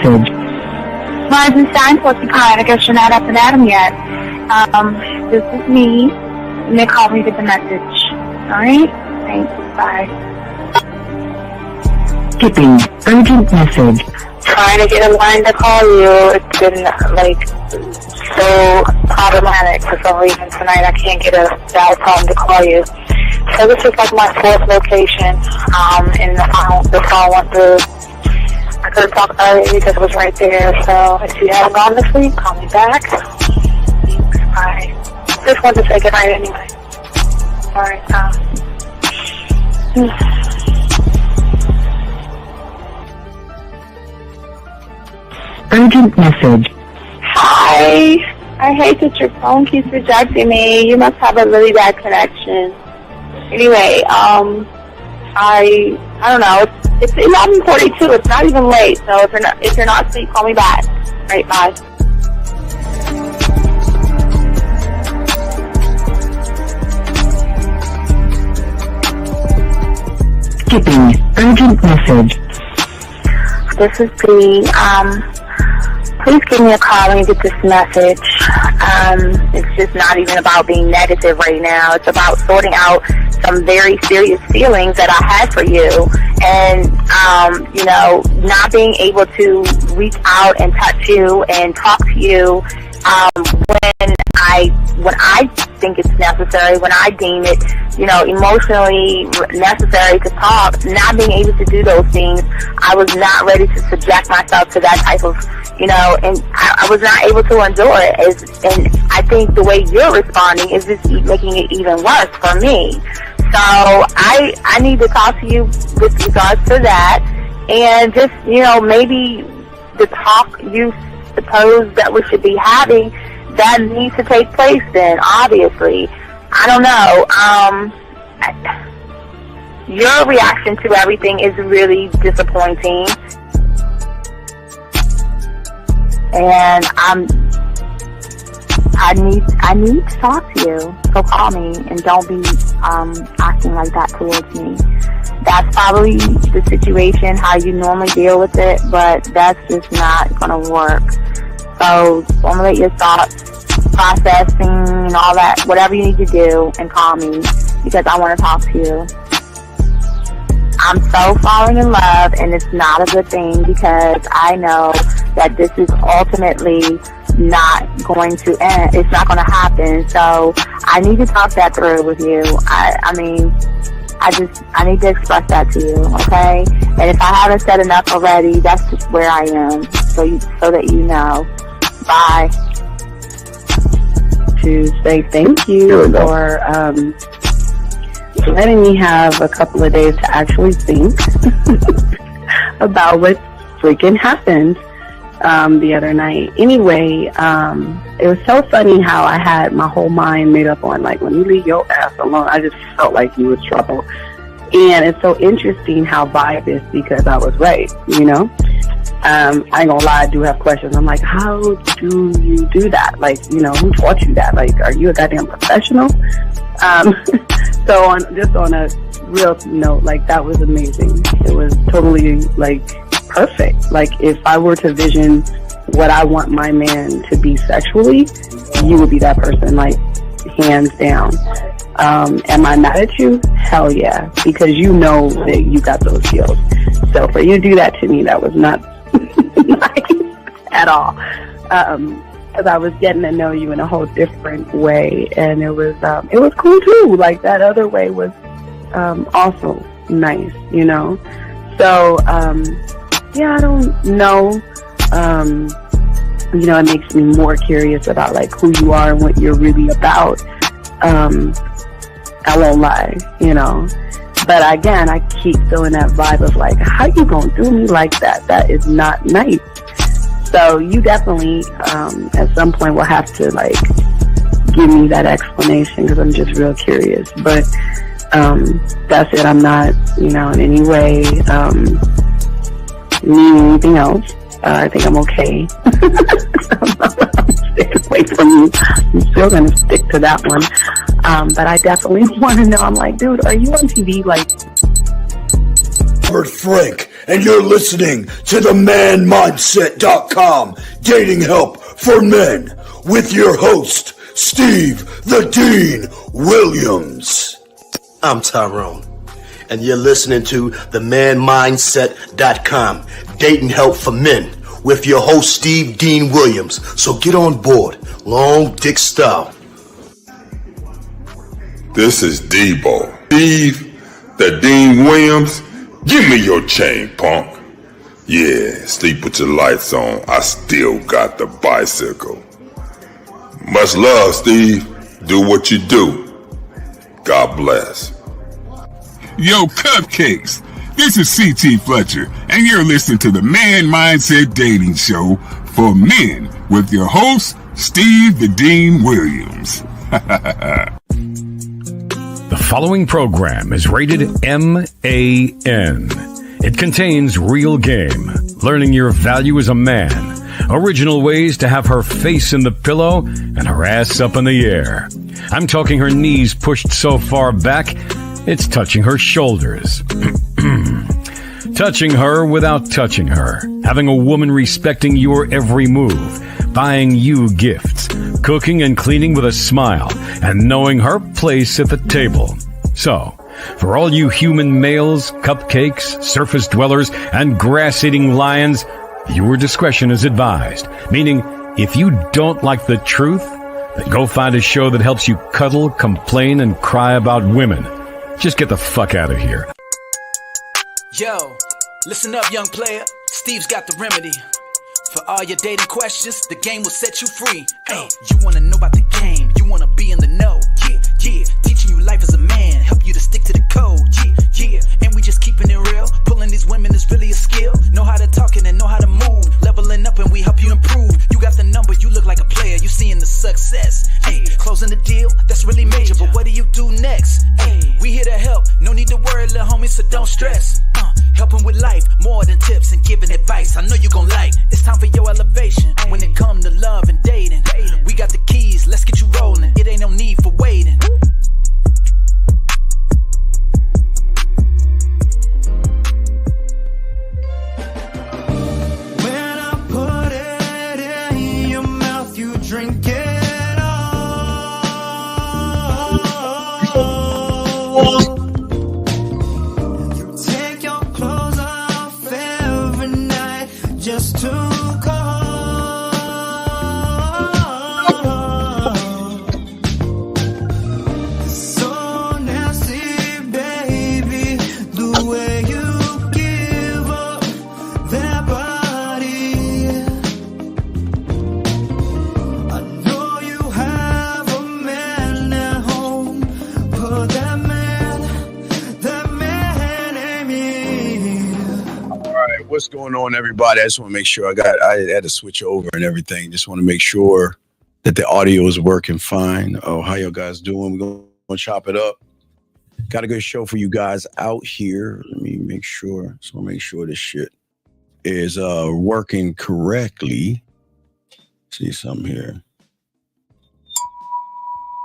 message. Rising sign, what's the kind? I guess you're not up and at 'em yet. This is me. And they call me with the message. Alright? Thanks. Bye. Skipping urgent message. Trying to get a line to call you. It's been, so problematic for some reason tonight. I can't get a dial tone to call you. So this is my fourth location, and the phone went through. I couldn't talk about it because it was right there. So if you haven't gone this week, call me back. Thanks. Bye. Just wanted to say goodnight anyway. Alright, Urgent message. Hi. I hate that your phone keeps rejecting me. You must have a really bad connection. Anyway, I don't know. It's 11:42. It's not even late. So if you're not asleep, call me back. All right, bye. Skipping urgent message. This is P. Please give me a call when you get this message. It's just not even about being negative right now. It's about sorting out some very serious feelings that I had for you, and not being able to reach out and touch you and talk to you when I think it's necessary, when I deem it, emotionally necessary to talk. Not being able to do those things, I was not ready to subject myself to that type of, and I was not able to endure it. And I think the way you're responding is just making it even worse for me. So I need to talk to you with regards to that, and just, maybe the talk you suppose that we should be having, that needs to take place then, obviously. I don't know. Your reaction to everything is really disappointing. And I need to talk to you. So call me, and don't be acting like that towards me. That's probably the situation, how you normally deal with it, but that's just not going to work. So formulate your thoughts, processing, and all that, whatever you need to do, and call me, because I want to talk to you. I'm so falling in love, and it's not a good thing, because I know that this is ultimately not going to end. It's not going to happen. So I need to talk that through with you. I need to express that to you, okay? And if I haven't said enough already, that's just where I am, so that you know. Bye. To say thank you for letting me have a couple of days to actually think about what freaking happened the other night. Anyway, it was so funny how I had my whole mind made up on, when you leave your ass alone, I just felt like you was trouble. And it's so interesting how vibe is, because I was right, I ain't gonna lie, I do have questions. I'm like, how do you do that? Who taught you that? Are you a goddamn professional? So on a real note, that was amazing. It was totally, perfect. If I were to vision what I want my man to be sexually, you would be that person, hands down. Am I mad at you? Hell yeah, because you know that you got those skills. So for you to do that to me, that was not nice at all. Because I was getting to know you in a whole different way, and it was cool too. That other way was also nice, So I don't know. It makes me more curious about who you are and what you're really about. I won't lie, But again, I keep feeling that vibe of how you gonna do me like that? That is not nice. So you definitely, at some point, will have to give me that explanation, because I'm just real curious. But that's it. I'm not, in any way meaning anything else. I think I'm okay. I'm staying away from you. I'm still gonna stick to that one. But I definitely want to know. I'm dude, are you on TV? Robert Frank, and you're listening to the manmindset.com dating help for men with your host, Steve the Dean Williams. I'm Tyrone, and you're listening to the manmindset.com dating help for men with your host, Steve Dean Williams. So get on board, long dick style. This is Debo. Steve the Dean Williams. Give me your chain, punk. Yeah, sleep with your lights on. I still got the bicycle. Much love, Steve. Do what you do. God bless. Yo, cupcakes. This is C.T. Fletcher, and you're listening to the Man Mindset Dating Show for men with your host, Steve the Dean Williams. The following program is rated MAN. It contains real game, learning your value as a man, original ways to have her face in the pillow and her ass up in the air. I'm talking her knees pushed so far back, it's touching her shoulders. Touching her without touching her. Having a woman respecting your every move. Buying you gifts. Cooking and cleaning with a smile. And knowing her place at the table. So, for all you human males, cupcakes, surface dwellers, and grass-eating lions, your discretion is advised. Meaning, if you don't like the truth, then go find a show that helps you cuddle, complain, and cry about women. Just get the fuck out of here. Yo, listen up, young player. Steve's got the remedy. For all your dating questions, the game will set you free. Hey, you wanna know about the game, you wanna be in the know. Yeah, yeah, teaching you life as a man, help you to stick to the code. Yeah, yeah, and we just keeping it real. Pulling these women is really a skill. Know how to talk and know how to move. Leveling up and we help you improve. You got the number, you look like a player, you seeing the success. Hey, closing the deal, that's really major, but what do you do next? Hey, we here to help, no need to worry, little homie, so don't stress. Helping with life, more than tips and giving advice. I know you gon' like. It's time for your elevation. When it come to love and dating, we got the keys, let's get you rolling. It ain't no need for waiting. When I put it in your mouth, you drink it all. Just to call. So nasty, baby, the way you give up that body. I know you have a man at home, but that man ain't me. What's going on, everybody? I just want to make sure I had to switch over and everything. Just want to make sure that the audio is working fine. Oh, how y'all guys doing? We're going to chop it up. Got a good show for you guys out here. Let me make sure. Just want to make sure this shit is working correctly. See something here.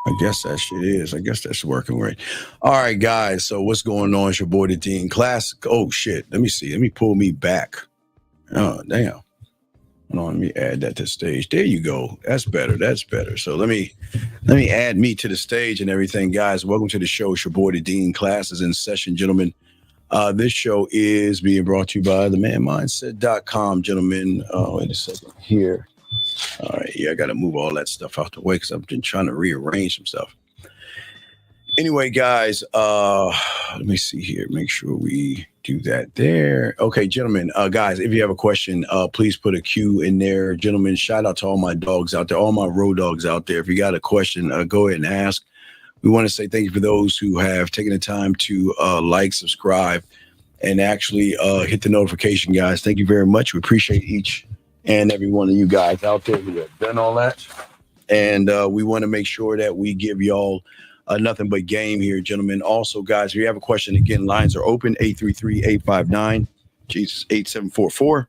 I guess that shit is. I guess that's working right. All right, guys. So what's going on? It's your boy, the Dean Classic. Oh, shit. Let me see. Let me pull me back. Oh, damn. Hold on. Let me add that to stage. There you go. That's better. That's better. So let me add me to the stage and everything, guys. Welcome to the show. It's your boy, the Dean Class is in session, gentlemen. This show is being brought to you by the manmindset.com, gentlemen. Wait a second here. All right, yeah, I got to move all that stuff out the way because I've been trying to rearrange some stuff. Anyway, guys, let me see here. Make sure we do that there. Okay, gentlemen, guys, if you have a question, please put a Q in there. Gentlemen, shout out to all my dogs out there, all my road dogs out there. If you got a question, go ahead and ask. We want to say thank you for those who have taken the time to like, subscribe, and actually hit the notification, guys. Thank you very much. We appreciate each and every one of you guys out there who have done all that. And we want to make sure that we give y'all nothing but game here, gentlemen. Also, guys, if you have a question, again, lines are open, 833-859, Jesus, 8744.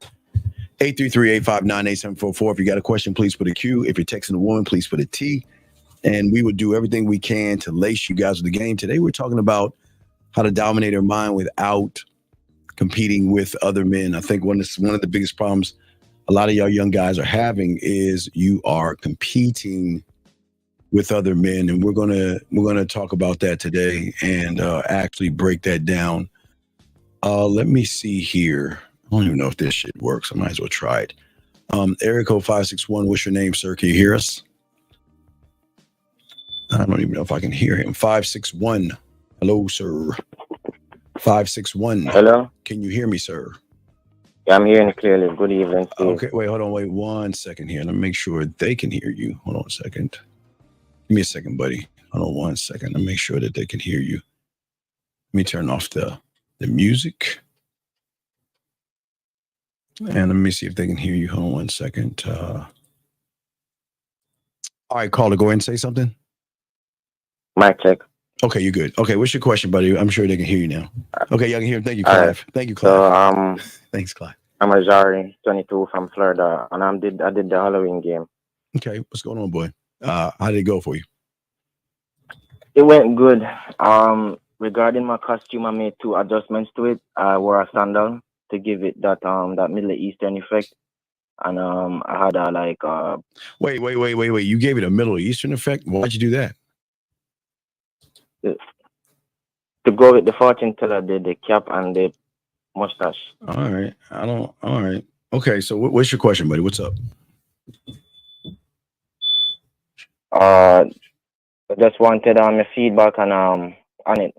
833-859-8744. If you got a question, please put a Q. If you're texting a woman, please put a T. And we would do everything we can to lace you guys with the game. Today, we're talking about how to dominate our mind without competing with other men. I think one of the biggest problems a lot of y'all young guys are having is you are competing with other men, and we're gonna talk about that today and actually break that down. Let me see here. I don't even know if this shit works. I might as well try it. Area code 561. What's your name, sir? Can you hear us? I don't even know if I can hear him. 561. Hello, sir. 561. Hello. Can you hear me, sir? Yeah, I'm hearing you clearly. Good evening, Steve. Okay, wait, hold on, wait 1 second here. Let me make sure they can hear you. Hold on a second. Give me a second, buddy. Hold on 1 second. Let me make sure that they can hear you. Let me turn off the music. And let me see if they can hear you. Hold on 1 second. All right, caller, go ahead and say something. Mic check. Okay, you're good. Okay, what's your question, buddy? I'm sure they can hear you now. Okay, y'all can hear. Thank you, Clive. Right. Thank you, Clive. So, thanks, Clive. I'm a Jari, 22 from Florida, and I did the Halloween game. Okay, what's going on, boy? How did it go for you? It went good. Regarding my costume, I made 2 adjustments to it. I wore a sandal to give it that Middle Eastern effect, and I had a Wait. You gave it a Middle Eastern effect? Why'd you do that? To go with the fortune teller, the cap and the mustache. All right. All right. Okay, so what's your question, buddy? What's up? I just wanted your feedback on it,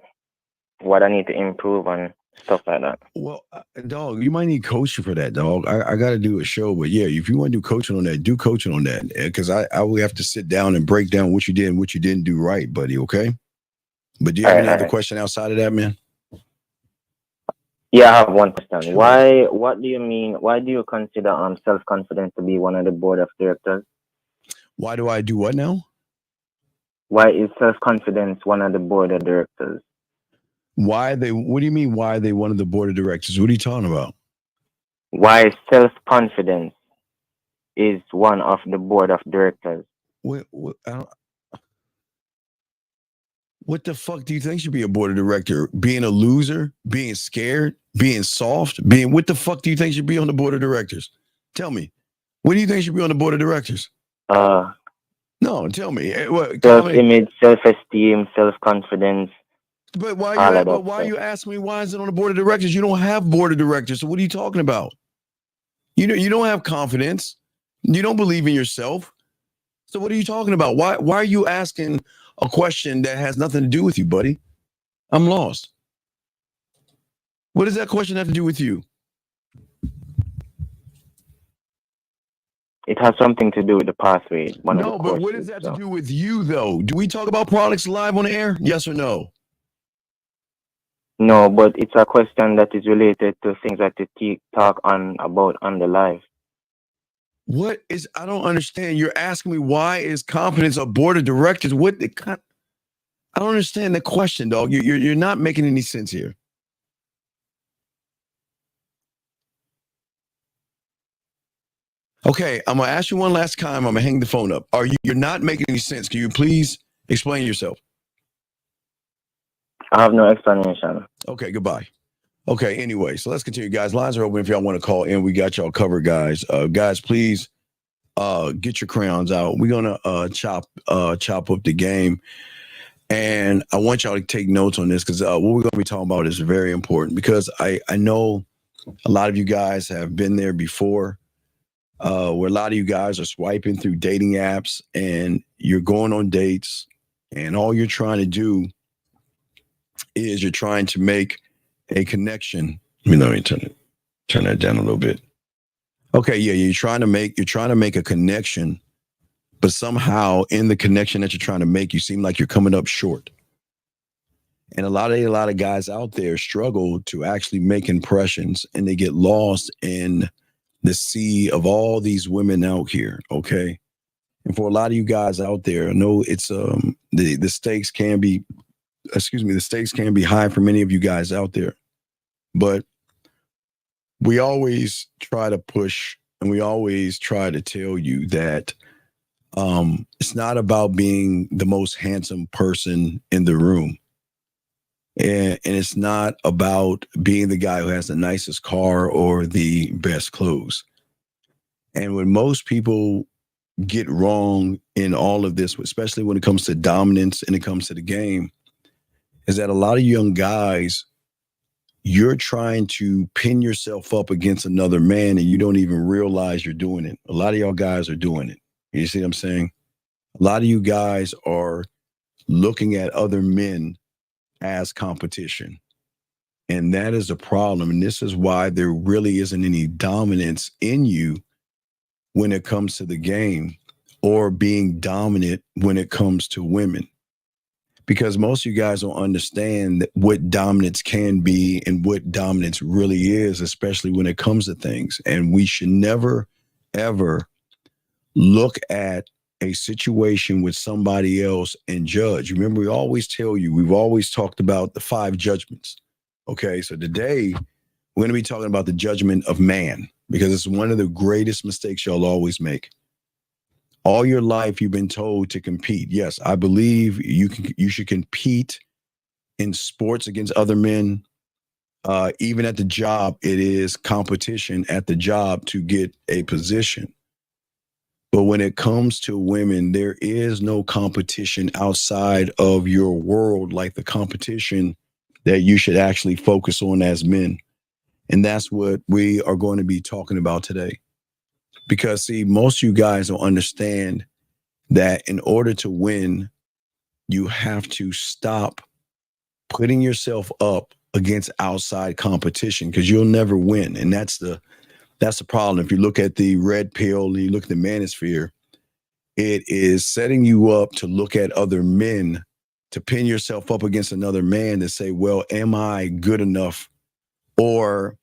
what I need to improve and stuff like that. Well, dog, you might need coaching for that, dog. I got to do a show, but yeah, if you want to do coaching on that, do coaching on that, because I will have to sit down and break down what you did and what you didn't do right, buddy. Okay. But do you have any other question outside of that, man? Yeah, I have one question. Sure. What do you mean? Why do you consider self-confidence to be one of the board of directors? Why do I do what now? Why is self-confidence one of the board of directors? What do you mean? Why are they one of the board of directors? What are you talking about? Why self-confidence is one of the board of directors? What the fuck do you think should be a board of director? Being a loser, being scared, being soft, what the fuck do you think should be on the board of directors? Tell me. What do you think should be on the board of directors? No, tell me. Self-image, self-esteem, self-confidence. But why are you asking me why is it on the board of directors? You don't have board of directors. So what are you talking about? You don't have confidence. You don't believe in yourself. So what are you talking about? Why are you asking a question that has nothing to do with you, buddy? I'm lost. What does that question have to do with you? It has something to do with the pathway. No, but what does that have to do with you, though? Do we talk about products live on the air? Yes or no? No, but it's a question that is related to things that you talk about on the live. I don't understand. You're asking me why is confidence a board of directors? I don't understand the question, dog. You're not making any sense here. Okay, I'm gonna ask you one last time. I'm gonna hang the phone up. You're not making any sense? Can you please explain yourself? I have no explanation. Okay, goodbye. Okay, anyway, so let's continue, guys. Lines are open if y'all want to call in. We got y'all covered, guys. Guys, please get your crayons out. We're gonna chop up the game, and I want y'all to take notes on this because what we're gonna be talking about is very important because I know a lot of you guys have been there before, where a lot of you guys are swiping through dating apps and you're going on dates, and all you're trying to do is you're trying to make a connection. Let me turn that down a little bit. Okay, yeah, you're trying to make a connection, but somehow in the connection that you're trying to make, you seem like you're coming up short. And a lot of guys out there struggle to actually make impressions, and they get lost in the sea of all these women out here. Okay, and for a lot of you guys out there, I know it's the stakes can be. The stakes can be high for many of you guys out there, but we always try to push and we always try to tell you that it's not about being the most handsome person in the room. And it's not about being the guy who has the nicest car or the best clothes. And when most people get wrong in all of this, especially when it comes to dominance and it comes to the game, is that a lot of young guys, you're trying to pin yourself up against another man and you don't even realize you're doing it. A lot of y'all guys are doing it. You see what I'm saying? A lot of you guys are looking at other men as competition. And that is a problem. And this is why there really isn't any dominance in you when it comes to the game, or being dominant when it comes to women. Because most of you guys don't understand what dominance can be and what dominance really is, especially when it comes to things. And we should never, ever look at a situation with somebody else and judge. Remember, we always tell you, we've always talked about the 5 judgments. Okay, so today we're going to be talking about the judgment of man, because it's one of the greatest mistakes y'all always make. All your life, you've been told to compete. Yes, I believe you should compete in sports against other men. Even at the job, it is competition at the job to get a position. But when it comes to women, there is no competition outside of your world like the competition that you should actually focus on as men. And that's what we are going to be talking about today. Because, see, most of you guys don't understand that in order to win, you have to stop putting yourself up against outside competition, because you'll never win. And that's the problem. If you look at the red pill and you look at the manosphere, it is setting you up to look at other men, to pin yourself up against another man to say, well, am I good enough? Or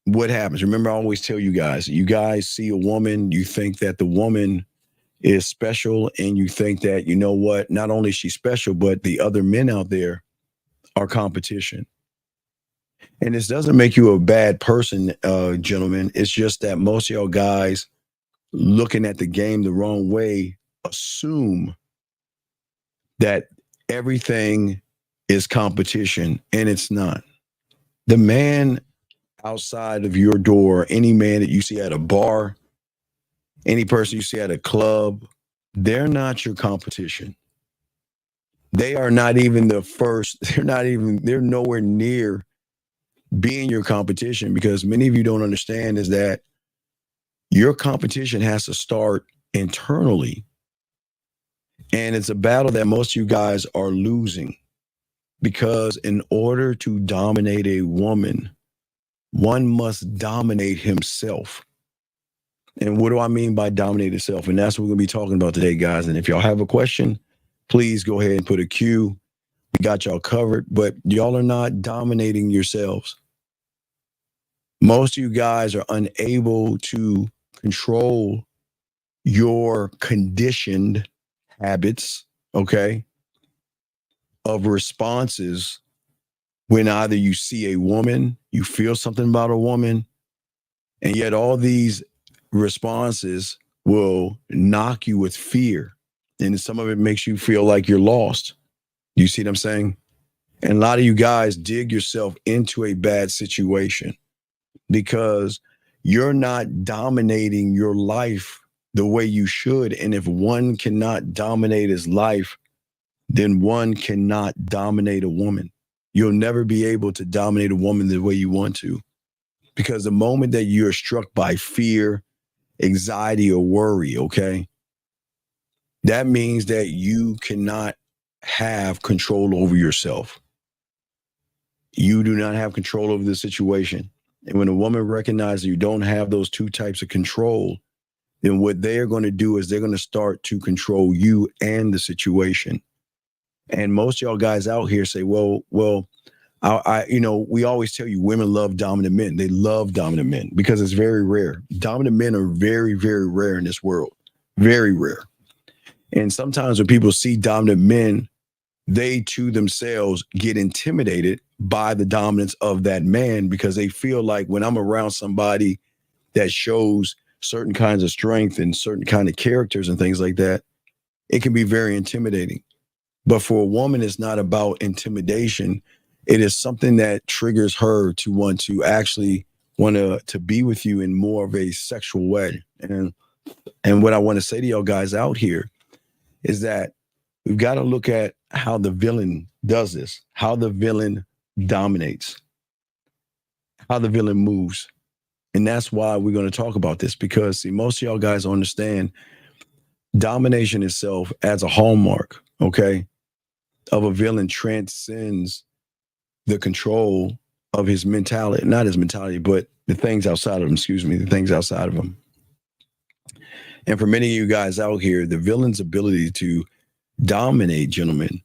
what happens? Remember, I always tell you guys see a woman, you think that the woman is special, and you think that, you know what, not only is she special, but the other men out there are competition. And this doesn't make you a bad person, gentlemen. It's just that most of y'all guys looking at the game the wrong way assume that everything is competition, and it's not. The man outside of your door, any man that you see at a bar, any person you see at a club, they're not your competition. They are not even the first. They're nowhere near being your competition, because many of you don't understand is that your competition has to start internally. And it's a battle that most of you guys are losing, because in order to dominate a woman, one must dominate himself. And what do I mean by dominate himself? And that's what we're going to be talking about today, guys. And if y'all have a question, please go ahead and put a Q. We got y'all covered, but y'all are not dominating yourselves. Most of you guys are unable to control your conditioned habits, okay, of responses when either you see a woman, you feel something about a woman, and yet all these responses will knock you with fear. And some of it makes you feel like you're lost. You see what I'm saying? And a lot of you guys dig yourself into a bad situation because you're not dominating your life the way you should. And if one cannot dominate his life, then one cannot dominate a woman. You'll never be able to dominate a woman the way you want to, because the moment that you're struck by fear, anxiety, or worry, okay, that means that you cannot have control over yourself. You do not have control over the situation. And when a woman recognizes you don't have those two types of control, then what they're going to do is they're going to start to control you and the situation. And most of y'all guys out here say, well, we always tell you women love dominant men. They love dominant men because it's very rare. Dominant men are very, very rare in this world. Very rare. And sometimes when people see dominant men, they to themselves get intimidated by the dominance of that man, because they feel like when I'm around somebody that shows certain kinds of strength and certain kind of characters and things like that, it can be very intimidating. But for a woman, it's not about intimidation. it is something that triggers her to want to actually want to be with you in more of a sexual way. And what I want to say to y'all guys out here is that we've got to look at how the villain does this, how the villain dominates, how the villain moves. And that's why we're going to talk about this, because see, most of y'all guys understand domination itself as a hallmark, okay, of a villain transcends the control of his mentality, not his mentality, but the things outside of him, the things outside of him. And for many of you guys out here, the villain's ability to dominate, gentlemen,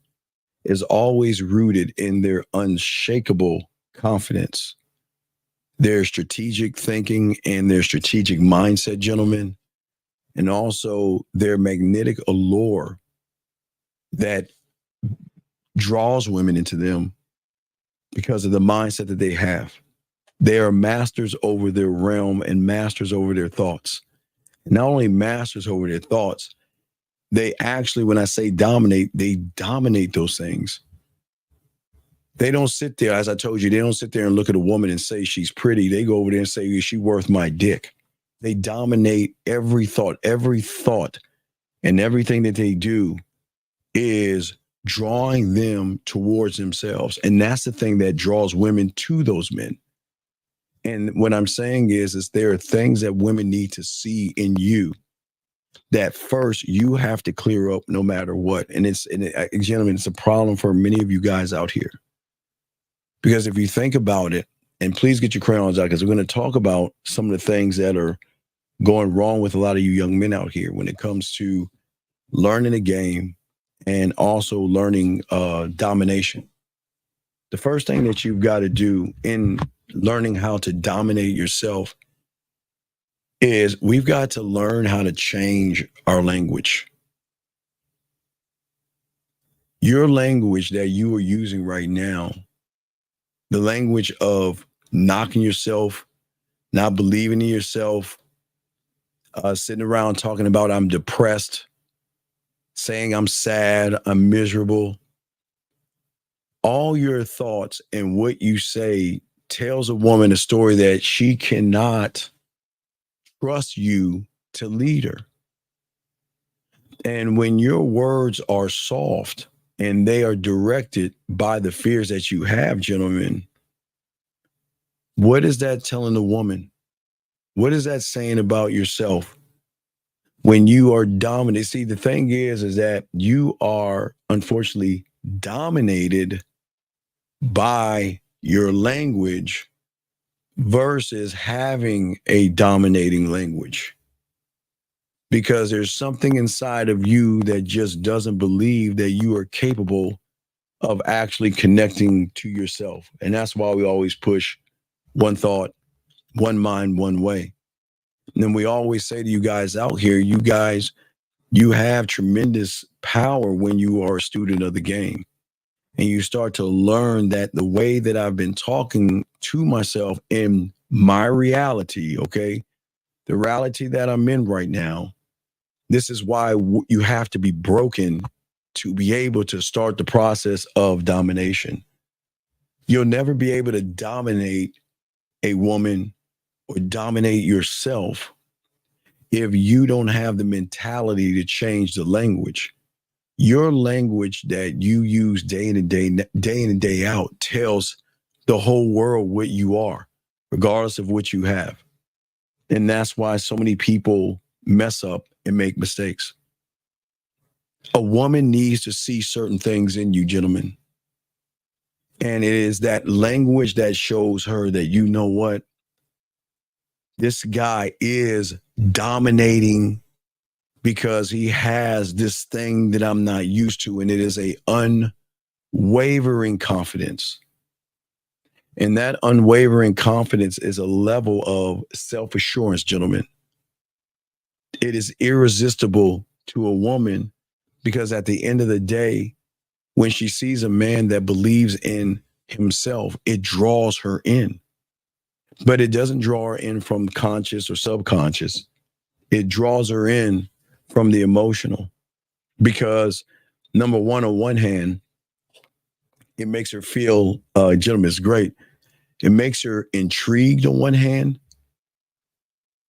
is always rooted in their unshakable confidence, their strategic thinking and their strategic mindset, gentlemen, and also their magnetic allure that draws women into them because of the mindset that they have. They are masters over their realm and masters over their thoughts. Not only masters over their thoughts, they actually, when I say dominate, they dominate those things. They don't sit there, as I told you, they don't sit there and look at a woman and say she's pretty. They go over there and say, is she worth my dick? They dominate every thought, and everything that they do is drawing them towards themselves. And that's the thing that draws women to those men. And what I'm saying is there are things that women need to see in you that first you have to clear up no matter what. And gentlemen, it's a problem for many of you guys out here. Because if you think about it, and please get your crayons out, because we're going to talk about some of the things that are going wrong with a lot of you young men out here when it comes to learning the game and also learning domination. The first thing that you've got to do in learning how to dominate yourself is we've got to learn how to change our language. Your language that you are using right now, the language of knocking yourself, not believing in yourself, sitting around talking about I'm depressed, saying I'm sad, I'm miserable. All your thoughts and what you say tells a woman a story that she cannot trust you to lead her. And when your words are soft and they are directed by the fears that you have, gentlemen, what is that telling the woman? What is that saying about yourself? When you are dominant, see, the thing is that you are unfortunately dominated by your language versus having a dominating language. Because there's something inside of you that just doesn't believe that you are capable of actually connecting to yourself. And that's why we always push one thought, one mind, one way. And then we always say to you guys out here, you guys, you have tremendous power when you are a student of the game. And you start to learn that the way that I've been talking to myself in my reality, okay, the reality that I'm in right now, this is why you have to be broken to be able to start the process of domination. You'll never be able to dominate a woman or dominate yourself if you don't have the mentality to change the language. Your language that you use day in and day out tells the whole world what you are, regardless of what you have. And that's why so many people mess up and make mistakes. A woman needs to see certain things in you, gentlemen. And it is that language that shows her that, you know what, this guy is dominating because he has this thing that I'm not used to, and it is a unwavering confidence. And that unwavering confidence is a level of self-assurance, gentlemen. It is irresistible to a woman because at the end of the day, when she sees a man that believes in himself, it draws her in. But it doesn't draw her in from conscious or subconscious. It draws her in from the emotional. Because number one, on one hand, It makes her feel, gentlemen, it's great. It makes her intrigued on one hand,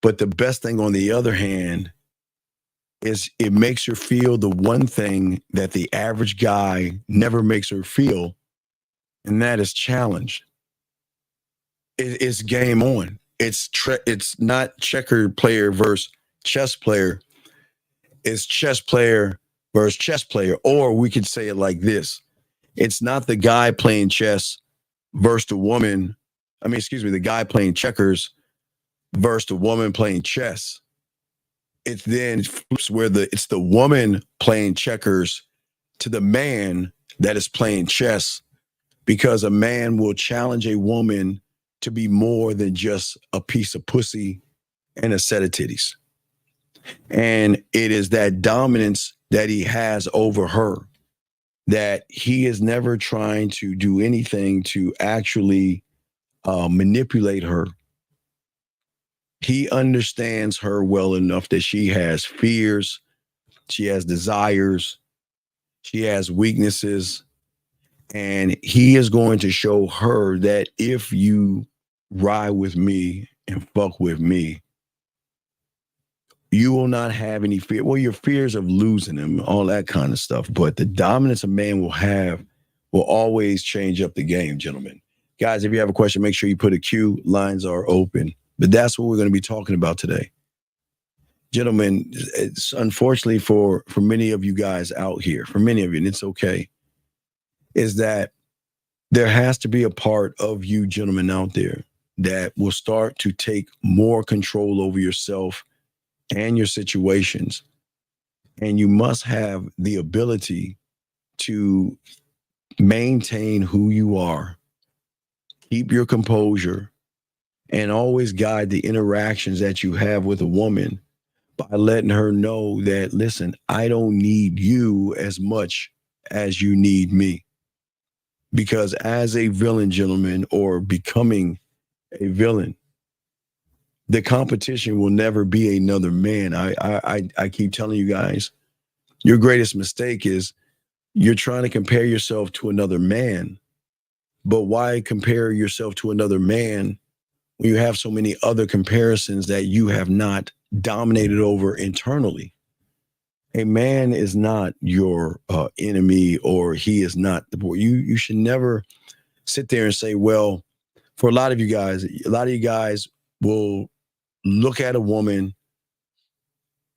but the best thing on the other hand is it makes her feel the one thing that the average guy never makes her feel, and that is challenged. It's game on. It's not checker player versus chess player. It's chess player versus chess player. Or we could say it like this. It's not the guy playing chess versus the woman. The guy playing checkers versus the woman playing chess. It then flips where it's the woman playing checkers to the man that is playing chess, because a man will challenge a woman to be more than just a piece of pussy and a set of titties. And it is that dominance that he has over her, that he is never trying to do anything to actually manipulate her. He understands her well enough that she has fears, she has desires, she has weaknesses, and he is going to show her that if you ride with me and fuck with me, you will not have any fear. Well, your fears of losing him, all that kind of stuff. But the dominance a man will have will always change up the game, gentlemen. Guys, if you have a question, make sure you put a Q. Lines are open. But that's what we're going to be talking about today. Gentlemen, it's unfortunately for many of you guys out here, for many of you, and it's okay, is that there has to be a part of you gentlemen out there that will start to take more control over yourself and your situations. And you must have the ability to maintain who you are, keep your composure, and always guide the interactions that you have with a woman by letting her know that, listen, I don't need you as much as you need me. Because as a villain, gentlemen, or becoming a villain, the competition will never be another man. I keep telling you guys, your greatest mistake is you're trying to compare yourself to another man. But why compare yourself to another man when you have so many other comparisons that you have not dominated over internally? A man is not your enemy, or he is not the boy. You should never sit there and say, well, for a lot of you guys will look at a woman,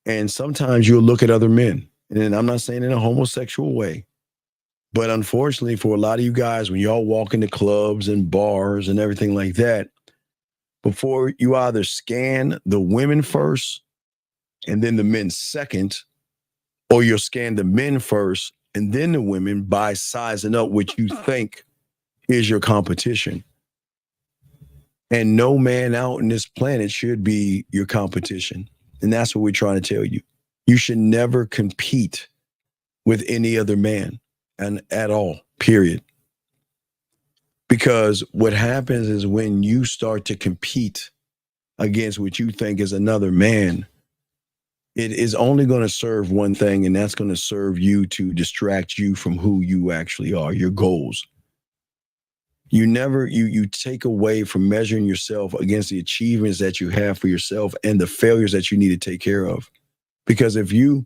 and sometimes you'll look at other men. And I'm not saying in a homosexual way, but unfortunately for a lot of you guys, when y'all walk into clubs and bars and everything like that, before you either scan the women first and then the men second, or you'll scan the men first and then the women by sizing up what you think is your competition. And no man out in this planet should be your competition. And that's what we're trying to tell you. You should never compete with any other man, and at all, period. Because what happens is when you start to compete against what you think is another man, it is only going to serve one thing, and that's going to serve you to distract you from who you actually are, your goals. You take away from measuring yourself against the achievements that you have for yourself and the failures that you need to take care of. Because if you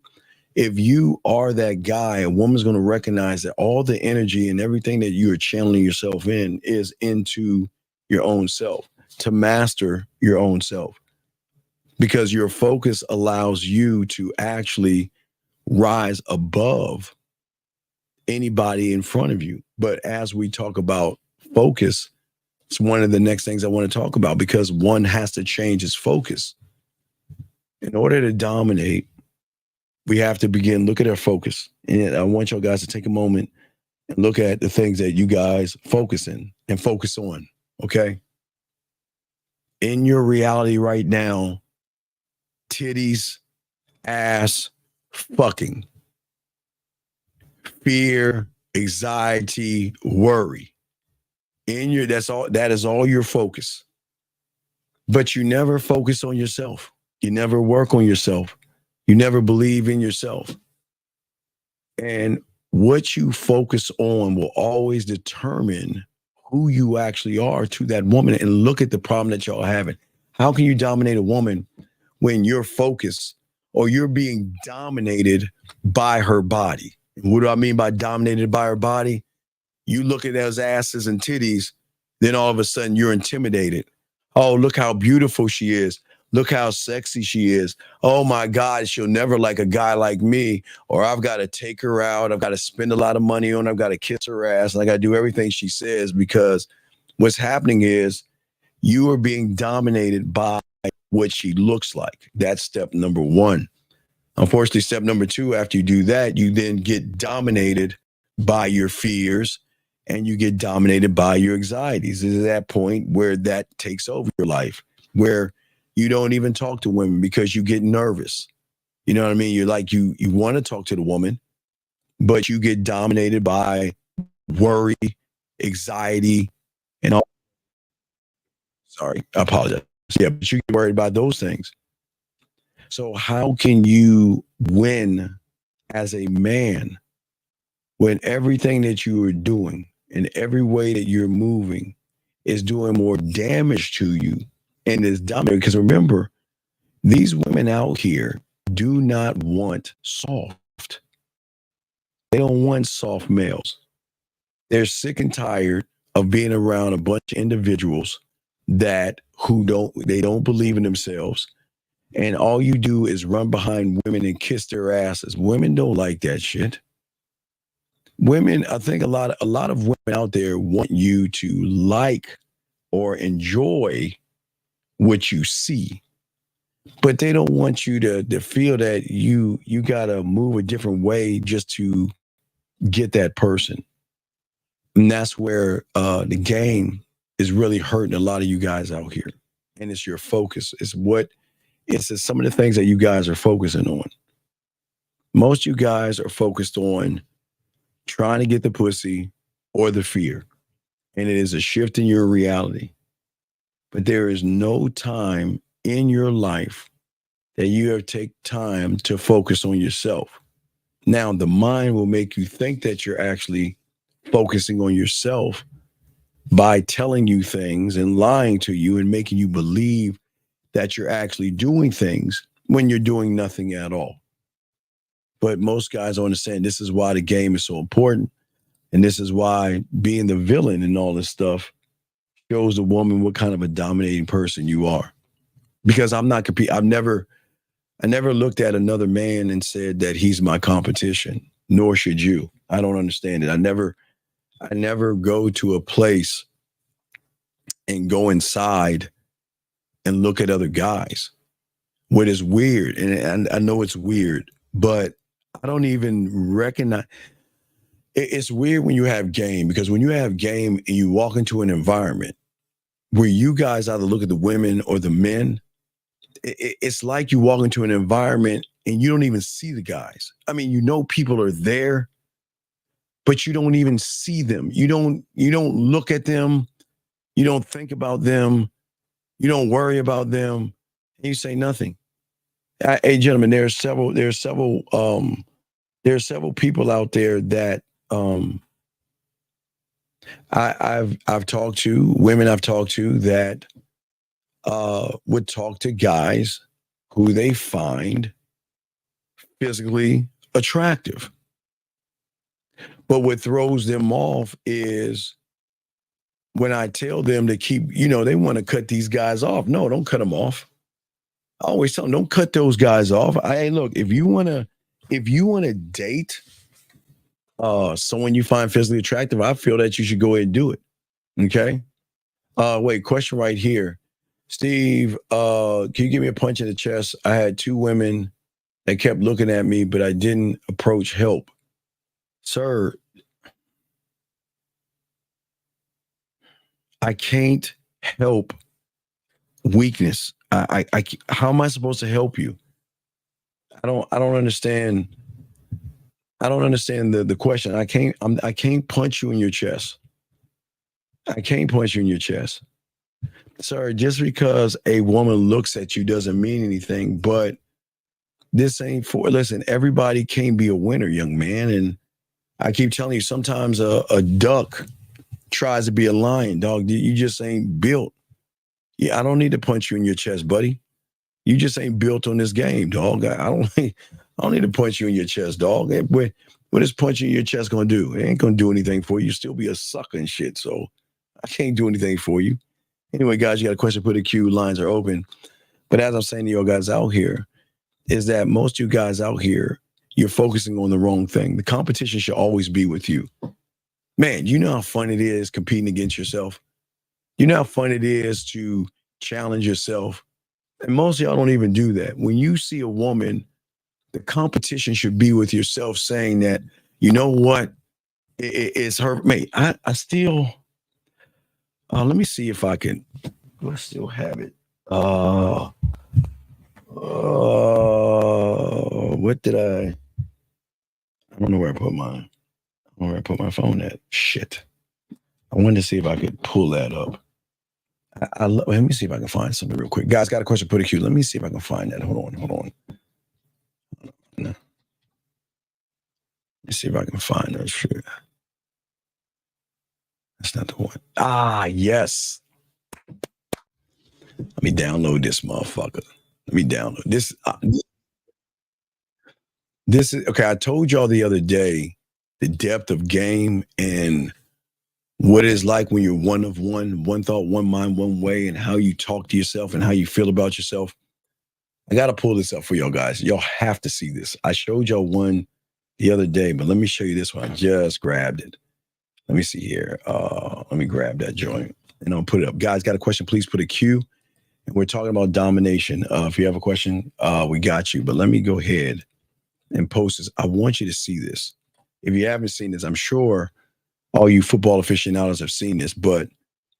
are that guy, a woman's going to recognize that all the energy and everything that you are channeling yourself in is into your own self, to master your own self. Because your focus allows you to actually rise above anybody in front of you. But as we talk about focus, it's one of the next things I want to talk about, because one has to change his focus. In order to dominate, we have to look at our focus. And I want y'all guys to take a moment and look at the things that you guys focus in and focus on, okay? In your reality right now, titties, ass, fucking, fear, anxiety, worry. That is all your focus. But you never focus on yourself. You never work on yourself. You never believe in yourself. And what you focus on will always determine who you actually are to that woman. And look at the problem that y'all are having. How can you dominate a woman when you're focused or you're being dominated by her body? And what do I mean by dominated by her body? You look at those asses and titties, then all of a sudden you're intimidated. Oh, look how beautiful she is. Look how sexy she is. Oh my God, she'll never like a guy like me. Or I've got to take her out. I've got to spend a lot of money on her. I've got to kiss her ass. And I got to do everything she says, because what's happening is you are being dominated by what she looks like. That's step number one. Unfortunately, step number two, after you do that, you then get dominated by your fears and you get dominated by your anxieties. This is that point where that takes over your life, where you don't even talk to women because you get nervous. You know what I mean? You're like, you want to talk to the woman, but you get dominated by worry, anxiety, and all. Sorry, I apologize. Yeah, but you get worried about those things. So how can you win as a man when everything that you are doing and every way that you're moving is doing more damage to you and is dominating? Because remember, these women out here do not want soft. They don't want soft males. They're sick and tired of being around a bunch of individuals who don't believe in themselves. And all you do is run behind women and kiss their asses. Women don't like that shit. Women, I think a lot of women out there want you to like or enjoy what you see, but they don't want you to feel that you got to move a different way just to get that person. And that's where the game is really hurting a lot of you guys out here. And it's your focus. It's some of the things that you guys are focusing on. Most of you guys are focused on trying to get the pussy or the fear. And it is a shift in your reality. But there is no time in your life that you have take time to focus on yourself. Now, the mind will make you think that you're actually focusing on yourself by telling you things and lying to you and making you believe that you're actually doing things when you're doing nothing at all. But most guys don't understand this is why the game is so important. And this is why being the villain and all this stuff shows the woman what kind of a dominating person you are. Because I'm not competing. I never looked at another man and said that he's my competition, nor should you. I don't understand it. I never go to a place and go inside and look at other guys. What is weird, and I know it's weird, but I don't even recognize. It's weird when you have game, because when you have game and you walk into an environment where you guys either look at the women or the men, it's like you walk into an environment and you don't even see the guys. I mean, you know people are there, but you don't even see them. You don't look at them. You don't think about them. You don't worry about them. And you say nothing. Hey, gentlemen, there are several people out there that I've talked to, women I've talked to that would talk to guys who they find physically attractive. But what throws them off is when I tell them to keep, they want to cut these guys off. No, don't cut them off. I always tell them, don't cut those guys off. Look, if you want to date someone you find physically attractive, I feel that you should go ahead and do it. Okay. Wait, question right here. Steve, can you give me a punch in the chest? I had two women that kept looking at me, but I didn't approach help. Sir, I can't help weakness. How am I supposed to help you? I don't understand. I don't understand the question. I can't punch you in your chest. I can't punch you in your chest. Sir, just because a woman looks at you doesn't mean anything, but this ain't listen, everybody can't be a winner, young man. And I keep telling you, sometimes a duck tries to be a lion, dog. You just ain't built. Yeah, I don't need to punch you in your chest, buddy. You just ain't built on this game, dog. I don't need to punch you in your chest, dog. What is punching your chest gonna do? It ain't gonna do anything for you. You still be a sucker and shit. So I can't do anything for you. Anyway, guys, you got a question, put a queue. Lines are open. But as I'm saying to you guys out here, is that most of you guys out here, you're focusing on the wrong thing. The competition should always be with you. Man, you know how fun it is competing against yourself? You know how fun it is to challenge yourself? And most of y'all don't even do that. When you see a woman, the competition should be with yourself, saying that, you know what? It's her. Mate, I still, let me see if I can, do I still have it? What did I don't know where I put mine. I don't know where I put my phone at. Shit. I wanted to see if I could pull that up. Let me see if I can find something real quick. Guys, got a question, put a queue. Let me see if I can find that. Hold on. Let me see if I can find that shit. That's not the one. Yes. Let me download this motherfucker. Let me download this. This is okay. I told y'all the other day the depth of game and what it is like when you're one of one thought, one mind, one way, and how you talk to yourself and how you feel about yourself. I got to pull this up for y'all guys. Y'all have to see this. I showed y'all one the other day, but let me show you this one. I just grabbed it. Let me see here. Let me grab that joint and I'll put it up. Guys, got a question? Please put a Q. And we're talking about domination. If you have a question, we got you. But let me go ahead and post this. I want you to see this. If you haven't seen this, I'm sure all you football aficionados have seen this, but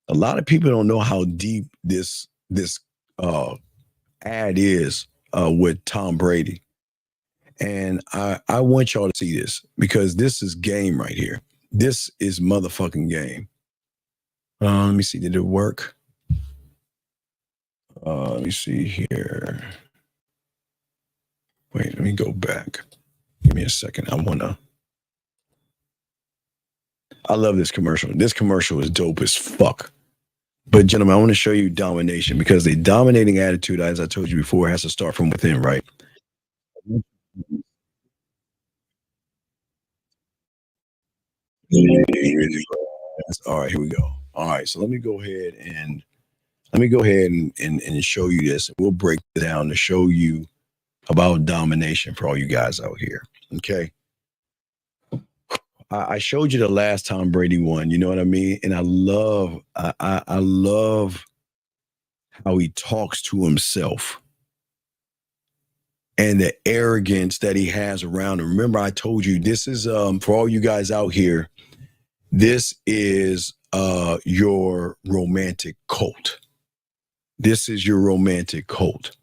a lot of people don't know how deep this ad is with Tom Brady. And I want y'all to see this because this is game right here. This is motherfucking game. Let me see. Did it work? Let me see here. Wait, let me go back. Give me a second. I love this commercial. This commercial is dope as fuck. But gentlemen, I want to show you domination because the dominating attitude, as I told you before, has to start from within, right? All right, here we go. All right, so let me go ahead and show you this. We'll break it down to show you about domination for all you guys out here. Okay. I showed you the last Tom Brady one, you know what I mean? And I love how he talks to himself and the arrogance that he has around him. Remember, I told you this is for all you guys out here, this is your romantic cult. This is your romantic cult.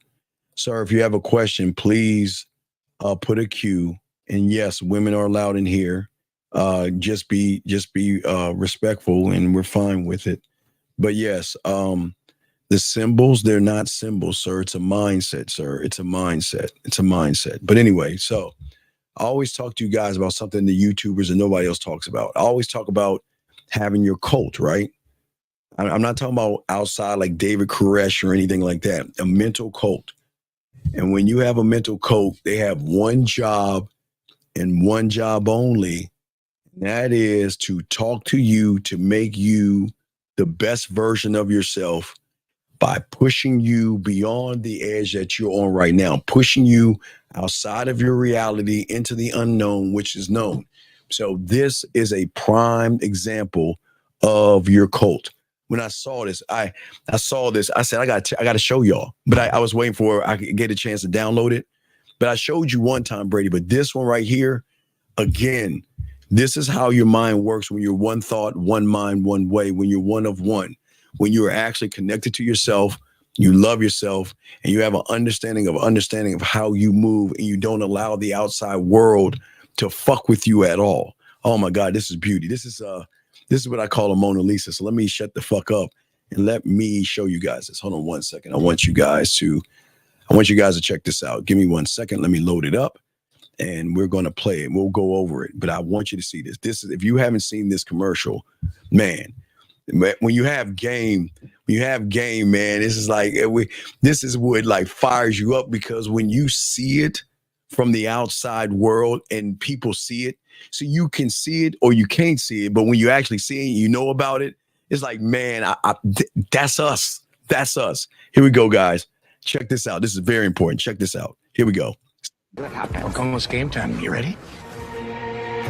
Sir, if you have a question, please put a Q. And yes, women are allowed in here. Just be respectful, and we're fine with it. But yes, the symbols, they're not symbols, sir. It's a mindset, sir. It's a mindset. It's a mindset. But anyway, so I always talk to you guys about something the YouTubers and nobody else talks about. I always talk about having your cult, right? I'm not talking about outside like David Koresh or anything like that. A mental cult. And when you have a mental cult, they have one job and one job only. And that is to talk to you, to make you the best version of yourself by pushing you beyond the edge that you're on right now, pushing you outside of your reality into the unknown, which is known. So this is a prime example of your cult. When I saw this, I said, I got to show y'all, but I was waiting for I could get a chance to download it. But I showed you one time, Brady, but this one right here, again, this is how your mind works when you're one thought, one mind, one way, when you're one of one, when you're actually connected to yourself, you love yourself, and you have an understanding of how you move, and you don't allow the outside world to fuck with you at all. Oh my God, this is beauty. This is what I call a Mona Lisa. So let me shut the fuck up and let me show you guys this. Hold on one second. I want you guys to check this out. Give me 1 second. Let me load it up. and we're going to play it. We'll go over it, but I want you to see this. This is, if you haven't seen this commercial, man, when you have game, man, this is like, this is what like fires you up, because when you see it from the outside world and people see it, so you can see it or you can't see it, but when you actually see it, you know about it, it's like, man, that's us. That's us. Here we go, guys. Check this out. This is very important. Check this out. Here we go. What happened? It's almost game time. You ready?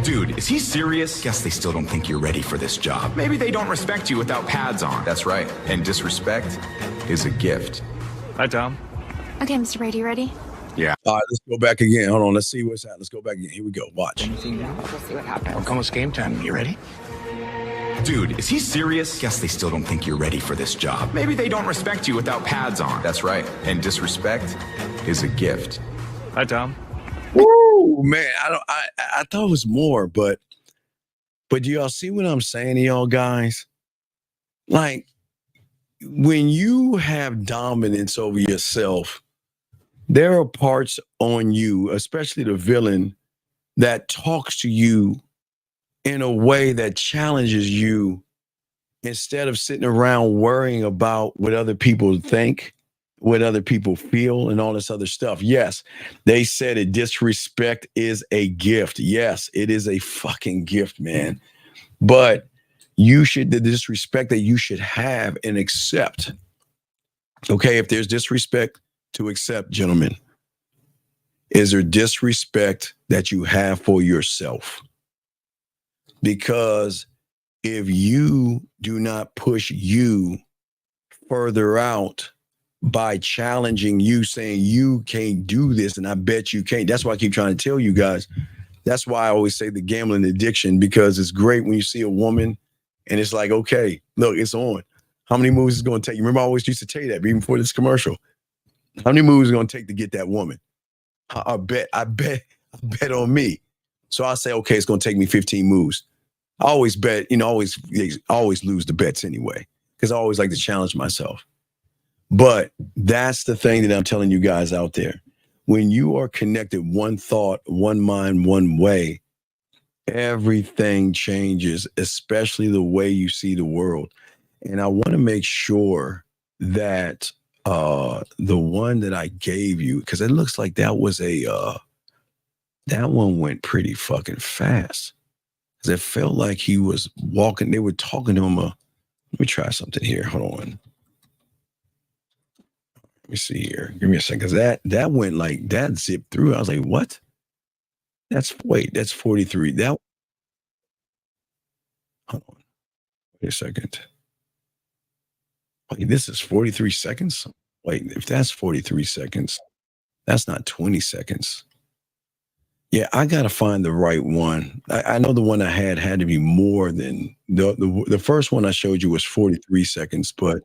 Dude, is he serious? Guess they still don't think you're ready for this job. Maybe they don't respect you without pads on. That's right. And disrespect is a gift. Hi, Tom. Okay, Mr. Brady, you ready? Yeah. All right, let's go back again. Hold on. Let's see what's happening. Let's go back again. Here we go. Watch. Anything new? We'll see what happens. It's almost game time. You ready? Dude, is he serious? Guess they still don't think you're ready for this job. Maybe they don't respect you without pads on. That's right. And disrespect is a gift. Hi, Tom. Woo, man, I thought it was more, but do y'all see what I'm saying to y'all guys? Like, when you have dominance over yourself, there are parts on you, especially the villain, that talks to you in a way that challenges you, instead of sitting around worrying about what other people think, what other people feel, and all this other stuff. Yes, they said it. Disrespect is a gift. Yes, it is a fucking gift, man. But the disrespect that you should have and accept. Okay, if there's disrespect to accept, gentlemen, is there disrespect that you have for yourself? Because if you do not push you further out by challenging you, saying you can't do this, and I bet you can't. That's why I keep trying to tell you guys. That's why I always say the gambling addiction, because it's great when you see a woman and it's like, okay, look, it's on. How many moves is it going to take? You remember I always used to tell you that even before this commercial. How many moves is it going to take to get that woman? I bet on me. So I say, okay, it's going to take me 15 moves. I always bet, always lose the bets anyway, because I always like to challenge myself. But that's the thing that I'm telling you guys out there. When you are connected, one thought, one mind, one way, everything changes, especially the way you see the world. And I want to make sure that the one that I gave you, because it looks like that was that one went pretty fucking fast. Because it felt like he was walking, they were talking to him. Let me try something here. Hold on. Let me see here. Give me a second. Because that went like, that zipped through. I was like, what? That's 43. Hold on. Wait a second. Wait, this is 43 seconds? Wait, if that's 43 seconds, that's not 20 seconds. Yeah, I got to find the right one. I know the one I had to be more than, the first one I showed you was 43 seconds, but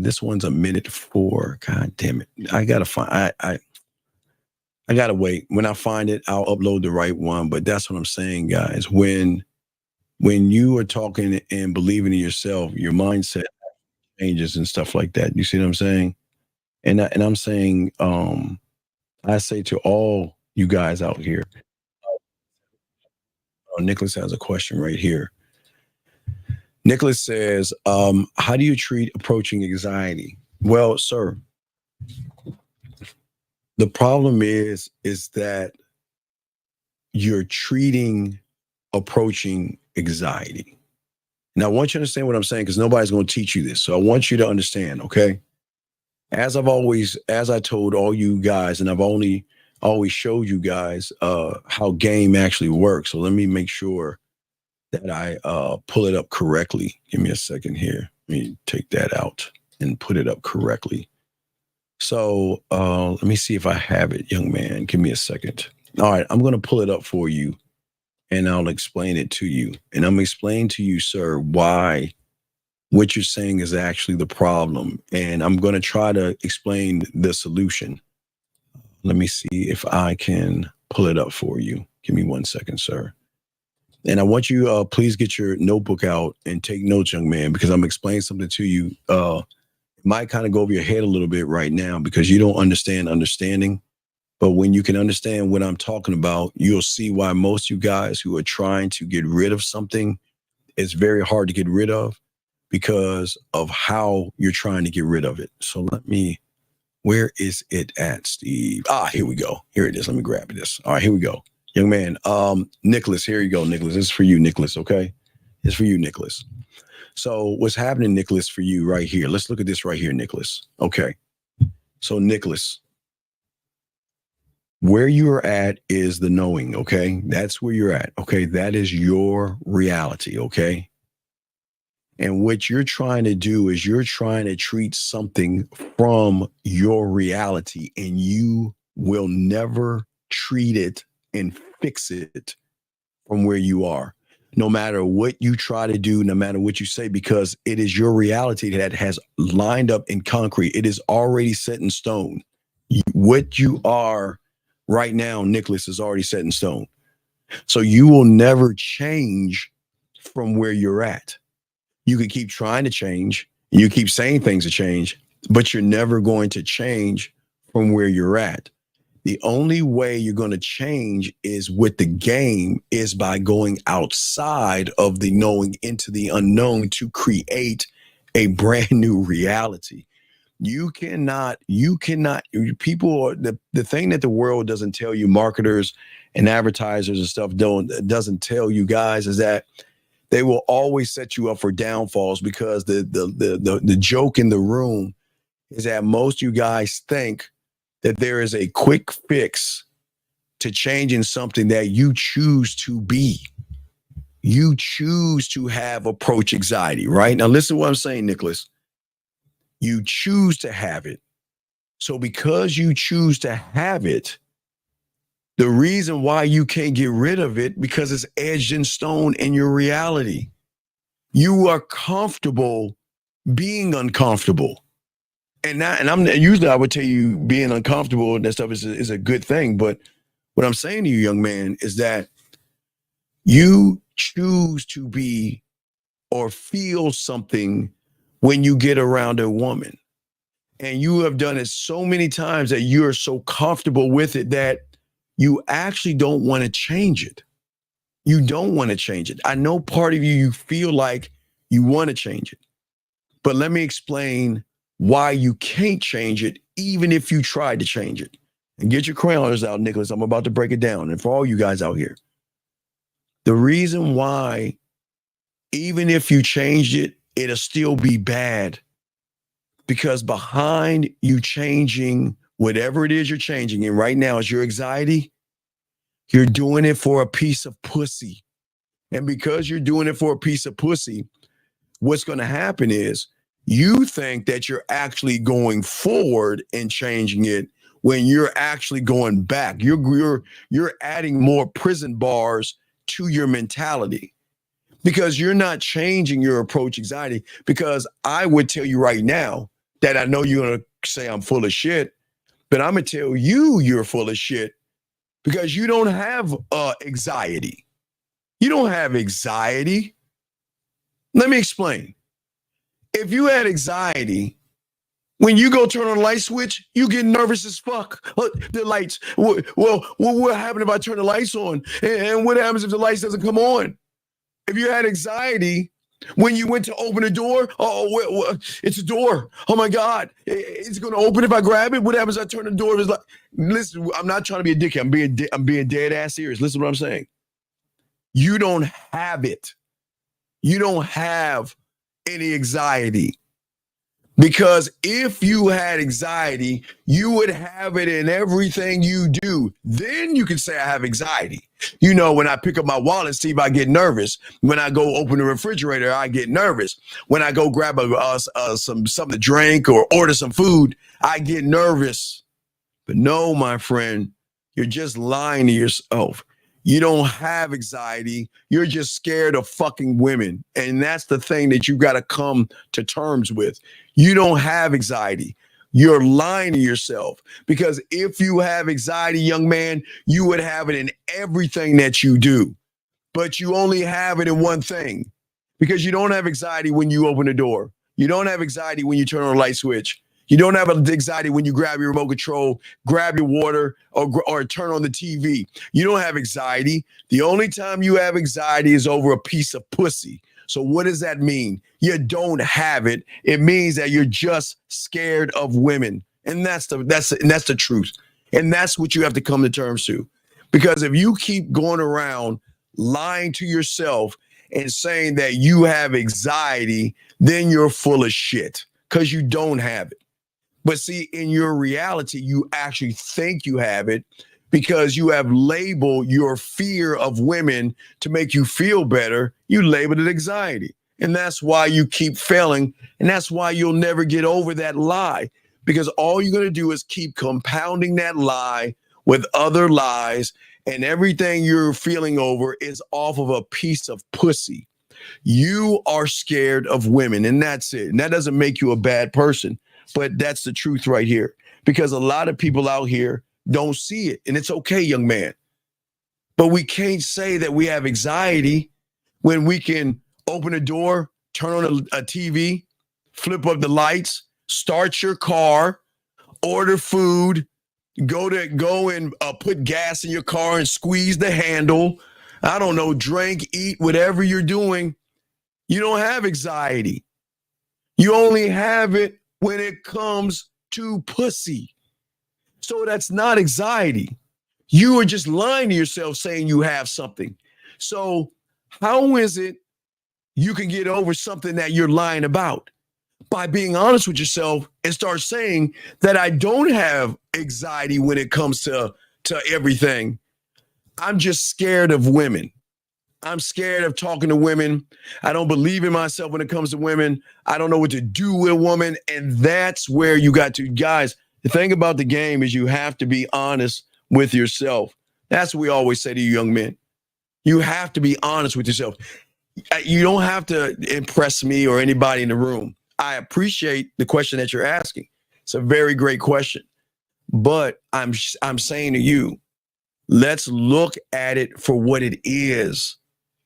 this one's a minute 4. God damn it. I got to find, I got to wait. When I find it, I'll upload the right one. But that's what I'm saying, guys. When you are talking and believing in yourself, your mindset changes and stuff like that. You see what I'm saying? And I'm saying, I say to all you guys out here, Nicholas has a question right here. Nicholas says, how do you treat approaching anxiety? Well, sir, the problem is that you're treating approaching anxiety. Now, I want you to understand what I'm saying, because nobody's going to teach you this. So I want you to understand, okay? As I told all you guys, and I've always showed you guys how game actually works. So let me make sure that I pull it up correctly. Give me a second here. Let me take that out and put it up correctly. So let me see if I have it, young man. Give me a second. All right, I'm going to pull it up for you, and I'll explain it to you. And I'm explaining to you, sir, why what you're saying is actually the problem. And I'm going to try to explain the solution. Let me see if I can pull it up for you. Give me 1 second, sir. And I want you, please get your notebook out and take notes, young man, because I'm explaining something to you. It might kind of go over your head a little bit right now because you don't understand understanding. But when you can understand what I'm talking about, you'll see why most you guys who are trying to get rid of something, it's very hard to get rid of because of how you're trying to get rid of it. So where is it at, Steve? Here we go. Here it is. Let me grab this. All right, here we go. Young man, Nicholas, here you go, Nicholas. This is for you, Nicholas, okay? It's for you, Nicholas. So what's happening, Nicholas, for you right here? Let's look at this right here, Nicholas. Okay. So, Nicholas, where you're at is the knowing, okay? That's where you're at, okay? That is your reality, okay? And what you're trying to do is you're trying to treat something from your reality, and you will never treat it and fix it from where you are. No matter what you try to do, no matter what you say, because it is your reality that has lined up in concrete. It is already set in stone. What you are right now, Nicholas, is already set in stone. So you will never change from where you're at. You can keep trying to change, and you keep saying things to change, but you're never going to change from where you're at. The only way you're going to change is with the game is by going outside of the knowing into the unknown to create a brand new reality. You cannot, people, the thing that the world doesn't tell you, marketers and advertisers and stuff doesn't tell you guys, is that they will always set you up for downfalls, because the joke in the room is that most you guys think that there is a quick fix to changing something that you choose to be. You choose to have approach anxiety, right? Now, listen to what I'm saying, Nicholas. You choose to have it. So because you choose to have it, the reason why you can't get rid of it, because it's edged in stone in your reality. You are comfortable being uncomfortable. And I'm usually I would tell you being uncomfortable and that stuff is a good thing. But what I'm saying to you, young man, is that you choose to be or feel something when you get around a woman. And you have done it so many times that you're so comfortable with it that you actually don't want to change it. You don't want to change it. I know part of you feel like you want to change it. But let me explain why you can't change it, even if you tried to change it. And get your crayons out, Nicholas. I'm about to break it down. And for all you guys out here, the reason why, even if you changed it, it'll still be bad. Because behind you changing whatever it is you're changing, and right now is your anxiety, you're doing it for a piece of pussy. And because you're doing it for a piece of pussy, what's going to happen is you think that you're actually going forward and changing it when you're actually going back. You're adding more prison bars to your mentality, because you're not changing your approach anxiety. Because I would tell you right now that I know you're going to say I'm full of shit, but I'm going to tell you you're full of shit, because you don't have anxiety. You don't have anxiety. Let me explain. If you had anxiety, when you go turn on the light switch, you get nervous as fuck. The lights. Well, what happens if I turn the lights on? And what happens if the lights doesn't come on? If you had anxiety, when you went to open a door, it's a door. Oh my God, it's going to open if I grab it. What happens if I turn the door? It's like, listen, I'm not trying to be a dickhead. I'm being dead ass serious. Listen to what I'm saying. You don't have it. You don't have any anxiety. Because if you had anxiety, you would have it in everything you do. Then you can say I have anxiety. You know, when I pick up my wallet, Steve, I get nervous. When I go open the refrigerator, I get nervous. When I go grab something to drink or order some food, I get nervous. But no, my friend, you're just lying to yourself. You don't have anxiety. You're just scared of fucking women. And that's the thing that you got to come to terms with. You don't have anxiety. You're lying to yourself. Because if you have anxiety, young man, you would have it in everything that you do. But you only have it in one thing. Because you don't have anxiety when you open the door. You don't have anxiety when you turn on a light switch. You don't have anxiety when you grab your remote control, grab your water, or turn on the TV. You don't have anxiety. The only time you have anxiety is over a piece of pussy. So what does that mean? You don't have it. It means that you're just scared of women. And that's the truth. And that's what you have to come to terms to. Because if you keep going around lying to yourself and saying that you have anxiety, then you're full of shit because you don't have it. But see, in your reality, you actually think you have it because you have labeled your fear of women to make you feel better. You labeled it anxiety. And that's why you keep failing. And that's why you'll never get over that lie, because all you're going to do is keep compounding that lie with other lies. And everything you're feeling over is off of a piece of pussy. You are scared of women, and that's it. And that doesn't make you a bad person, but that's the truth right here, because a lot of people out here don't see it. And it's okay, young man. But we can't say that we have anxiety when we can open a door, turn on a TV, flip up the lights, start your car, order food, go and put gas in your car and squeeze the handle. I don't know, drink, eat, whatever you're doing. You don't have anxiety. You only have it when it comes to pussy. So that's not anxiety. You are just lying to yourself saying you have something. So how is it you can get over something that you're lying about? By being honest with yourself and start saying that I don't have anxiety when it comes to everything. I'm just scared of women. I'm scared of talking to women. I don't believe in myself when it comes to women. I don't know what to do with a woman. And that's where you got to, guys, the thing about the game is you have to be honest with yourself. That's what we always say to you young men. You have to be honest with yourself. You don't have to impress me or anybody in the room. I appreciate the question that you're asking. It's a very great question. But I'm saying to you, let's look at it for what it is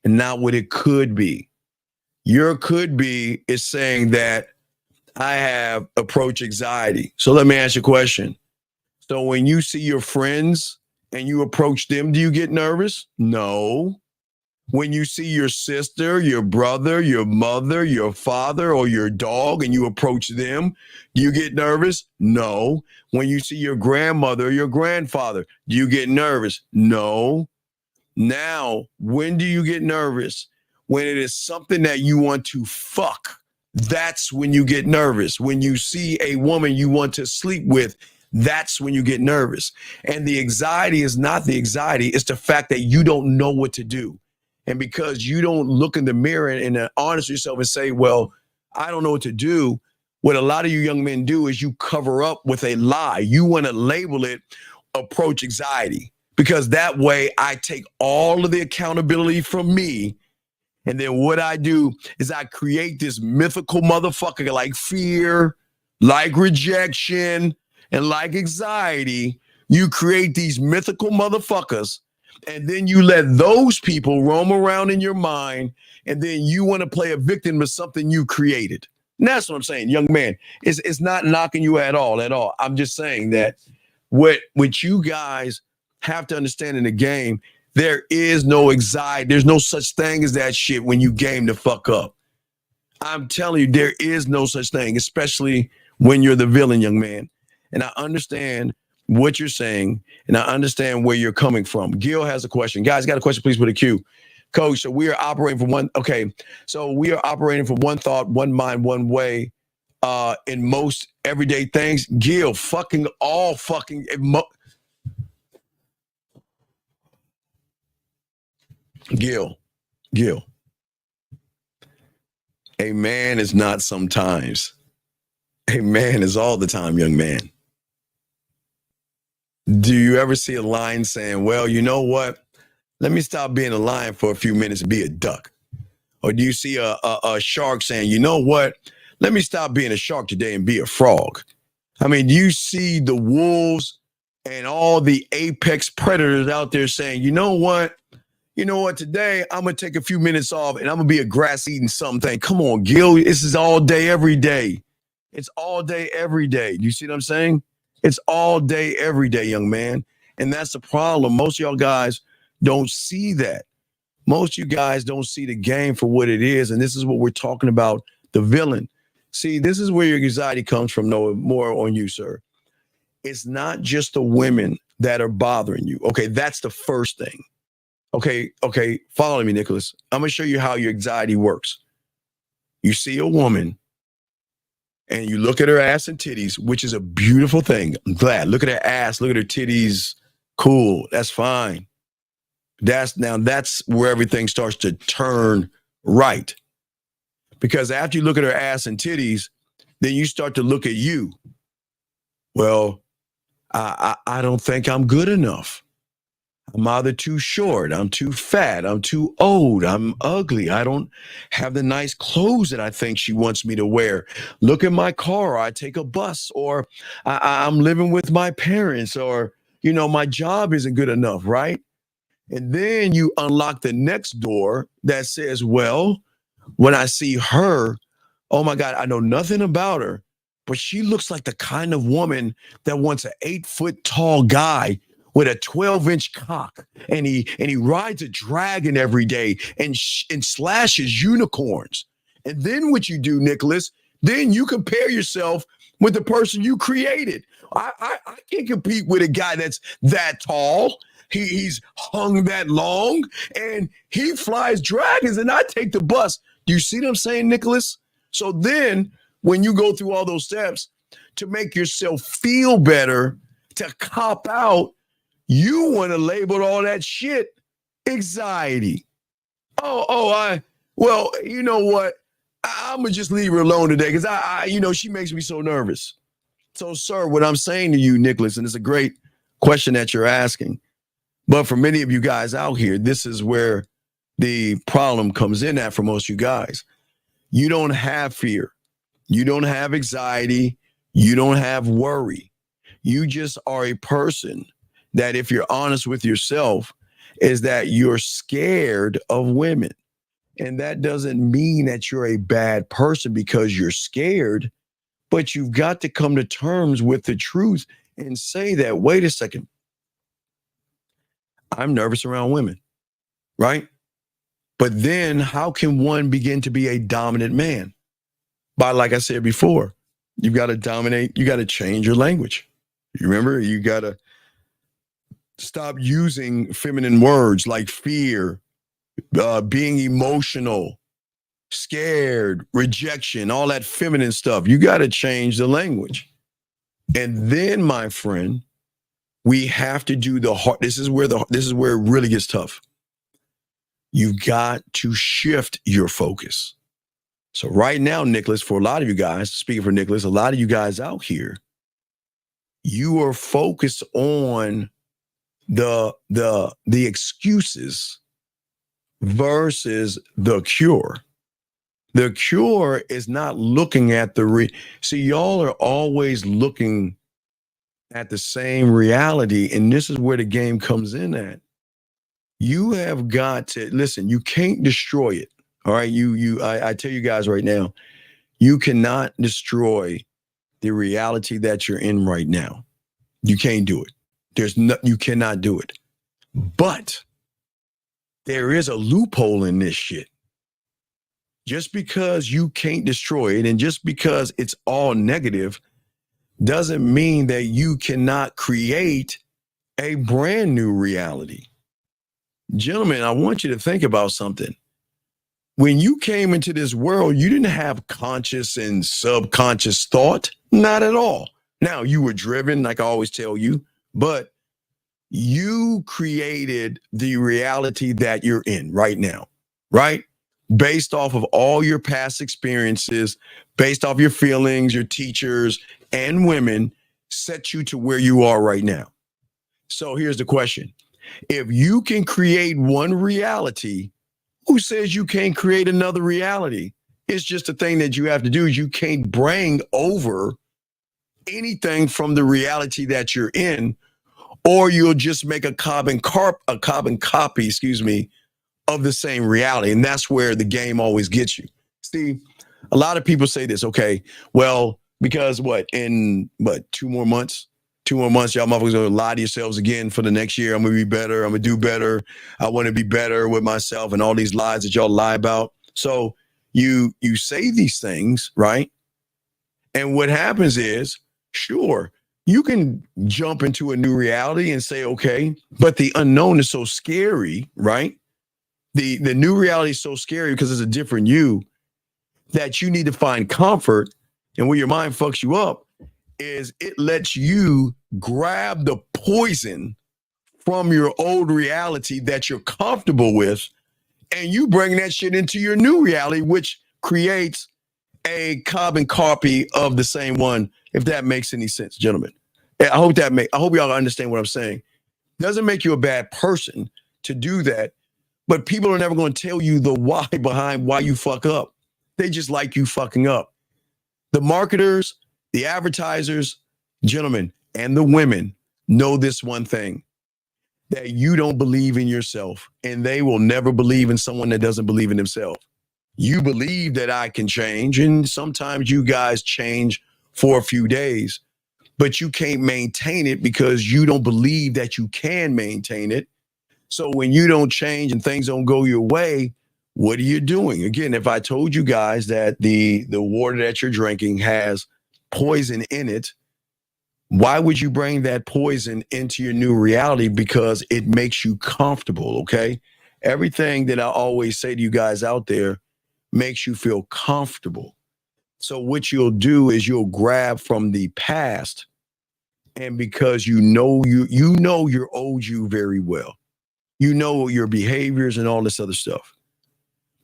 and not what it could be. Your could be is saying that I have approach anxiety. So let me ask you a question. So when you see your friends and you approach them, do you get nervous? No. When you see your sister, your brother, your mother, your father, or your dog, and you approach them, do you get nervous? No. When you see your grandmother or your grandfather, do you get nervous? No. Now, when do you get nervous? When it is something that you want to fuck. That's when you get nervous. When you see a woman you want to sleep with, that's when you get nervous. And the anxiety is not the anxiety. It's the fact that you don't know what to do. And because you don't look in the mirror and honest yourself and say, well, I don't know what to do. What a lot of you young men do is you cover up with a lie. You want to label it approach anxiety, because that way I take all of the accountability from me. And then what I do is I create this mythical motherfucker like fear, like rejection, and like anxiety. You create these mythical motherfuckers. And then you let those people roam around in your mind, and then you want to play a victim of something you created. And that's what I'm saying, young man. It's not knocking you at all. I'm just saying that what you guys have to understand in the game, there is no anxiety. There's no such thing as that shit when you game the fuck up. I'm telling you, there is no such thing, especially when you're the villain, young man. And I understand what you're saying, and I understand where you're coming from. Gil has a question. Guys, got a question, please put a Q. Coach, so we are operating from one thought, one mind, one way in most everyday things. Gil, Gil. A man is not sometimes. A man is all the time, young man. Do you ever see a lion saying, well, you know what? Let me stop being a lion for a few minutes and be a duck? Or do you see a shark saying, you know what? Let me stop being a shark today and be a frog? I mean, do you see the wolves and all the apex predators out there saying, you know what? Today I'm going to take a few minutes off and I'm going to be a grass eating something. Come on, Gil. This is all day, every day. It's all day, every day. You see what I'm saying? It's all day, every day, young man. And that's the problem. Most of y'all guys don't see that. Most of you guys don't see the game for what it is. And this is what we're talking about, the villain. See, this is where your anxiety comes from. No more on you, sir. It's not just the women that are bothering you. Okay, that's the first thing. Okay, follow me, Nicholas. I'm going to show you how your anxiety works. You see a woman and you look at her ass and titties, which is a beautiful thing. I'm glad. Look at her ass, look at her titties. Cool, that's fine. That's where everything starts to turn right. Because after you look at her ass and titties, then you start to look at you. Well, I don't think I'm good enough. I'm either too short, I'm too fat, I'm too old, I'm ugly. I don't have the nice clothes that I think she wants me to wear. Look at my car, I take a bus, or I'm living with my parents, or, my job isn't good enough, right? And then you unlock the next door that says, well, when I see her, oh my God, I know nothing about her, but she looks like the kind of woman that wants an 8-foot tall guy with a 12-inch cock, and he rides a dragon every day and slashes unicorns. And then what you do, Nicholas, then you compare yourself with the person you created. I can't compete with a guy that's that tall. He's hung that long, and he flies dragons, and I take the bus. Do you see what I'm saying, Nicholas? So then when you go through all those steps to make yourself feel better, to cop out, you want to label all that shit anxiety. Well, you know what? I'm going to just leave her alone today because she makes me so nervous. So, sir, what I'm saying to you, Nicholas, and it's a great question that you're asking, but for many of you guys out here, this is where the problem comes in at for most of you guys. You don't have fear. You don't have anxiety. You don't have worry. You just are a person that, if you're honest with yourself, is that you're scared of women. And that doesn't mean that you're a bad person because you're scared, but you've got to come to terms with the truth and say that, wait a second, I'm nervous around women, right? But then how can one begin to be a dominant man? By, like I said before, you've got to dominate. You got to change your language. You remember, you got to stop using feminine words like fear, being emotional, scared, rejection, all that feminine stuff. You got to change the language. And then, my friend, we have to do the hard. This is where it really gets tough. You've got to shift your focus. So right now, Nicholas, for a lot of you guys, speaking for Nicholas, a lot of you guys out here, you are focused on the excuses versus the cure. The cure is not looking at see, y'all are always looking at the same reality, and this is where the game comes in at. You have got to listen. You can't destroy it. All right. I tell you guys right now, you cannot destroy the reality that you're in right now. You can't do it. You cannot do it. But there is a loophole in this shit. Just because you can't destroy it and just because it's all negative doesn't mean that you cannot create a brand new reality. Gentlemen, I want you to think about something. When you came into this world, you didn't have conscious and subconscious thought. Not at all. Now, you were driven, like I always tell you, but you created the reality that you're in right now, right? Based off of all your past experiences, based off your feelings, your teachers, and women set you to where you are right now. So here's the question. If you can create one reality, who says you can't create another reality? It's just a thing that you have to do is you can't bring over anything from the reality that you're in, or you'll just make a carbon copy, of the same reality. And that's where the game always gets you. See, a lot of people say this, okay, well, Because in 2 more months, y'all motherfuckers gonna lie to yourselves again for the next year. I'm gonna be better. I'm gonna do better. I want to be better with myself and all these lies that y'all lie about. So you say these things, right? And what happens is, sure, you can jump into a new reality and say, okay, but the unknown is so scary, right? The new reality is so scary because it's a different you that you need to find comfort. And where your mind fucks you up is it lets you grab the poison from your old reality that you're comfortable with, and you bring that shit into your new reality, which creates a carbon copy of the same one, if that makes any sense, gentlemen. I hope y'all understand what I'm saying. Doesn't make you a bad person to do that, but people are never going to tell you the why behind why you fuck up. They just like you fucking up. The marketers, the advertisers, gentlemen, and the women know this one thing, that you don't believe in yourself, and they will never believe in someone that doesn't believe in themselves. You believe that I can change, and sometimes you guys change for a few days, but you can't maintain it because you don't believe that you can maintain it. So when you don't change and things don't go your way, what are you doing? Again, if I told you guys that the water that you're drinking has poison in it, why would you bring that poison into your new reality? Because it makes you comfortable, okay? Everything that I always say to you guys out there makes you feel comfortable. So what you'll do is you'll grab from the past, and because you know your old you very well. You know your behaviors and all this other stuff.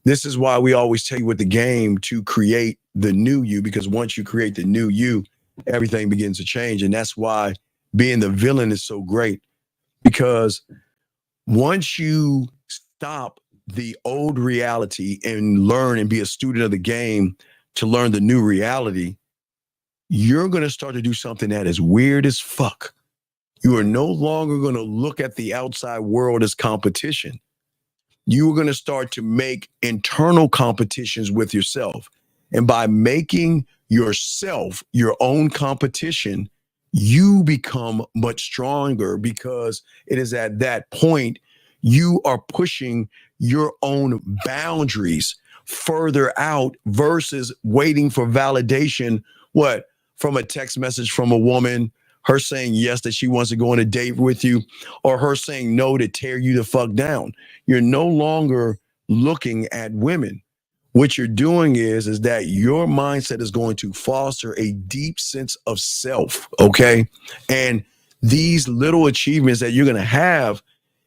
This is why we always tell you with the game to create the new you, because once you create the new you, everything begins to change. And that's why being the villain is so great, because once you stop the old reality and learn and be a student of the game to learn the new reality, you're going to start to do something that is weird as fuck. You are no longer going to look at the outside world as competition. You are going to start to make internal competitions with yourself. And by making yourself your own competition, you become much stronger, because it is at that point you are pushing your own boundaries further out versus waiting for validation. From a text message from a woman, her saying yes that she wants to go on a date with you, or her saying no to tear you the fuck down. You're no longer looking at women. What you're doing is that your mindset is going to foster a deep sense of self, okay? And these little achievements that you're going to have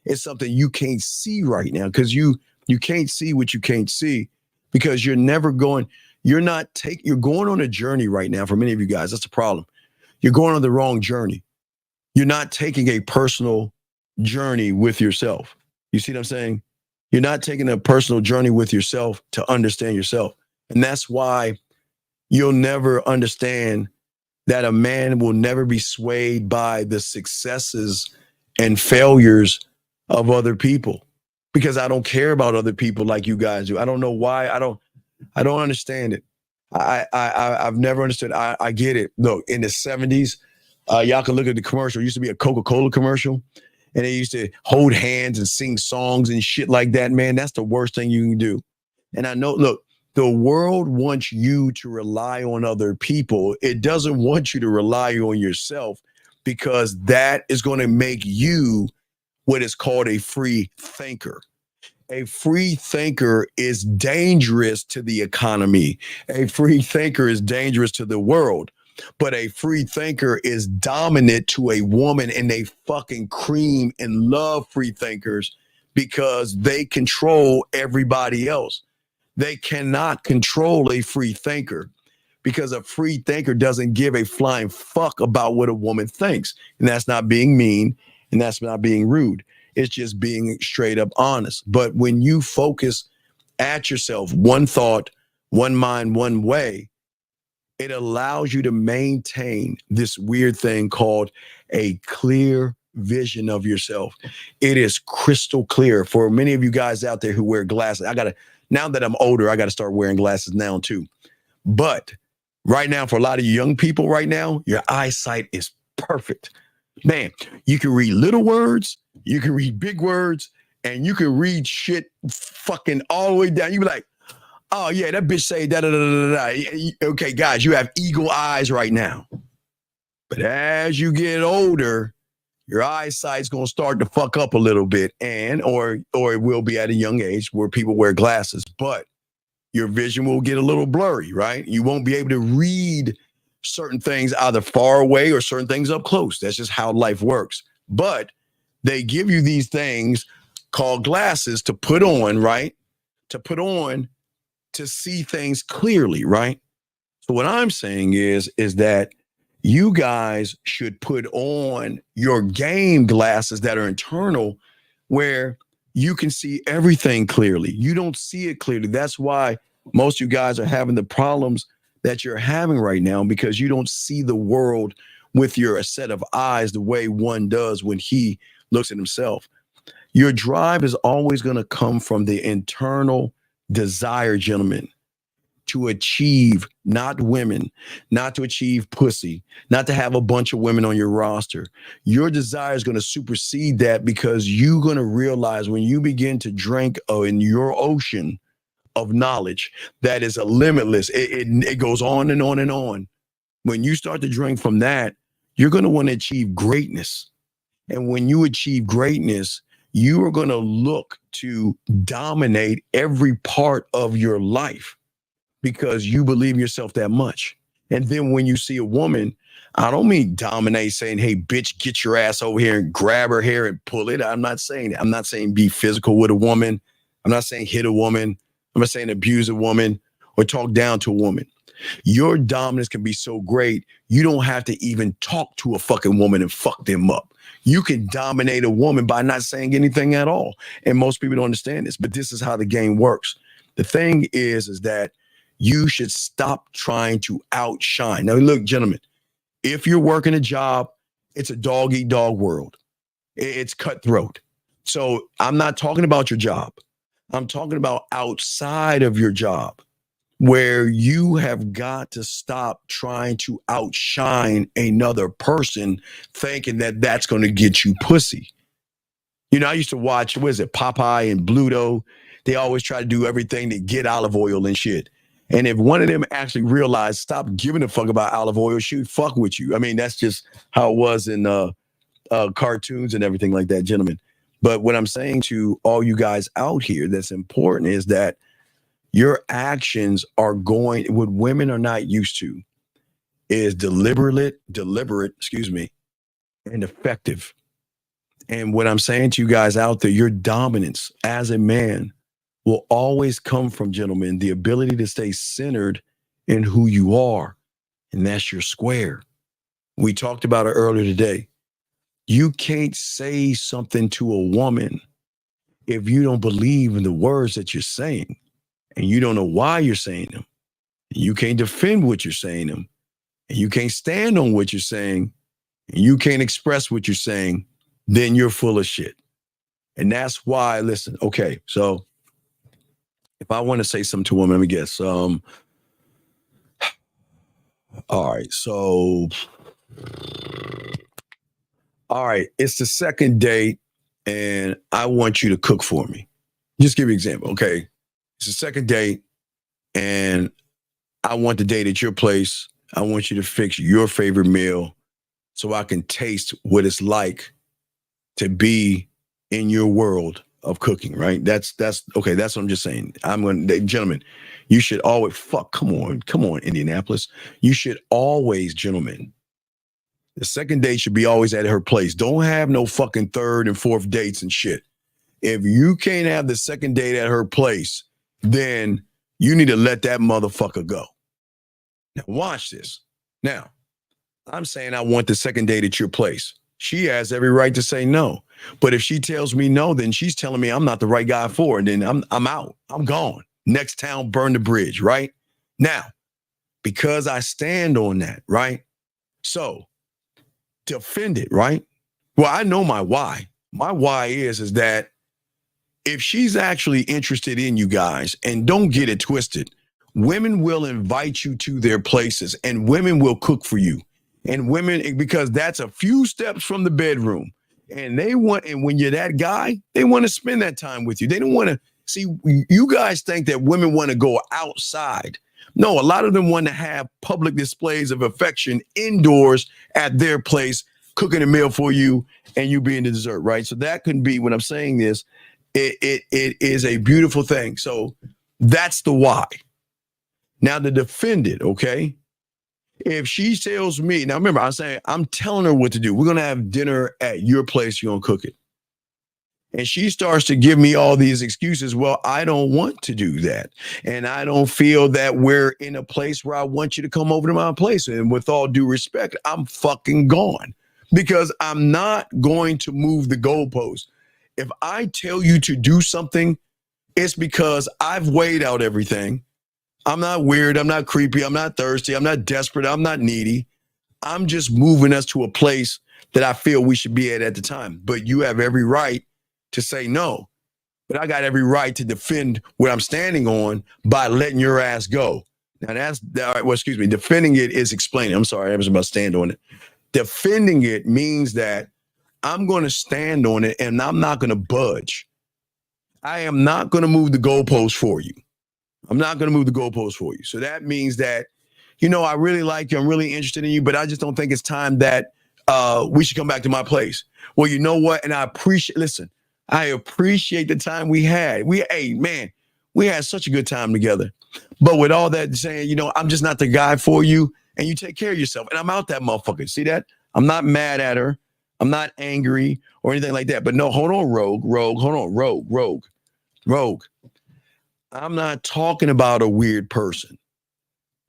is something you can't see right now, because you can't see what you can't see, because you're going on a journey right now. For many of you guys, that's the problem. You're going on the wrong journey. You're not taking a personal journey with yourself. You see what I'm saying? You're not taking a personal journey with yourself to understand yourself. And that's why you'll never understand that a man will never be swayed by the successes and failures of other people, because I don't care about other people like you guys do. I don't know why. I don't understand it. I've never understood. I get it. Look, in the 70s, y'all can look at the commercial. It used to be a Coca-Cola commercial, and they used to hold hands and sing songs and shit like that. Man, that's the worst thing you can do. And I know, look, the world wants you to rely on other people. It doesn't want you to rely on yourself, because that is going to make you what is called a free thinker. A free thinker is dangerous to the economy. A free thinker is dangerous to the world. But a free thinker is dominant to a woman, and they fucking cream and love free thinkers because they control everybody else. They cannot control a free thinker, because a free thinker doesn't give a flying fuck about what a woman thinks. And that's not being mean, and that's not being rude. It's just being straight up honest. But when you focus at yourself, one thought, one mind, one way, it allows you to maintain this weird thing called a clear vision of yourself. It is crystal clear. For many of you guys out there who wear glasses, now that I'm older, I got to start wearing glasses now too. But Right now, for a lot of young people right now, your eyesight is perfect. Man, you can read little words, you can read big words, and you can read shit fucking all the way down. You be like, oh yeah, that bitch say da da da da da. Okay, guys, you have eagle eyes right now. But as you get older, your eyesight's gonna start to fuck up a little bit, or it will be at a young age where people wear glasses, but your vision will get a little blurry, right? You won't be able to read certain things either far away or certain things up close. That's just how life works. But they give you these things called glasses to put on, right? To put on to see things clearly, right? So what I'm saying is that you guys should put on your game glasses that are internal where you can see everything clearly. You don't see it clearly. That's why most of you guys are having the problems that you're having right now, because you don't see the world with your set of eyes the way one does when he looks at himself. Your drive is always going to come from the internal desire, gentlemen, to achieve, not women, not to achieve pussy, not to have a bunch of women on your roster. Your desire is going to supersede that, because you're going to realize when you begin to drink in your ocean of knowledge that is a limitless, it goes on and on and on. When you start to drink from that, you're going to want to achieve greatness. And when you achieve greatness, you are going to look to dominate every part of your life, because you believe in yourself that much. And then when you see a woman, I don't mean dominate saying, hey, bitch, get your ass over here and grab her hair and pull it. I'm not saying that. I'm not saying be physical with a woman. I'm not saying hit a woman. I'm not saying abuse a woman or talk down to a woman. Your dominance can be so great, you don't have to even talk to a fucking woman and fuck them up. You can dominate a woman by not saying anything at all. And most people don't understand this, but this is how the game works. The thing is that you should stop trying to outshine. Now, look, gentlemen, if you're working a job, it's a dog-eat-dog world. It's cutthroat. So I'm not talking about your job. I'm talking about outside of your job, where you have got to stop trying to outshine another person thinking that that's going to get you pussy. You know, I used to watch, what is it, Popeye and Bluto. They always try to do everything to get olive oil and shit. And if one of them actually realized, stop giving a fuck about olive oil, she would fuck with you. I mean, that's just how it was in cartoons and everything like that, gentlemen. But what I'm saying to all you guys out here that's important is that your actions are going, what women are not used to is deliberate, and effective. And what I'm saying to you guys out there, your dominance as a man will always come from, gentlemen, the ability to stay centered in who you are. And that's your square. We talked about it earlier today. You can't say something to a woman if you don't believe in the words that you're saying, and you don't know why you're saying them. You can't defend what you're saying them, and you can't stand on what you're saying, and you can't express what you're saying, then you're full of shit. And that's why, listen, okay, so if I want to say something to a woman, let me guess. All right, so, all right, it's the second date, and I want you to cook for me. Just give you an example, okay? It's the second date, and I want the date at your place. I want you to fix your favorite meal so I can taste what it's like to be in your world of cooking, right? That's okay. That's what I'm just saying. Gentlemen, you should always come on, Indianapolis. You should always, gentlemen, the second date should be always at her place. Don't have no fucking third and fourth dates and shit. If you can't have the second date at her place, then you need to let that motherfucker go. Now watch this. Now, I'm saying I want the second date at your place. She has every right to say no. But if she tells me no, then she's telling me I'm not the right guy for her. Then I'm out. I'm gone. Next town, burn the bridge, right? Now, because I stand on that, right? So, defend it, right? Well, I know my why. My why is that if she's actually interested in you guys, and don't get it twisted, Women will invite you to their places, and women will cook for you. And women, because that's a few steps from the bedroom. And when you're that guy, they want to spend that time with you. They don't want to see, you guys think that women want to go outside. No, a lot of them want to have public displays of affection indoors at their place, cooking a meal for you and you being the dessert, right? So that can be, when I'm saying this, it is a beautiful thing. So that's the why. Now to defend it, okay? If she tells me, now remember, I'm telling her what to do. We're going to have dinner at your place. You're going to cook it. And she starts to give me all these excuses. Well, I don't want to do that. And I don't feel that we're in a place where I want you to come over to my place. And with all due respect, I'm fucking gone because I'm not going to move the goalpost. If I tell you to do something, it's because I've weighed out everything. I'm not weird. I'm not creepy. I'm not thirsty. I'm not desperate. I'm not needy. I'm just moving us to a place that I feel we should be at the time. But you have every right to say no. But I got every right to defend what I'm standing on by letting your ass go. Now defending it is explaining. I'm sorry, I was about to stand on it. Defending it means that I'm going to stand on it and I'm not going to budge. I am not going to move the goalpost for you. I'm not going to move the goalpost for you. So that means that, I really like you. I'm really interested in you, but I just don't think it's time that we should come back to my place. Well, you know what? And I appreciate the time we had. We had such a good time together. But with all that saying, I'm just not the guy for you and you take care of yourself. And I'm out that motherfucker. See that? I'm not mad at her. I'm not angry or anything like that. But no, hold on, Rogue. I'm not talking about a weird person.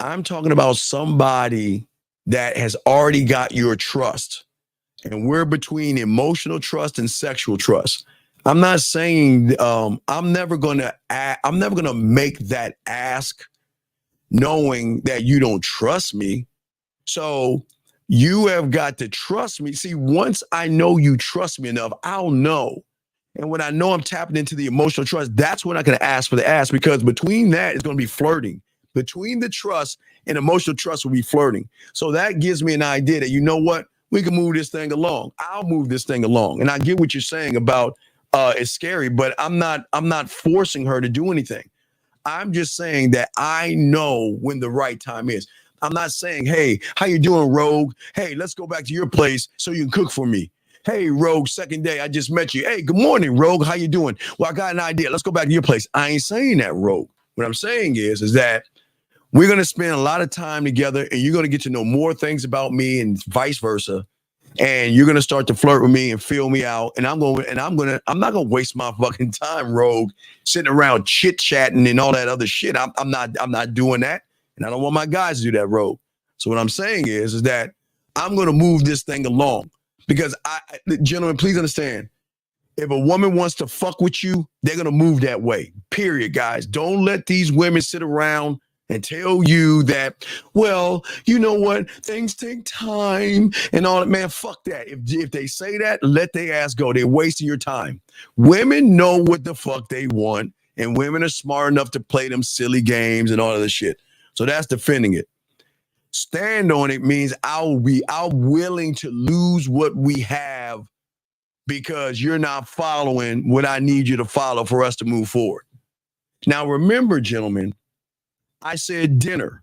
I'm talking about somebody that has already got your trust. And we're between emotional trust and sexual trust. I'm not saying I'm never gonna make that ask knowing that you don't trust me. So you have got to trust me. See, once I know you trust me enough, I'll know. And when I know I'm tapping into the emotional trust, that's when I can ask for the ask, because between that is going to be flirting. Between the trust and emotional trust will be flirting. So that gives me an idea that, you know what, we can move this thing along. I'll move this thing along. And I get what you're saying about it's scary, but I'm not forcing her to do anything. I'm just saying that I know when the right time is. I'm not saying, hey, how you doing, Rogue? Hey, let's go back to your place so you can cook for me. Hey, Rogue, second day, I just met you. Hey, good morning, Rogue. How you doing? Well, I got an idea. Let's go back to your place. I ain't saying that, Rogue. What I'm saying is that we're going to spend a lot of time together and you're going to get to know more things about me and vice versa. And you're going to start to flirt with me and feel me out. And I'm not going to waste my fucking time, Rogue, sitting around chit chatting and all that other shit. I'm not doing that. And I don't want my guys to do that, Rogue. So what I'm saying is that I'm going to move this thing along. Because gentlemen, please understand, if a woman wants to fuck with you, they're going to move that way. Period, guys. Don't let these women sit around and tell you that, well, you know what, things take time and all that. Man, fuck that. If they say that, let their ass go. They're wasting your time. Women know what the fuck they want, and women are smart enough to play them silly games and all of this shit. So that's defending it. Stand on it means I'm willing to lose what we have because you're not following what I need you to follow for us to move forward. Now, remember, gentlemen, I said dinner.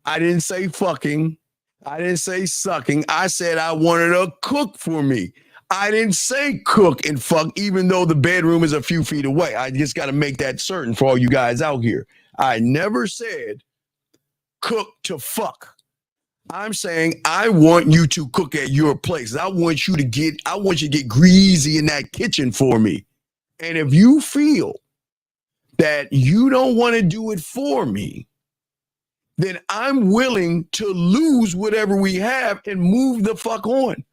I didn't say fucking. I didn't say sucking. I said I wanted her to cook for me. I didn't say cook and fuck, even though the bedroom is a few feet away. I just got to make that certain for all you guys out here. I never said cook to fuck. I'm saying I want you to cook at your place. I want you to get greasy in that kitchen for me. And if you feel that you don't want to do it for me, then I'm willing to lose whatever we have and move the fuck on.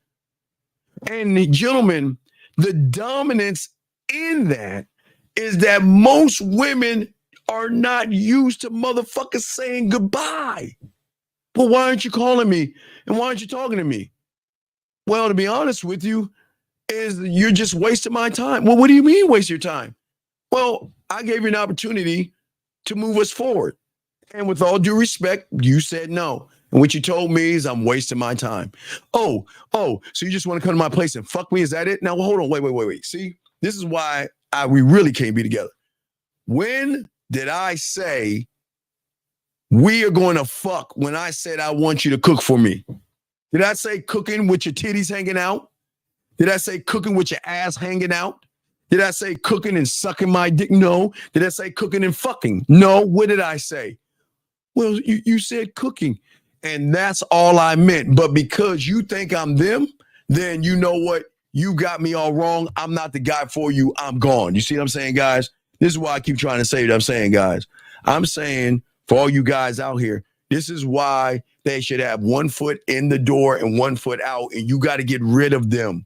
And gentlemen, the dominance in that is that most women are not used to motherfuckers saying goodbye. Well, why aren't you calling me? And why aren't you talking to me? Well, to be honest with you, is you're just wasting my time. Well, what do you mean waste your time? Well, I gave you an opportunity to move us forward. And with all due respect, you said no. And what you told me is I'm wasting my time. Oh, so you just want to come to my place and fuck me? Is that it? Now, hold on. Wait. See, this is why we really can't be together. When did I say we are going to fuck when I said I want you to cook for me? Did I say cooking with your titties hanging out? Did I say cooking with your ass hanging out? Did I say cooking and sucking my dick? No. Did I say cooking and fucking? No. What did I say? Well, you said cooking. And that's all I meant. But because you think I'm them, then you know what? You got me all wrong. I'm not the guy for you. I'm gone. You see what I'm saying, guys? This is why I keep trying to say what I'm saying, guys. I'm saying for all you guys out here, this is why they should have 1 foot in the door and 1 foot out, and you got to get rid of them.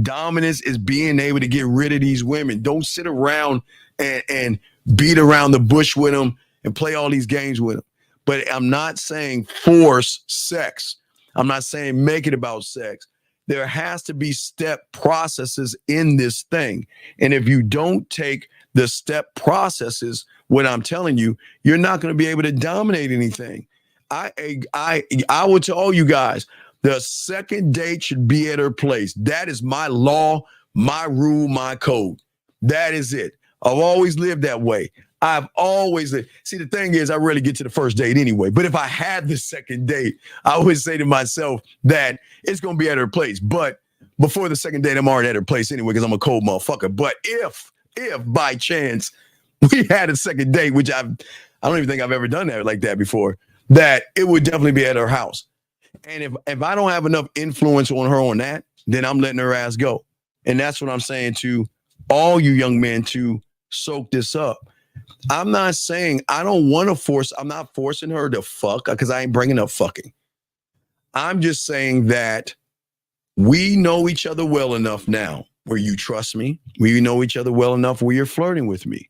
Dominance is being able to get rid of these women. Don't sit around and beat around the bush with them and play all these games with them. But I'm not saying force sex. I'm not saying make it about sex. There has to be step processes in this thing. And if you don't take the step processes, what I'm telling you, you're not going to be able to dominate anything. I will tell you guys, the second date should be at her place. That is my law, my rule, my code. That is it. I've always lived that way. I've always lived. See, the thing is, I rarely get to the first date anyway. But if I had the second date, I would say to myself that it's going to be at her place. But before the second date, I'm already at her place anyway because I'm a cold motherfucker. But if by chance we had a second date, which I don't even think I've ever done that like that before, that it would definitely be at her house. And if I don't have enough influence on her on that, then I'm letting her ass go. And that's what I'm saying to all you young men to soak this up. I'm not saying I don't want to force. I'm not forcing her to fuck because I ain't bringing up fucking. I'm just saying that we know each other well enough now where you trust me. We know each other well enough where you're flirting with me.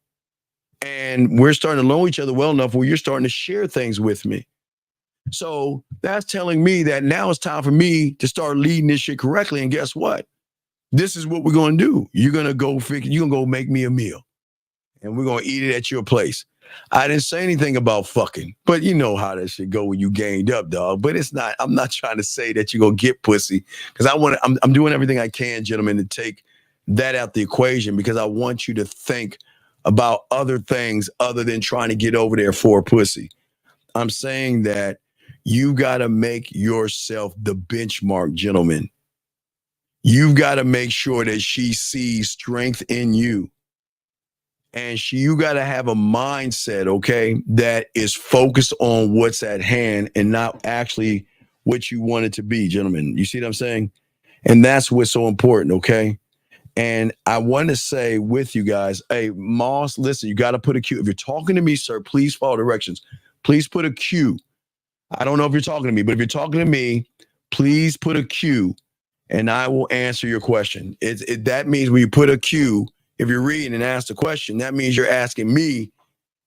And we're starting to know each other well enough where you're starting to share things with me. So that's telling me that now it's time for me to start leading this shit correctly. And guess what? This is what we're going to do. You're going to go make me a meal. And we're going to eat it at your place. I didn't say anything about fucking, but you know how that shit go when you gained up, dog. But it's not, I'm not trying to say that you're going to get pussy because I'm doing everything I can, gentlemen, to take that out the equation because I want you to think about other things other than trying to get over there for pussy. I'm saying that you got to make yourself the benchmark, gentlemen. You've got to make sure that she sees strength in you. And you got to have a mindset, okay, that is focused on what's at hand and not actually what you want it to be, gentlemen. You see what I'm saying? And that's what's so important, okay? And I want to say with you guys, hey, Moss, listen, you got to put a Q. If you're talking to me, sir, please follow directions. Please put a Q. I don't know if you're talking to me, but if you're talking to me, please put a Q and I will answer your question. That means when you put a Q, if you're reading and ask the question, that means you're asking me,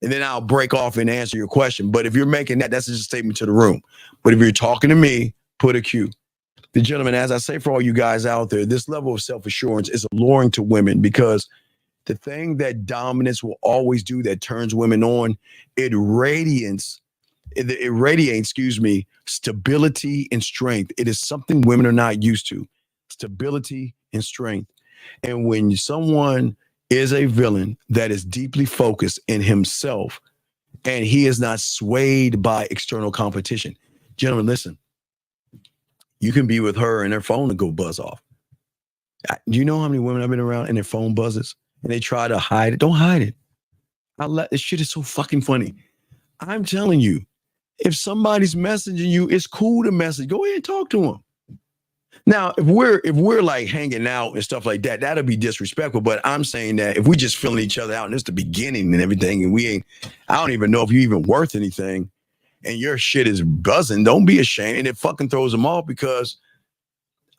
and then I'll break off and answer your question. But if you're making that's just a statement to the room. But if you're talking to me, put a Q. The gentleman, as I say for all you guys out there, this level of self-assurance is alluring to women because the thing that dominance will always do that turns women on, it radiates, stability and strength. It is something women are not used to, stability and strength. And when someone is a villain that is deeply focused in himself and he is not swayed by external competition, gentlemen, listen, you can be with her and their phone will go buzz off. Do you know how many women I've been around and their phone buzzes and they try to hide it? Don't hide it. This shit is so fucking funny. I'm telling you, if somebody's messaging you, it's cool to message. Go ahead and talk to them. Now, if we're like hanging out and stuff like that, that'll be disrespectful. But I'm saying that if we just feeling each other out and it's the beginning and everything, and I don't even know if you're even worth anything, and your shit is buzzing, don't be ashamed. And it fucking throws them off because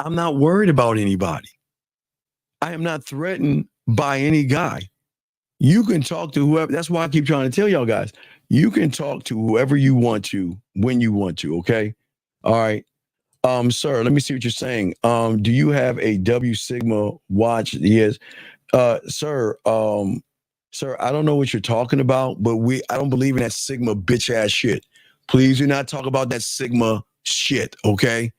I'm not worried about anybody. I am not threatened by any guy. You can talk to whoever. That's why I keep trying to tell y'all guys, you can talk to whoever you want to when you want to. Okay. All right. Sir, let me see what you're saying. Do you have a W Sigma watch? Yes. Sir, Sir, I don't know what you're talking about, but I don't believe in that Sigma bitch ass shit. Please do not talk about that Sigma shit, okay?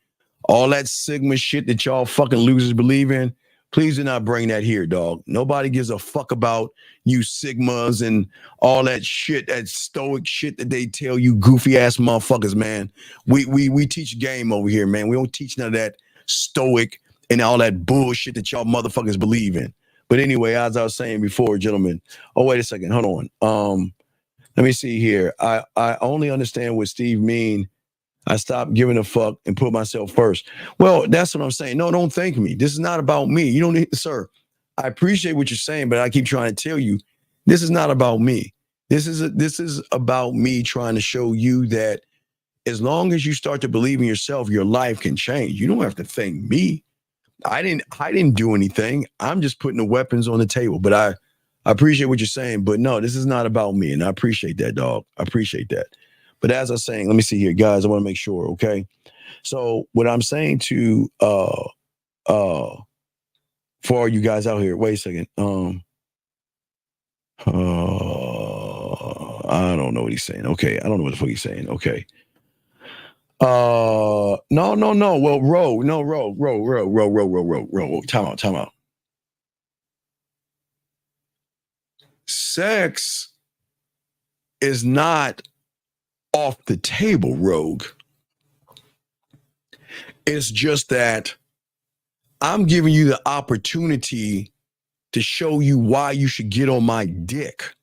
All that Sigma shit that y'all fucking losers believe in, please do not bring that here, dog. Nobody gives a fuck about you Sigmas and all that shit, that stoic shit that they tell you goofy ass motherfuckers, man. We teach game over here, man. We don't teach none of that stoic and all that bullshit that y'all motherfuckers believe in. But anyway, as I was saying before, gentlemen. Oh, wait a second. Hold on. Let me see here. I only understand what Steve mean. I stopped giving a fuck and put myself first. Well, that's what I'm saying. No, don't thank me. This is not about me. You don't need, sir. I appreciate what you're saying, but I keep trying to tell you, this is not about me. This is about me trying to show you that as long as you start to believe in yourself, your life can change. You don't have to thank me. I didn't do anything. I'm just putting the weapons on the table. But I appreciate what you're saying. But no, this is not about me. And I appreciate that, dog. I appreciate that. But as I was saying, let me see here, guys. I want to make sure, okay? So what I'm saying to for all you guys out here, wait a second. I don't know what he's saying. Okay, I don't know what the fuck he's saying. Okay. No. Well, row. Time out. Sex is not off the table, Rogue. It's just that I'm giving you the opportunity to show you why you should get on my dick.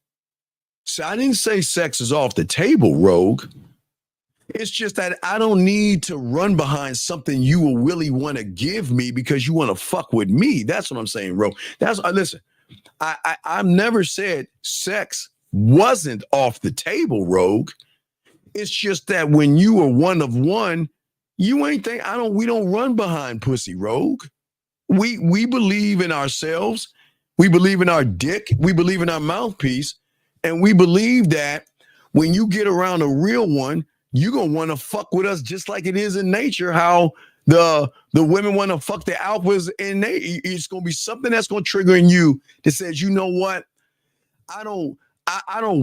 So I didn't say sex is off the table, Rogue. It's just that I don't need to run behind something you will really want to give me because you want to fuck with me. That's what I'm saying, Rogue. Listen, I've never said sex wasn't off the table, Rogue. It's just that when you are one of one, you ain't think we don't run behind pussy, Rogue. We believe in ourselves. We believe in our dick. We believe in our mouthpiece. And we believe that when you get around a real one, you're going to want to fuck with us just like it is in nature, how the women want to fuck the alphas in nature. It's going to be something that's going to trigger in you that says, you know what? I don't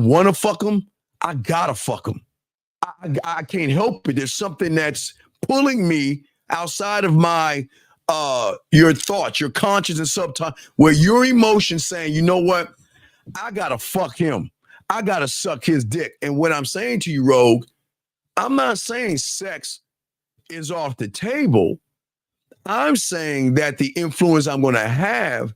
want to fuck them. I got to fuck them. I can't help it. There's something that's pulling me outside of my your thoughts, your conscious and subconscious, where your emotions saying, you know what? I got to fuck him. I got to suck his dick. And what I'm saying to you, Rogue, I'm not saying sex is off the table. I'm saying that the influence I'm going to have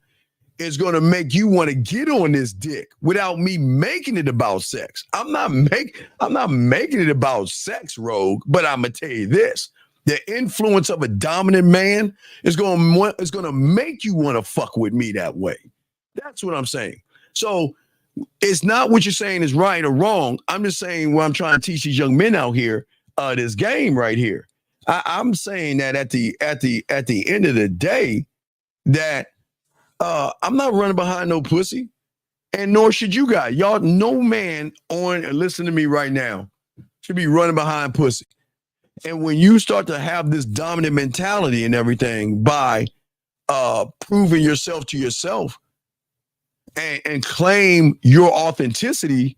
is going to make you want to get on this dick without me making it about sex. I'm not making it about sex, Rogue, but I'm going to tell you this. The influence of a dominant man is going to make you want to fuck with me that way. That's what I'm saying. So it's not what you're saying is right or wrong. I'm just saying what I'm trying to teach these young men out here, this game right here. I'm saying that at the end of the day, that I'm not running behind no pussy, and nor should you guys. Y'all, no man listen to me right now, should be running behind pussy. And when you start to have this dominant mentality and everything by proving yourself to yourself, and claim your authenticity,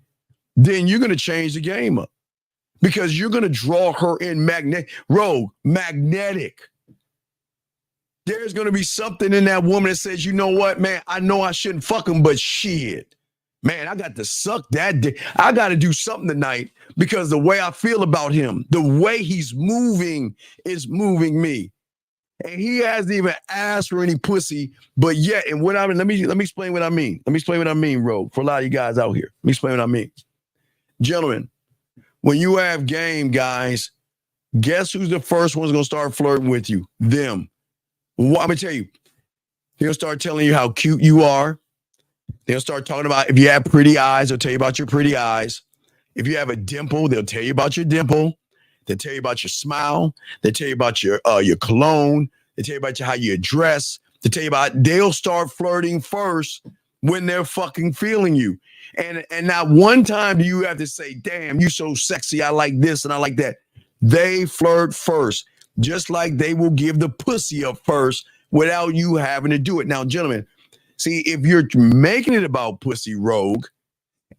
then you're going to change the game up because you're going to draw her in magnetic. There's going to be something in that woman that says, you know what, man, I know I shouldn't fuck him, but shit, man, I got to suck that dick. I got to do something tonight because the way I feel about him, the way he's moving is moving me. And he hasn't even asked for any pussy, but yet, and what I mean, let me explain what I mean. Let me explain what I mean, Rogue, for a lot of you guys out here. Let me explain what I mean. Gentlemen, when you have game, guys, guess who's the first one's gonna start flirting with you? Them. Well, I'm gonna tell you, they'll start telling you how cute you are. They'll start talking about if you have pretty eyes, they'll tell you about your pretty eyes. If you have a dimple, they'll tell you about your dimple. They tell you about your smile. They tell you about your cologne. They tell you about how you dress. They tell you they'll start flirting first when they're fucking feeling you. And not one time do you have to say, damn, you so sexy. I like this and I like that. They flirt first, just like they will give the pussy up first without you having to do it. Now, gentlemen, See, if you're making it about pussy, Rogue,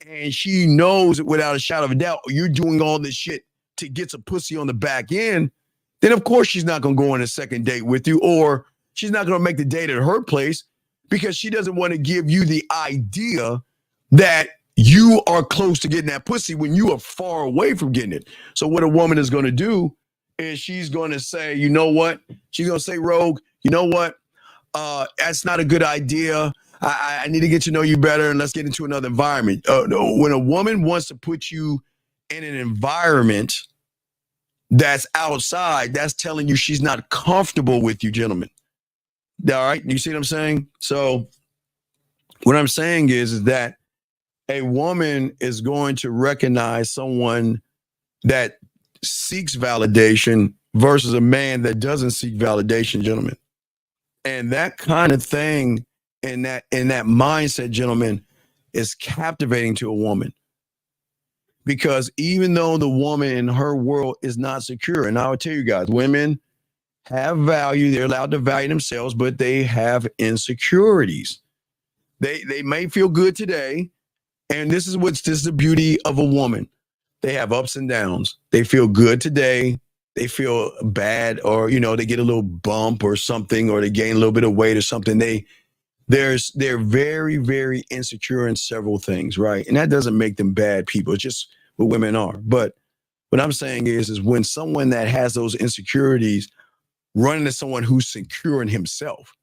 and she knows it without a shadow of a doubt, you're doing all this shit to get some pussy on the back end, then of course she's not going to go on a second date with you, or she's not going to make the date at her place because she doesn't want to give you the idea that you are close to getting that pussy when you are far away from getting it. So what a woman is going to do is she's going to say, you know what? She's going to say, Rogue, you know what? That's not a good idea. I need to get to know you better, and let's get into another environment. When a woman wants to put you in an environment that's outside, that's telling you she's not comfortable with you, gentlemen. All right? You see what I'm saying? So what I'm saying is that a woman is going to recognize someone that seeks validation versus a man that doesn't seek validation, gentlemen. And that kind of thing in that mindset, gentlemen, is captivating to a woman. Because even though the woman in her world is not secure, and I will tell you guys, women have value, they're allowed to value themselves, but they have insecurities. They may feel good today, and this is the beauty of a woman. They have ups and downs. They feel good today, they feel bad, or they get a little bump or something, or they gain a little bit of weight or something. They're very, very insecure in several things, right? And that doesn't make them bad people. It's just what women are. But what I'm saying is when someone that has those insecurities run into someone who's secure in himself,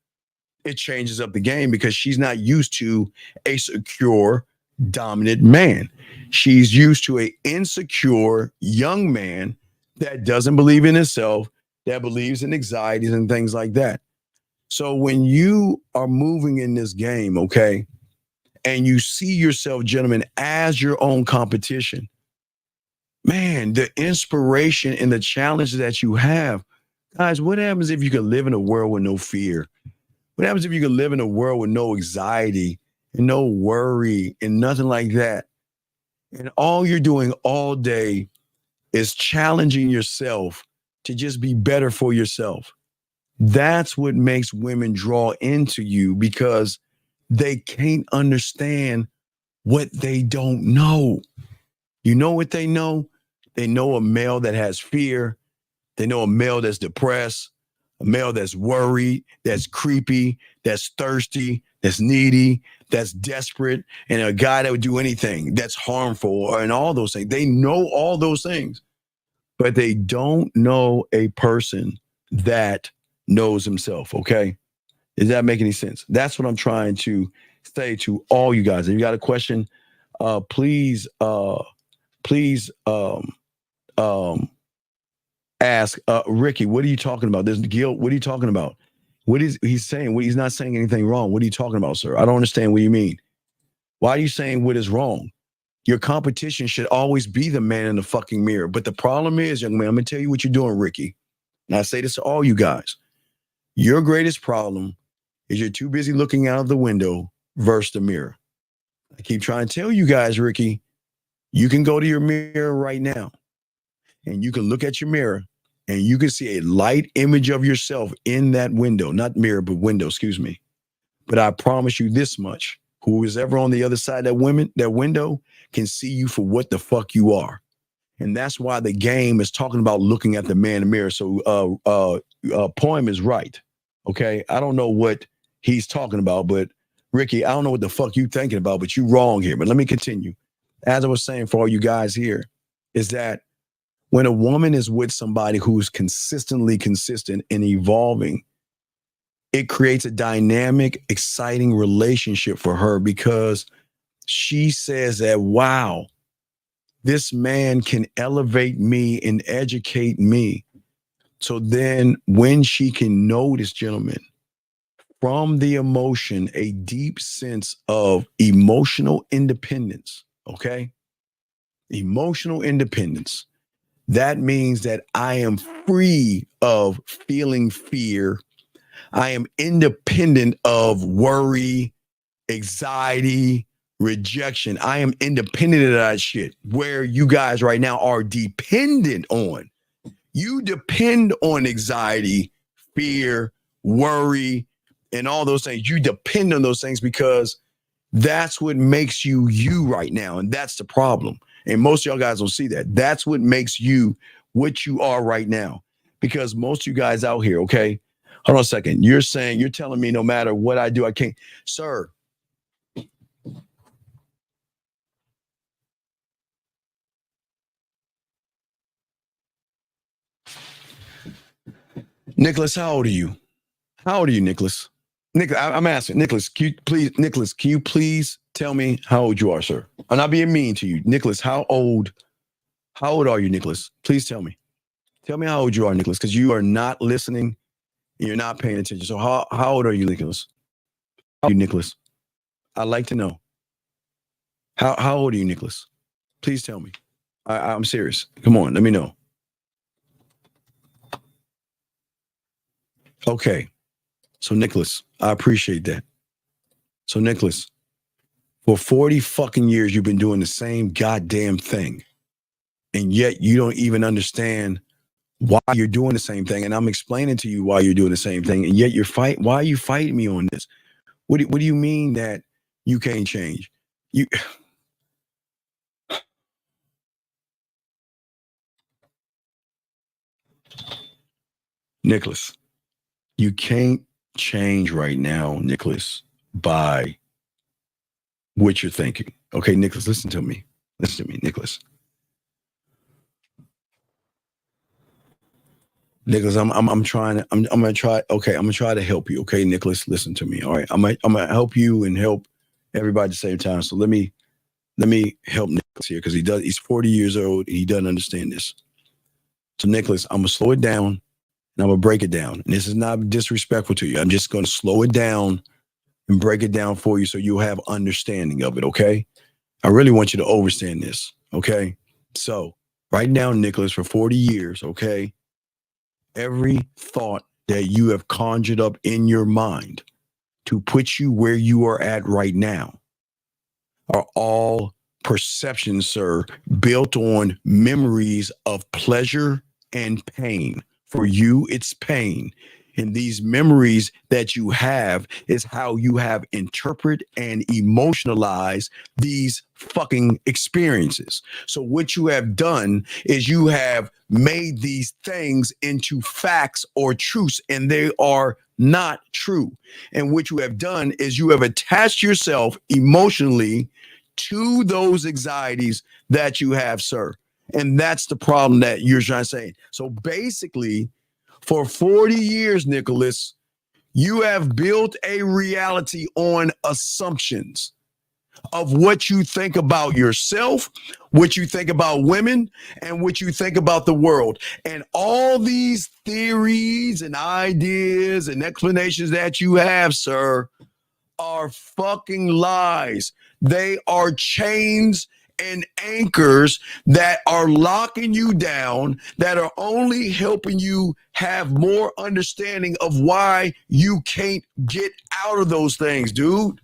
it changes up the game because she's not used to a secure, dominant man. She's used to an insecure young man that doesn't believe in himself, that believes in anxieties and things like that. So when you are moving in this game, okay, and you see yourself, gentlemen, as your own competition, man, the inspiration and the challenges that you have, guys, what happens if you could live in a world with no fear? What happens if you could live in a world with no anxiety and no worry and nothing like that? And all you're doing all day is challenging yourself to just be better for yourself. That's what makes women draw into you because they can't understand what they don't know. You know what they know? They know a male that has fear. They know a male that's depressed, a male that's worried, that's creepy, that's thirsty, that's needy, that's desperate, and a guy that would do anything that's harmful and all those things. They know all those things, but they don't know a person that knows himself, okay? Does that make any sense? That's what I'm trying to say to all you guys. If you got a question, please ask Ricky. What are you talking about? There's Gil. What are you talking about? What is he's saying? He's not saying anything wrong. What are you talking about, sir? I don't understand what you mean. Why are you saying what is wrong? Your competition should always be the man in the fucking mirror. But the problem is, young man, I'm gonna tell you what you're doing, Ricky. And I say this to all you guys. Your greatest problem is you're too busy looking out of the window versus the mirror. I keep trying to tell you guys, Ricky, you can go to your mirror right now and you can look at your mirror and you can see a light image of yourself in that window, not mirror, but window, excuse me. But I promise you this much, who is ever on the other side of that window can see you for what the fuck you are. And that's why the game is talking about looking at the man in the mirror. So Poem is right. Okay. I don't know what he's talking about, but Ricky, I don't know what the fuck you thinking about, but you wrong here. But let me continue. As I was saying for all you guys here, is that when a woman is with somebody who's consistently consistent and evolving, it creates a dynamic, exciting relationship for her because she says that, wow, this man can elevate me and educate me. So then when she can notice, gentlemen, from the emotion, a deep sense of emotional independence, okay? Emotional independence. That means that I am free of feeling fear. I am independent of worry, anxiety, rejection. I am independent of that shit where you guys right now are dependent on. You depend on anxiety, fear, worry, and all those things. You depend on those things because that's what makes you you right now. And that's the problem. And most of y'all guys don't see that. That's what makes you what you are right now. Because most of you guys out here, okay, hold on a second. You're telling me no matter what I do, I can't. Sir, Nicholas, how old are you? How old are you, Nicholas? Nicholas, I'm asking, Nicholas, can you please tell me how old you are, sir? I'm not being mean to you. Nicholas, how old are you, Nicholas? Please tell me. Tell me how old you are, Nicholas, because you are not listening and you're not paying attention. So how old are you, Nicholas? How old are you, Nicholas? I'd like to know. How old are you, Nicholas? Please tell me. I'm serious. Come on, let me know. Okay. So, Nicholas, I appreciate that. So, Nicholas, for 40 fucking years, you've been doing the same goddamn thing. And yet you don't even understand why you're doing the same thing. And I'm explaining to you why you're doing the same thing. And yet why are you fighting me on this? What do you mean that you can't change? Nicholas, you can't change right now, Nicholas, by what you're thinking. Okay, Nicholas, listen to me. Listen to me, Nicholas. Nicholas, I'm gonna try. Okay, I'm gonna try to help you. Okay, Nicholas, listen to me. All right, I'm gonna help you and help everybody at the same time. So let me help Nicholas here because he's 40 years old and he doesn't understand this. So Nicholas, I'm gonna slow it down and I'm gonna break it down. And this is not disrespectful to you. I'm just gonna slow it down and break it down for you so you'll have understanding of it. Okay, I really want you to understand this. Okay, so right now, Nicholas, for 40 years, okay. Every thought that you have conjured up in your mind to put you where you are at right now are all perceptions, sir, built on memories of pleasure and pain. For you, it's pain. And these memories that you have is how you have interpreted and emotionalized these fucking experiences. So what you have done is you have made these things into facts or truths, and they are not true. And what you have done is you have attached yourself emotionally to those anxieties that you have, sir. And that's the problem that you're trying to say. So basically, for 40 years, Nicholas, you have built a reality on assumptions of what you think about yourself, what you think about women, and what you think about the world. And all these theories and ideas and explanations that you have, sir, are fucking lies. They are chains and anchors that are locking you down, that are only helping you have more understanding of why you can't get out of those things, dude.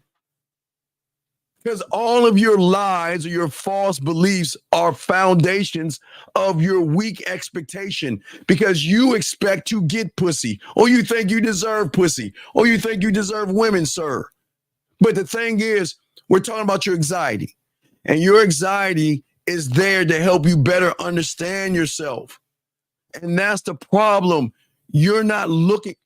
Because all of your lies or your false beliefs are foundations of your weak expectation, because you expect to get pussy, or you think you deserve pussy, or you think you deserve women, sir. But the thing is, we're talking about your anxiety. And your anxiety is there to help you better understand yourself. And that's the problem. You're not looking.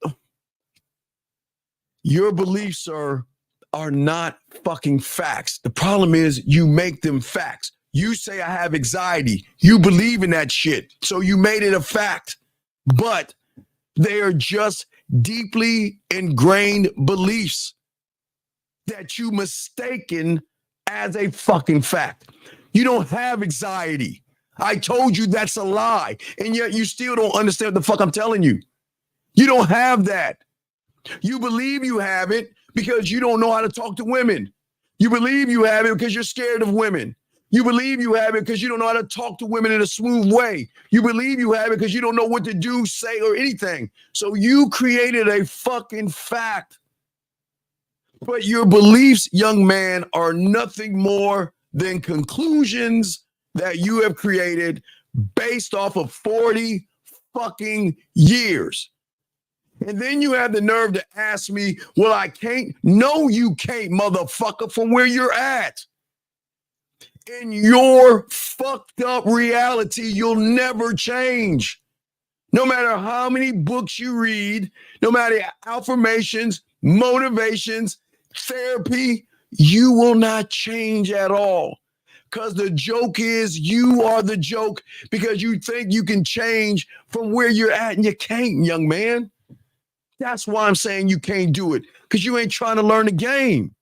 Your beliefs, sir, are not fucking facts. The problem is you make them facts. You say I have anxiety. You believe in that shit. So you made it a fact. But they are just deeply ingrained beliefs that you mistaken as a fucking fact. You don't have anxiety. I told you that's a lie. And yet you still don't understand what the fuck I'm telling you. You don't have that. You believe you have it because you don't know how to talk to women. You believe you have it because you're scared of women. You believe you have it because you don't know how to talk to women in a smooth way. You believe you have it because you don't know what to do, say, or anything. So you created a fucking fact. But your beliefs, young man, are nothing more than conclusions that you have created based off of 40 fucking years. And then you have the nerve to ask me, well, I can't. No, you can't, motherfucker, from where you're at. In your fucked up reality, you'll never change. No matter how many books you read, no matter affirmations, motivations, therapy, you will not change at all. Because the joke is you are the joke because you think you can change from where you're at and you can't, young man. That's why I'm saying you can't do it, because you ain't trying to learn the game.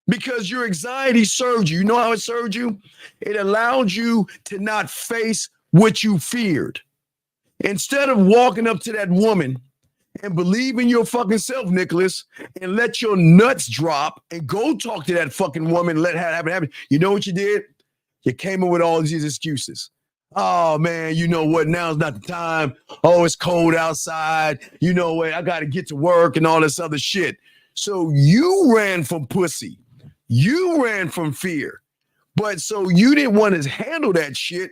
Because your anxiety served you. You know how it served you? It allowed you to not face what you feared. Instead of walking up to that woman and believe in your fucking self, Nicholas, and let your nuts drop and go talk to that fucking woman and let her happen. You know what you did? You came in with all these excuses. Oh, man, you know what? Now's not the time. Oh, it's cold outside. You know what? I got to get to work and all this other shit. So you ran from pussy. You ran from fear. But so you didn't want to handle that shit.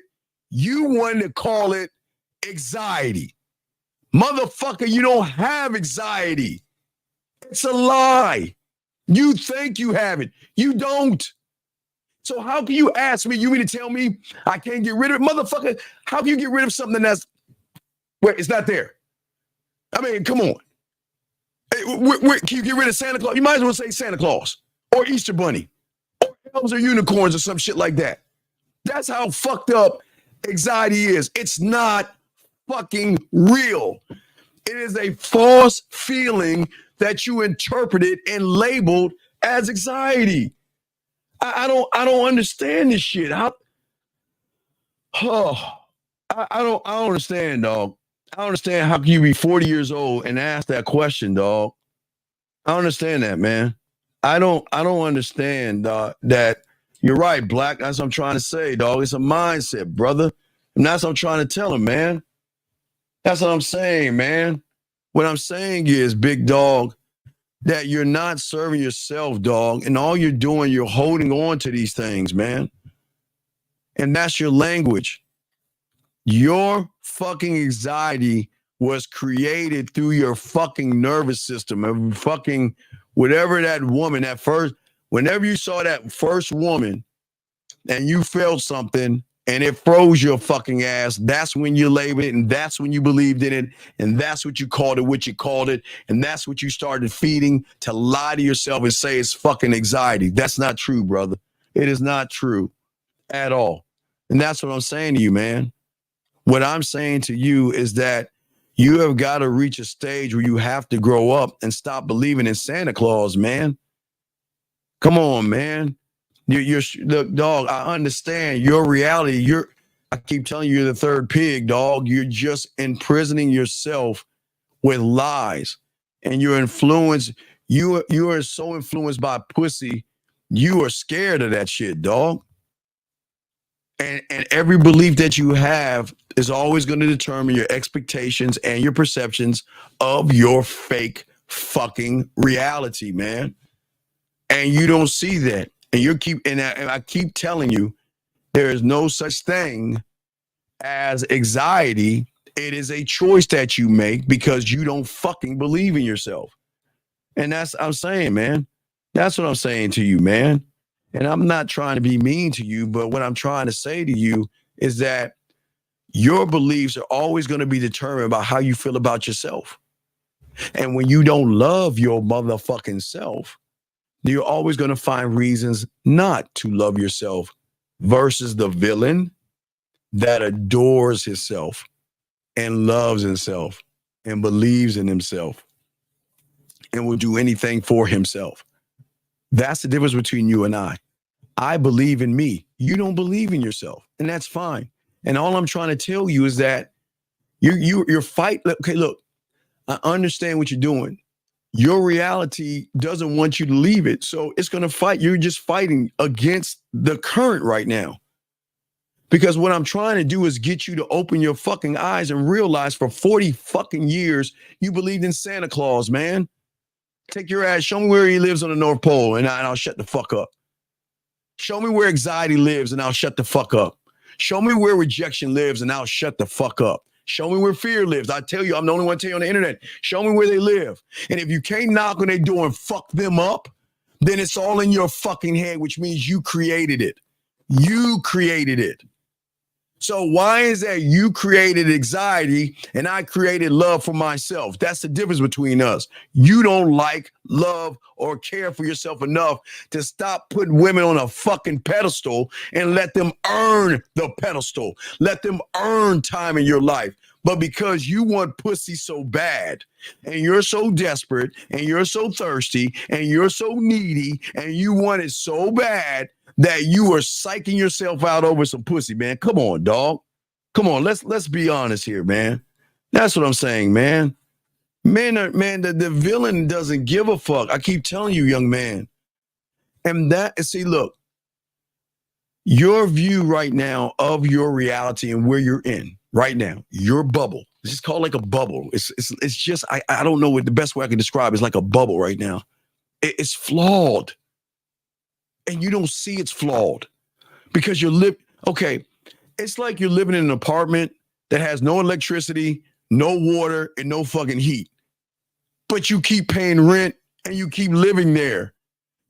You wanted to call it anxiety. Motherfucker, you don't have anxiety. It's a lie. You think you have it. You don't. So how can you ask me, you mean to tell me I can't get rid of it? Motherfucker, how can you get rid of something that's, where it's not there? I mean, come on. Can you get rid of Santa Claus? You might as well say Santa Claus or Easter Bunny or elves or unicorns or some shit like that. That's how fucked up anxiety is. It's not fucking real. It is a false feeling that you interpreted and labeled as anxiety. I don't understand this shit. I don't understand, dog. I don't understand how can you be 40 years old and ask that question, dog. I don't understand that, man. I don't understand that. You're right, Black. That's what I'm trying to say, dog. It's a mindset, brother. And that's what I'm trying to tell him, man. That's what I'm saying, man. What I'm saying is, big dog, that you're not serving yourself, dog. And all you're doing, you're holding on to these things, man. And that's your language. Your fucking anxiety was created through your fucking nervous system. And fucking whatever that woman, whenever you saw that first woman and you felt something, and it froze your fucking ass, that's when you labeled it, and that's when you believed in it, and that's what you called it, and that's what you started feeding to lie to yourself and say it's fucking anxiety. That's not true, brother. It is not true at all. And that's what I'm saying to you, man. What I'm saying to you is that you have got to reach a stage where you have to grow up and stop believing in Santa Claus, man. Come on, man. You're look, dog, I understand your reality. I keep telling you, you're the third pig, dog. You're just imprisoning yourself with lies. And you're influenced. You are so influenced by pussy. You are scared of that shit, dog. And every belief that you have is always going to determine your expectations and your perceptions of your fake fucking reality, man. And you don't see that. And I keep telling you, there is no such thing as anxiety. It is a choice that you make because you don't fucking believe in yourself. And that's what I'm saying, man. That's what I'm saying to you, man. And I'm not trying to be mean to you, but what I'm trying to say to you is that your beliefs are always going to be determined by how you feel about yourself. And when you don't love your motherfucking self, you're always going to find reasons not to love yourself versus the villain that adores himself and loves himself and believes in himself and will do anything for himself. That's the difference between you and I. I believe in me. You don't believe in yourself, and that's fine. And all I'm trying to tell you is that you're fighting. Okay, look, I understand what you're doing. Your reality doesn't want you to leave it. So it's going to fight. You're just fighting against the current right now. Because what I'm trying to do is get you to open your fucking eyes and realize for 40 fucking years, you believed in Santa Claus, man. Take your ass, show me where he lives on the North Pole and I'll shut the fuck up. Show me where anxiety lives and I'll shut the fuck up. Show me where rejection lives and I'll shut the fuck up. Show me where fear lives. I tell you, I'm the only one to tell you on the internet. Show me where they live. And if you can't knock on their door and fuck them up, then it's all in your fucking head, which means you created it. You created it. So why is that you created anxiety and I created love for myself? That's the difference between us. You don't like, love, or care for yourself enough to stop putting women on a fucking pedestal and let them earn the pedestal. Let them earn time in your life. But because you want pussy so bad and you're so desperate and you're so thirsty and you're so needy and you want it so bad that you are psyching yourself out over some pussy, man. Come on, dog. Come on, let's be honest here, man. That's what I'm saying, man. The villain doesn't give a fuck. I keep telling you, young man. And see, look, your view right now of your reality and where you're in right now, your bubble. It's just called like a bubble. It's just, I don't know what the best way I can describe it. It's like a bubble right now. It's flawed. And you don't see it's flawed because okay, it's like you're living in an apartment that has no electricity, no water, and no fucking heat. But you keep paying rent and you keep living there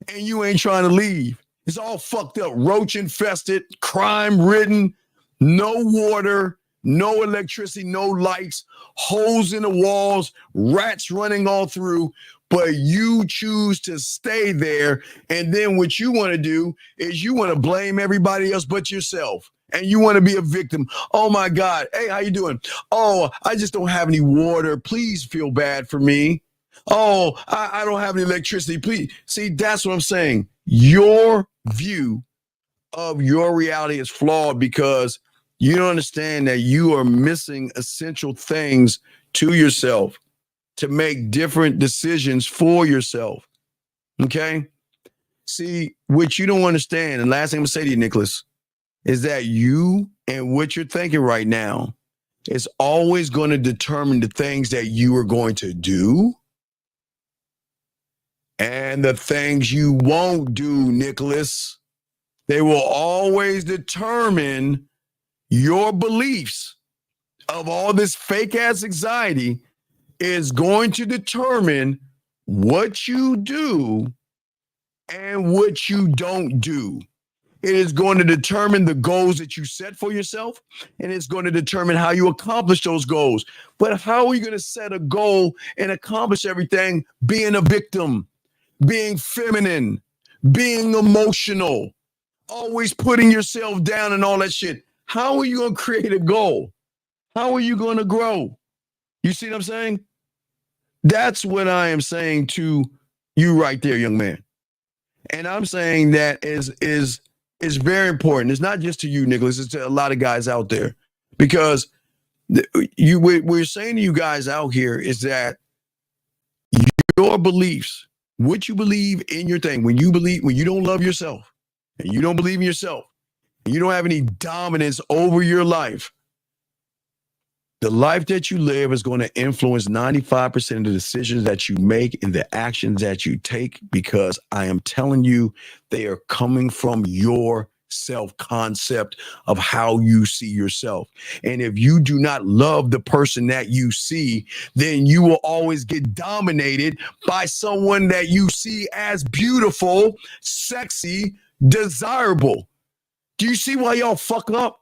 and you ain't trying to leave. It's all fucked up, roach infested, crime ridden, no water, no electricity, no lights, holes in the walls, rats running all through. But you choose to stay there. And then what you want to do is you want to blame everybody else but yourself. And you want to be a victim. Oh, my God. Hey, how you doing? Oh, I just don't have any water. Please feel bad for me. Oh, I don't have any electricity. Please. See, that's what I'm saying. Your view of your reality is flawed because you don't understand that you are missing essential things to yourself to make different decisions for yourself. Okay? See, what you don't understand, and last thing I'm going to say to you, Nicholas, is that you and what you're thinking right now is always going to determine the things that you are going to do and the things you won't do, Nicholas. They will always determine your beliefs of all this fake-ass anxiety is going to determine what you do and what you don't do. It is going to determine the goals that you set for yourself, and it's going to determine how you accomplish those goals. But how are you going to set a goal and accomplish everything being a victim, being feminine, being emotional, always putting yourself down and all that shit? How are you going to create a goal? How are you going to grow? You see what I'm saying? That's what I am saying to you right there, young man. And I'm saying that is very important. It's not just to you, Nicholas. It's to a lot of guys out there. Because we're saying to you guys out here is that your beliefs, what you believe in your thing, when you don't love yourself and you don't believe in yourself, and you don't have any dominance over your life, the life that you live is going to influence 95% of the decisions that you make and the actions that you take, because I am telling you, they are coming from your self-concept of how you see yourself. And if you do not love the person that you see, then you will always get dominated by someone that you see as beautiful, sexy, desirable. Do you see why y'all fuck up?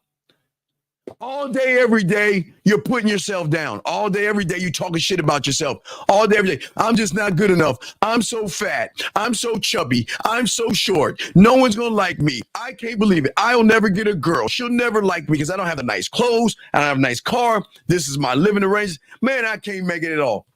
All day, every day, you're putting yourself down. All day, every day, you're talking shit about yourself. All day, every day, I'm just not good enough. I'm so fat. I'm so chubby. I'm so short. No one's going to like me. I can't believe it. I'll never get a girl. She'll never like me because I don't have the nice clothes. I don't have a nice car. This is my living arrangement. Man, I can't make it at all.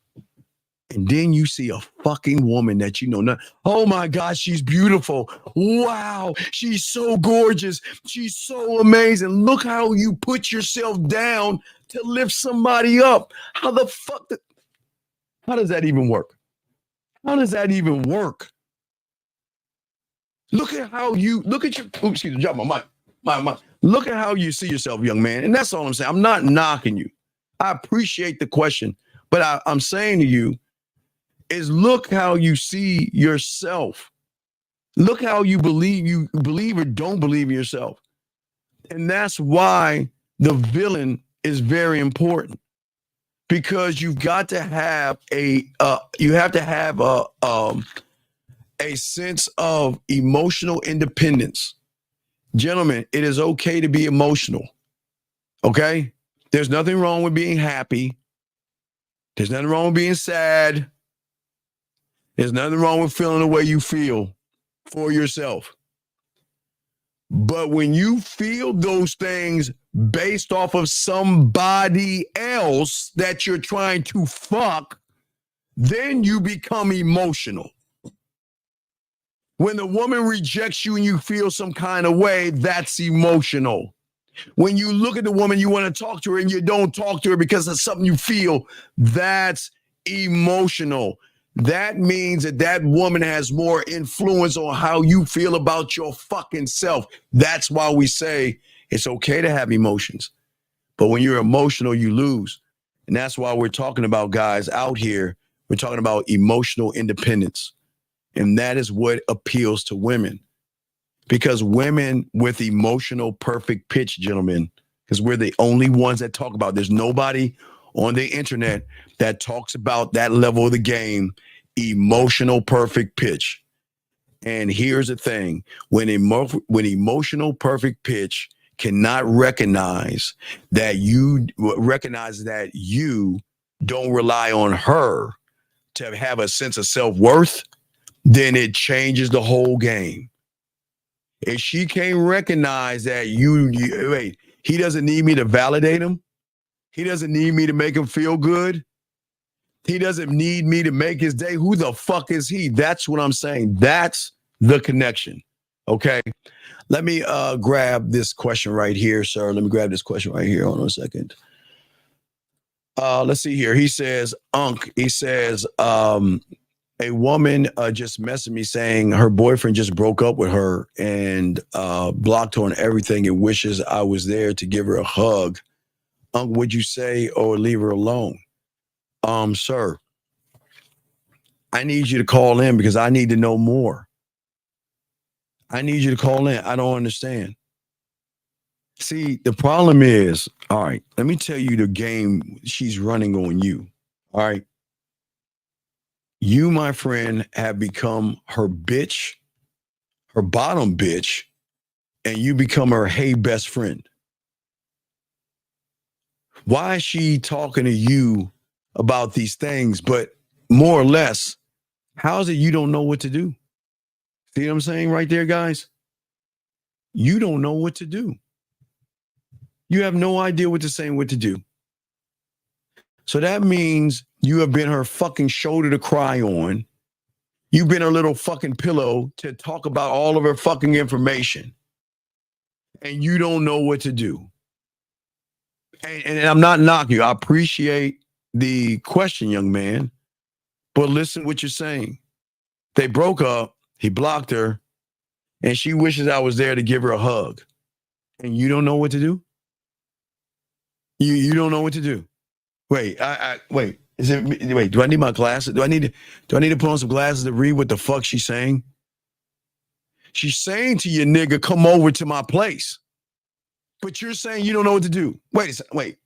And then you see a fucking woman that you know, oh my God, she's beautiful. Wow, she's so gorgeous. She's so amazing. Look how you put yourself down to lift somebody up. How the fuck? How does that even work? How does that even work? Look at how you, look at your, oops, excuse me, drop my mic. Look at how you see yourself, young man. And that's all I'm saying. I'm not knocking you. I appreciate the question, but I'm saying to you, is look how you see yourself. Look how you believe or don't believe in yourself. And that's why the villain is very important because you've got to have a sense of emotional independence. Gentlemen, it is okay to be emotional. Okay? There's nothing wrong with being happy. There's nothing wrong with being sad. There's nothing wrong with feeling the way you feel for yourself. But when you feel those things based off of somebody else that you're trying to fuck, then you become emotional. When the woman rejects you and you feel some kind of way, that's emotional. When you look at the woman, you want to talk to her and you don't talk to her because of something you feel, that's emotional. That means that woman has more influence on how you feel about your fucking self. That's why we say it's okay to have emotions. But when you're emotional, you lose. And that's why we're talking about, guys, out here, we're talking about emotional independence. And that is what appeals to women. Because women with emotional perfect pitch, gentlemen, because we're the only ones that talk about, there's nobody on the internet that talks about that level of the game, emotional perfect pitch. And here's the thing, when emotional perfect pitch cannot recognize that you don't rely on her to have a sense of self-worth, then it changes the whole game. If she can't recognize that he doesn't need me to validate him. He doesn't need me to make him feel good. He doesn't need me to make his day. Who the fuck is he? That's what I'm saying. That's the connection. Okay. Let me grab this question right here, sir. Let me grab this question right here. Hold on a second. Let's see here. He says, a woman just messaged me saying her boyfriend just broke up with her and blocked her on everything and wishes I was there to give her a hug. Would you say or leave her alone? Sir, I need you to call in because I need to know more. I need you to call in. I don't understand. See, the problem is, all right, let me tell you the game she's running on you. All right. You, my friend, have become her bitch, her bottom bitch, and you become her hey best friend. Why is she talking to you about these things? But more or less, how is it you don't know what to do? See what I'm saying right there, guys? You don't know what to do. You have no idea what to say and what to do. So that means you have been her fucking shoulder to cry on. You've been her little fucking pillow to talk about all of her fucking information. And you don't know what to do. And I'm not knocking you. I appreciate the question, young man. But listen what you're saying. They broke up. He blocked her. And she wishes I was there to give her a hug. And you don't know what to do? You don't know what to do. Wait, wait. Wait, do I need my glasses? Do I need to put on some glasses to read what the fuck she's saying? She's saying to you, nigga, come over to my place. But you're saying you don't know what to do. Wait a second. Wait.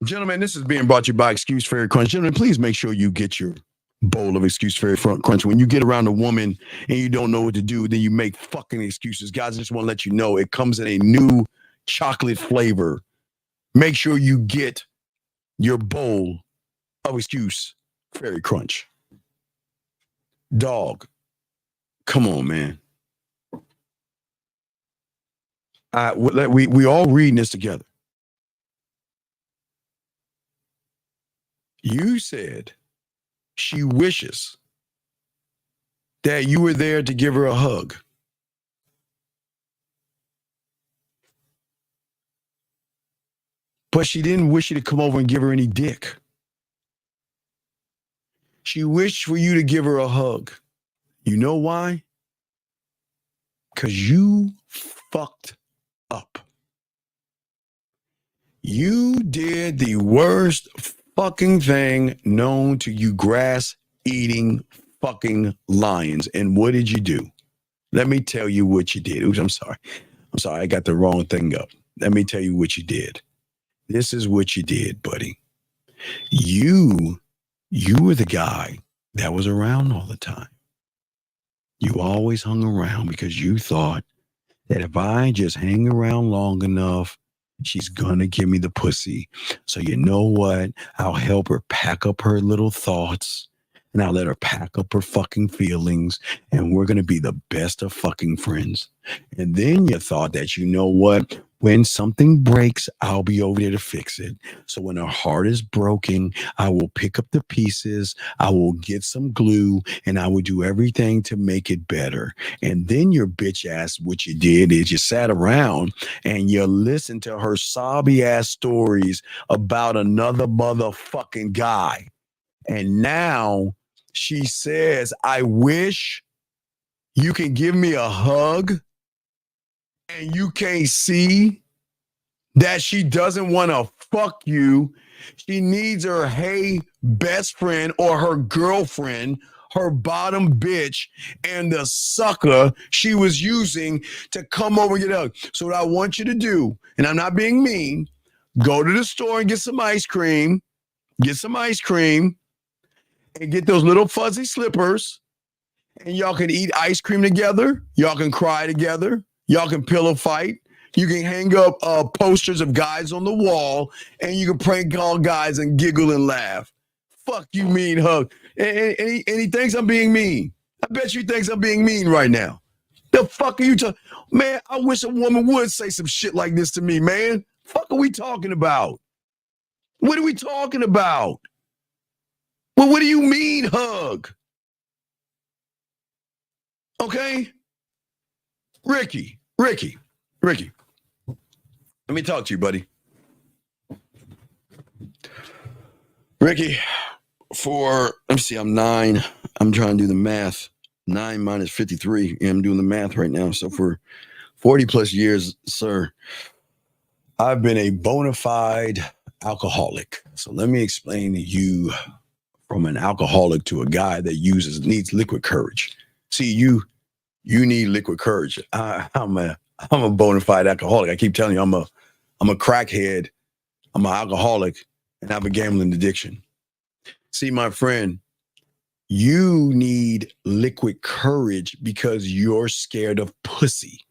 Gentlemen, this is being brought to you by Excuse Fairy Crunch. Gentlemen, please make sure you get your bowl of Excuse Fairy Crunch. When you get around a woman and you don't know what to do, then you make fucking excuses. Guys, I just want to let you know it comes in a new chocolate flavor. Make sure you get your bowl of Excuse Fairy Crunch. Dog, come on, man. We all reading this together. You said she wishes that you were there to give her a hug. But she didn't wish you to come over and give her any dick. She wished for you to give her a hug. You know why? Because you fucked up. You did the worst fucking thing known to you grass-eating fucking lions. And what did you do? Let me tell you what you did. Oops, I'm sorry. I got the wrong thing up. Let me tell you what you did. This is what you did, buddy. You were the guy that was around all the time. You always hung around because you thought that if I just hang around long enough, she's gonna give me the pussy. So you know what? I'll help her pack up her little thoughts and I'll let her pack up her fucking feelings and we're gonna be the best of fucking friends. And then you thought that, you know what? When something breaks, I'll be over there to fix it. So when her heart is broken, I will pick up the pieces, I will get some glue, and I will do everything to make it better. And then your bitch ass, what you did is you sat around and you listened to her sobby ass stories about another motherfucking guy. And now she says, I wish you can give me a hug. And you can't see that she doesn't want to fuck you. She needs her best friend or her girlfriend, her bottom bitch, and the sucker she was using to come over and get hugged. So what I want you to do, and I'm not being mean, go to the store and get some ice cream. Get some ice cream and get those little fuzzy slippers. And y'all can eat ice cream together. Y'all can cry together. Y'all can pillow fight. You can hang up posters of guys on the wall, and you can prank call guys and giggle and laugh. Fuck you, mean hug. And he thinks I'm being mean. I bet you thinks I'm being mean right now. The fuck are you talking? Man, I wish a woman would say some shit like this to me, man. Fuck are we talking about? What are we talking about? Well, what do you mean hug? Okay? Ricky. Let me talk to you, buddy. Ricky, let me see, I'm 9. I'm trying to do the math. 9 minus 53. Yeah, I'm doing the math right now. So for 40 plus years, sir, I've been a bona fide alcoholic. So let me explain to you from an alcoholic to a guy that needs liquid courage. See, you need liquid courage. I'm a bona fide alcoholic. I keep telling you, I'm a crackhead. I'm an alcoholic, and I have a gambling addiction. See, my friend, you need liquid courage because you're scared of pussy.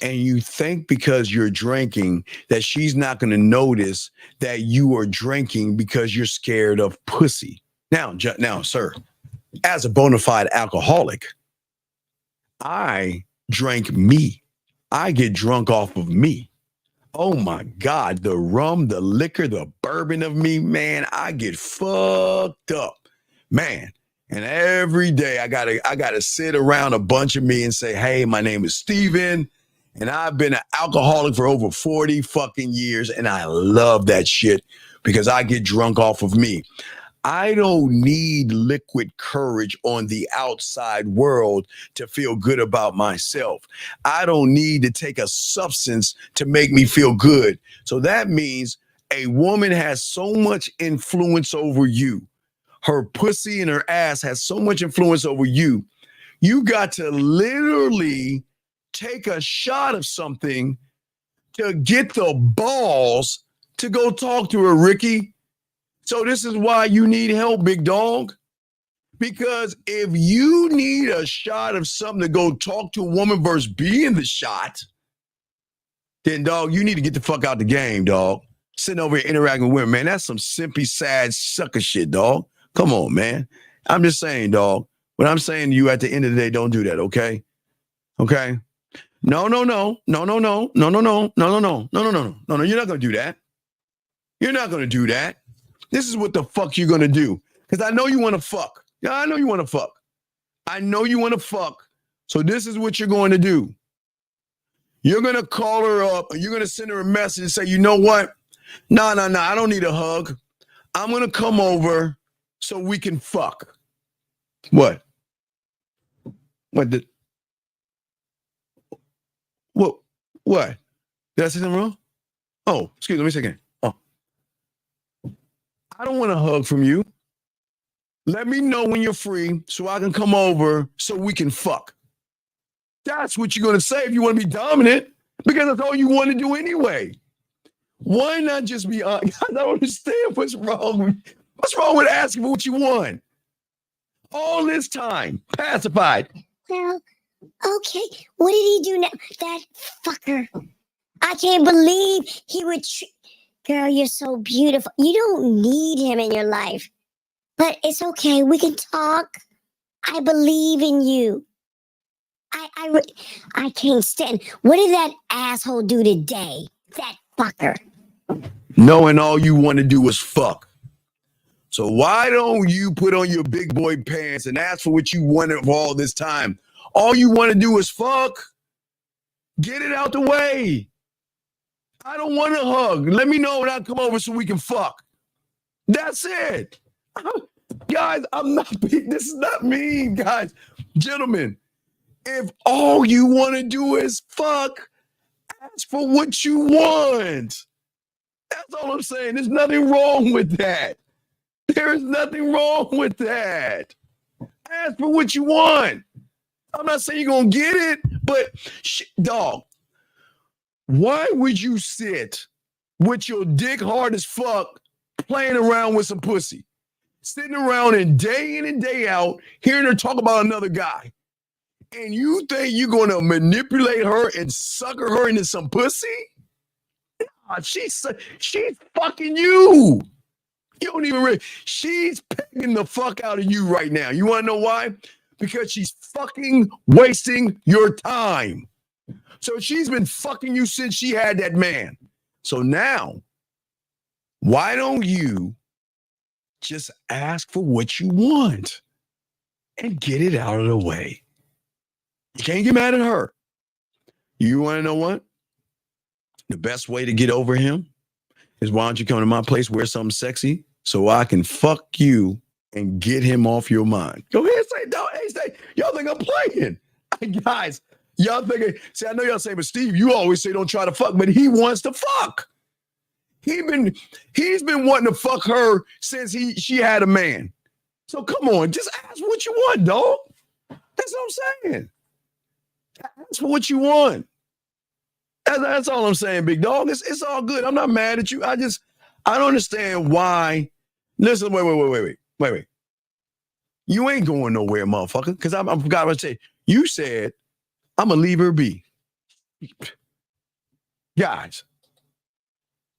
And you think because you're drinking that she's not going to notice that you are drinking because you're scared of pussy. Now, sir, as a bona fide alcoholic, I drank me. I get drunk off of me. Oh my God, the rum, the liquor, the bourbon of me, man, I get fucked up, man. And every day I gotta sit around a bunch of me and say, hey, my name is Steven, and I've been an alcoholic for over 40 fucking years, and I love that shit because I get drunk off of me. I don't need liquid courage on the outside world to feel good about myself. I don't need to take a substance to make me feel good. So that means a woman has so much influence over you. Her pussy and her ass has so much influence over you. You got to literally take a shot of something to get the balls to go talk to her, Ricky. So this is why you need help, big dog. Because if you need a shot of something to go talk to a woman versus being the shot, then, dog, you need to get the fuck out the game, dog. Sitting over here interacting with women, man, that's some simpy, sad, sucker shit, dog. Come on, man. I'm just saying, dog. What I'm saying to you at the end of the day, don't do that, okay? Okay? No. You're not going to do that. You're not going to do that. This is what the fuck you're going to do. Because I know you want to fuck. Yeah, I know you want to fuck. I know you want to fuck. So this is what you're going to do. You're going to call her up and you're going to send her a message and say, you know what? No, I don't need a hug. I'm going to come over so we can fuck. What? What? Did I say something wrong? Oh, excuse me, let me say again. Oh. I don't want a hug from you. Let me know when you're free so I can come over so we can fuck. That's what you're going to say if you want to be dominant, because that's all you want to do anyway. Why not just be honest? I don't understand what's wrong. What's wrong with asking for what you want? All this time, pacified. Well, okay. What did he do now? That fucker. I can't believe he would. Girl, you're so beautiful. You don't need him in your life. But it's okay. We can talk. I believe in you. I can't stand. What did that asshole do today? That fucker. Knowing all you want to do is fuck. So why don't you put on your big boy pants and ask for what you wanted for all this time? All you want to do is fuck. Get it out the way. I don't want a hug. Let me know when I come over so we can fuck. That's it. Guys, I'm not, this is not mean, guys. Gentlemen, if all you want to do is fuck, ask for what you want. That's all I'm saying. There's nothing wrong with that. There is nothing wrong with that. Ask for what you want. I'm not saying you're going to get it, but dog, why would you sit with your dick hard as fuck playing around with some pussy? Sitting around and day in and day out hearing her talk about another guy. And you think you're going to manipulate her and sucker her into some pussy? Nah, she's fucking you. You don't even she's pegging the fuck out of you right now. You want to know why? Because she's fucking wasting your time. So she's been fucking you since she had that man. So now, why don't you just ask for what you want and get it out of the way? You can't get mad at her. You want to know what? The best way to get over him is, why don't you come to my place, wear something sexy so I can fuck you and get him off your mind. Go ahead, say, y'all think I'm playing. Guys, y'all thinking, see, I know y'all say, but Steve, you always say don't try to fuck, but he wants to fuck. He's been wanting to fuck her since she had a man. So come on, just ask what you want, dog. That's what I'm saying. Ask for what you want. That's all I'm saying, big dog. It's all good. I'm not mad at you. I don't understand why. Listen, wait. You ain't going nowhere, motherfucker. Because I forgot what to say. You said, I'm going to leave her be. Guys,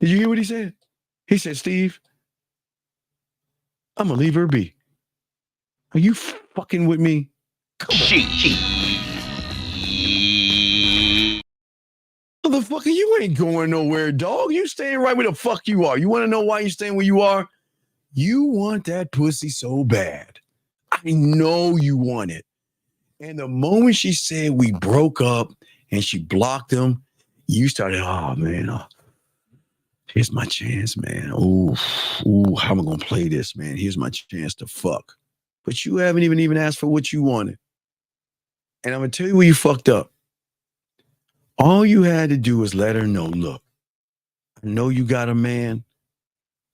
did you hear what he said? He said, Steve, I'm going to leave her be. Are you fucking with me? Come on. Motherfucker, you ain't going nowhere, dog. You staying right where the fuck you are. You want to know why you staying where you are? You want that pussy so bad. I know you want it. And the moment she said we broke up and she blocked him, you started, oh, man, here's my chance, man. Ooh, how am I going to play this, man? Here's my chance to fuck. But you haven't even asked for what you wanted. And I'm going to tell you where you fucked up. All you had to do was let her know, look, I know you got a man,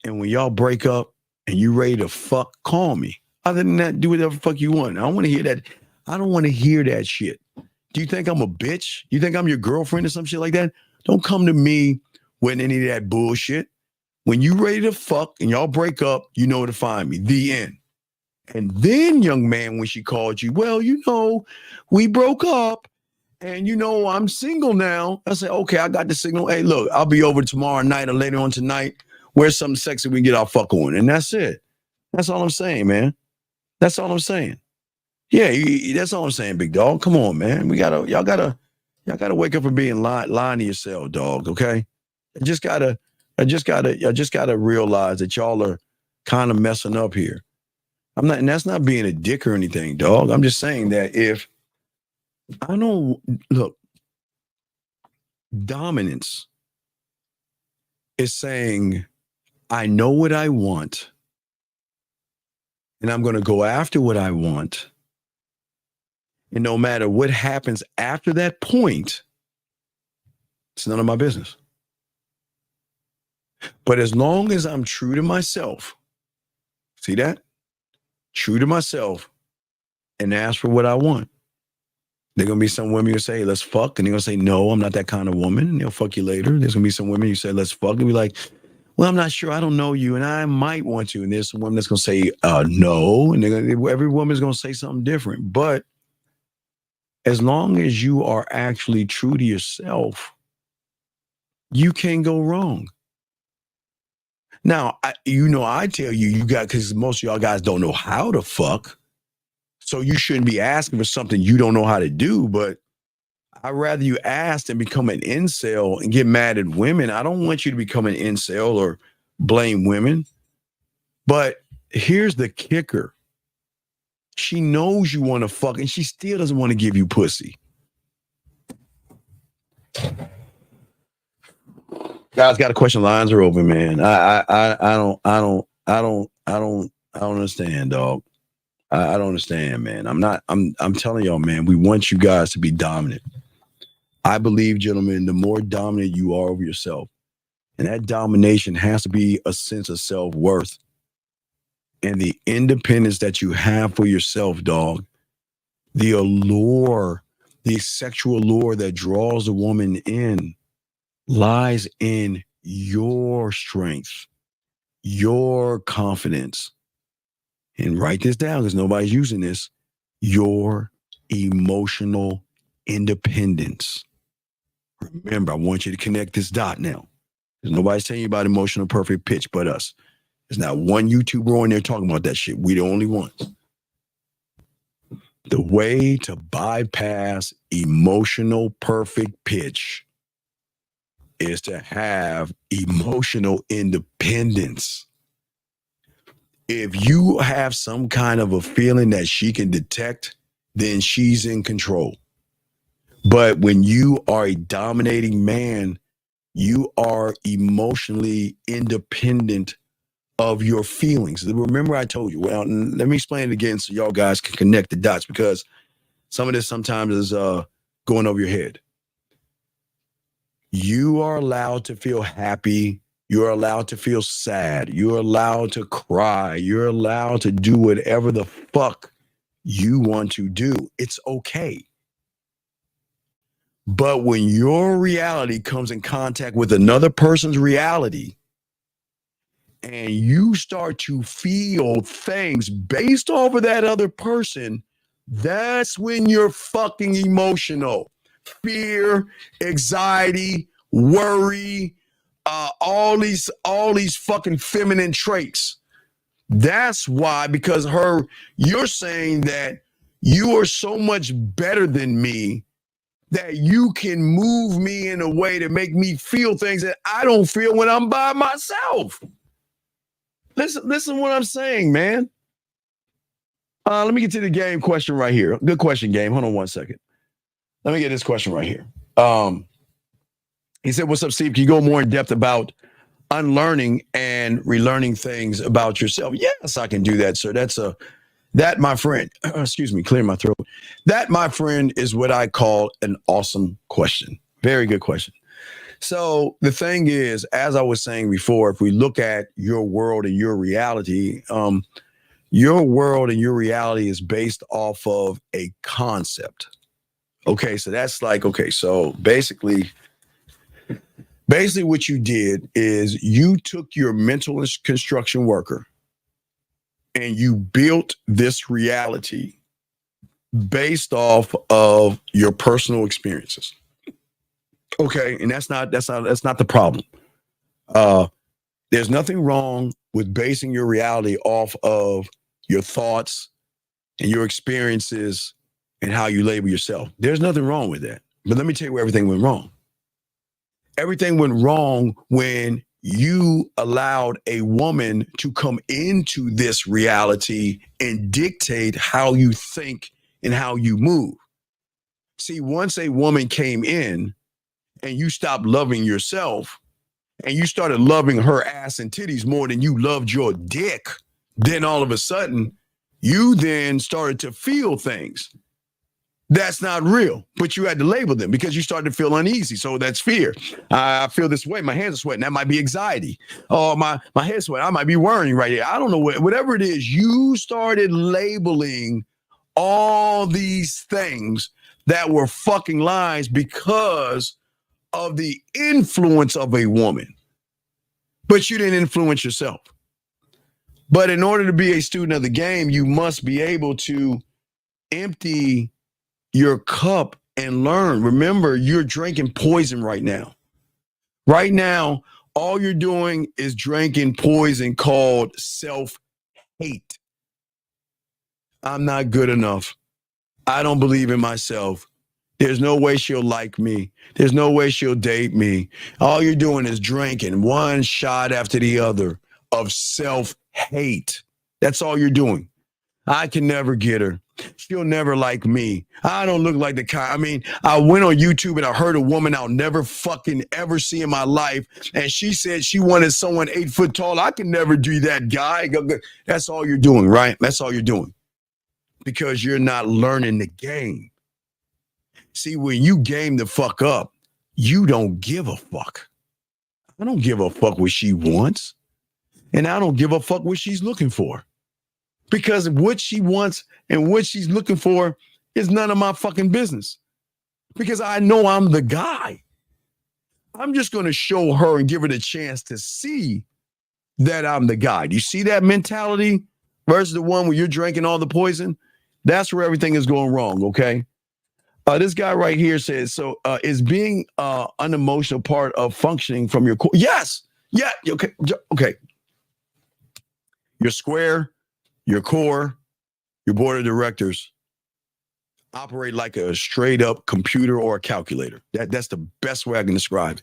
and when y'all break up and you ready to fuck, call me. Other than that, do whatever the fuck you want. I don't want to hear that. I don't want to hear that shit. Do you think I'm a bitch? You think I'm your girlfriend or some shit like that? Don't come to me with any of that bullshit. When you ready to fuck and y'all break up, you know where to find me. The end. And then, young man, when she called you, well, you know, we broke up. And, you know, I'm single now. I said, okay, I got the signal. Hey, look, I'll be over tomorrow night or later on tonight. Where's something sexy we can get our fuck on? And that's it. That's all I'm saying, man. That's all I'm saying. Yeah, that's all I'm saying, big dog. Come on, man. Y'all gotta wake up and being lying to yourself, dog. Okay. I just gotta realize that y'all are kind of messing up here. And that's not being a dick or anything, dog. I'm just saying that if look, dominance is saying, I know what I want, and I'm going to go after what I want. And no matter what happens after that point, it's none of my business. But as long as I'm true to myself See that? True to myself and ask for what I want. There are going to be some women who say, let's fuck. And they're going to say, no, I'm not that kind of woman. And they'll fuck you later. There's going to be some women who say, let's fuck. And be like, well, I'm not sure. I don't know you. And I might want you. And there's some women that's going to say, no. And every woman's going to say something different. But as long as you are actually true to yourself, you can't go wrong. Now, I tell you got, because most of y'all guys don't know how to fuck. So you shouldn't be asking for something you don't know how to do. But I'd rather you ask than become an incel and get mad at women. I don't want you to become an incel or blame women. But here's the kicker. She knows you want to fuck and she still doesn't want to give you pussy. Guys, got a question. Lines are open, man. I don't understand, dog. I don't understand, man. I'm telling y'all, man, we want you guys to be dominant. I believe, gentlemen, the more dominant you are over yourself, and that domination has to be a sense of self-worth and the independence that you have for yourself, dog. The allure, the sexual allure that draws a woman in lies in your strength, your confidence. And write this down because nobody's using this. Your emotional independence. Remember, I want you to connect this dot now. Because nobody's telling you about emotional perfect pitch but us. There's not one YouTuber on there talking about that shit. We the only ones. The way to bypass emotional perfect pitch is to have emotional independence. If you have some kind of a feeling that she can detect, then she's in control. But when you are a dominating man, you are emotionally independent of your feelings. Remember I told you, well, let me explain it again so y'all guys can connect the dots because some of this sometimes is going over your head. You are allowed to feel happy. You're allowed to feel sad. You're allowed to cry. You're allowed to do whatever the fuck you want to do. It's okay. But when your reality comes in contact with another person's reality and you start to feel things based off of that other person, that's when you're fucking emotional. Fear, anxiety, worry, all these fucking feminine traits. That's why, because you're saying that you are so much better than me that you can move me in a way to make me feel things that I don't feel when I'm by myself. Listen what I'm saying, man. Let me get to the game question right here. Good question, game. Hold on one second. Let me get this question right here. He said, what's up, Steve? Can you go more in depth about unlearning and relearning things about yourself? Yes, I can do that, sir. That, my friend, excuse me, clear my throat. That, my friend, is what I call an awesome question. Very good question. So the thing is, as I was saying before, if we look at your world and your reality, your world and your reality is based off of a concept. Okay, so that's like, okay, so basically what you did is you took your mental construction worker and you built this reality based off of your personal experiences. Okay, and that's not the problem. There's nothing wrong with basing your reality off of your thoughts and your experiences and how you label yourself. There's nothing wrong with that. But let me tell you where everything went wrong. Everything went wrong when you allowed a woman to come into this reality and dictate how you think and how you move. See, once a woman came in and you stopped loving yourself and you started loving her ass and titties more than you loved your dick, then all of a sudden you then started to feel things. That's not real, but you had to label them because you started to feel uneasy. So that's fear. I feel this way. My hands are sweating. That might be anxiety. Oh, my head's sweating. I might be worrying right here. I don't know whatever it is. You started labeling all these things that were fucking lies because of the influence of a woman. But you didn't influence yourself. But in order to be a student of the game, you must be able to empty your cup and learn. Remember, you're drinking poison right now. Right now, all you're doing is drinking poison called self-hate. I'm not good enough. I don't believe in myself. There's no way she'll like me. There's no way she'll date me. All you're doing is drinking one shot after the other of self-hate. That's all you're doing. I can never get her. She'll never like me. I don't look like the kind. I mean, I went on YouTube and I heard a woman I'll never fucking ever see in my life. And she said she wanted someone 8 foot tall. I can never do that, guy. That's all you're doing, right? That's all you're doing. Because you're not learning the game. See, when you game the fuck up, you don't give a fuck. I don't give a fuck what she wants. And I don't give a fuck what she's looking for. Because what she wants and what she's looking for is none of my fucking business. Because I know I'm the guy. I'm just going to show her and give her the chance to see that I'm the guy. Do you see that mentality versus the one where you're drinking all the poison? That's where everything is going wrong, okay? This guy right here says, so is being unemotional part of functioning from your core? Yes. Yeah. Okay. Okay. Your square, your core, your board of directors operate like a straight up computer or a calculator. That's the best way I can describe it.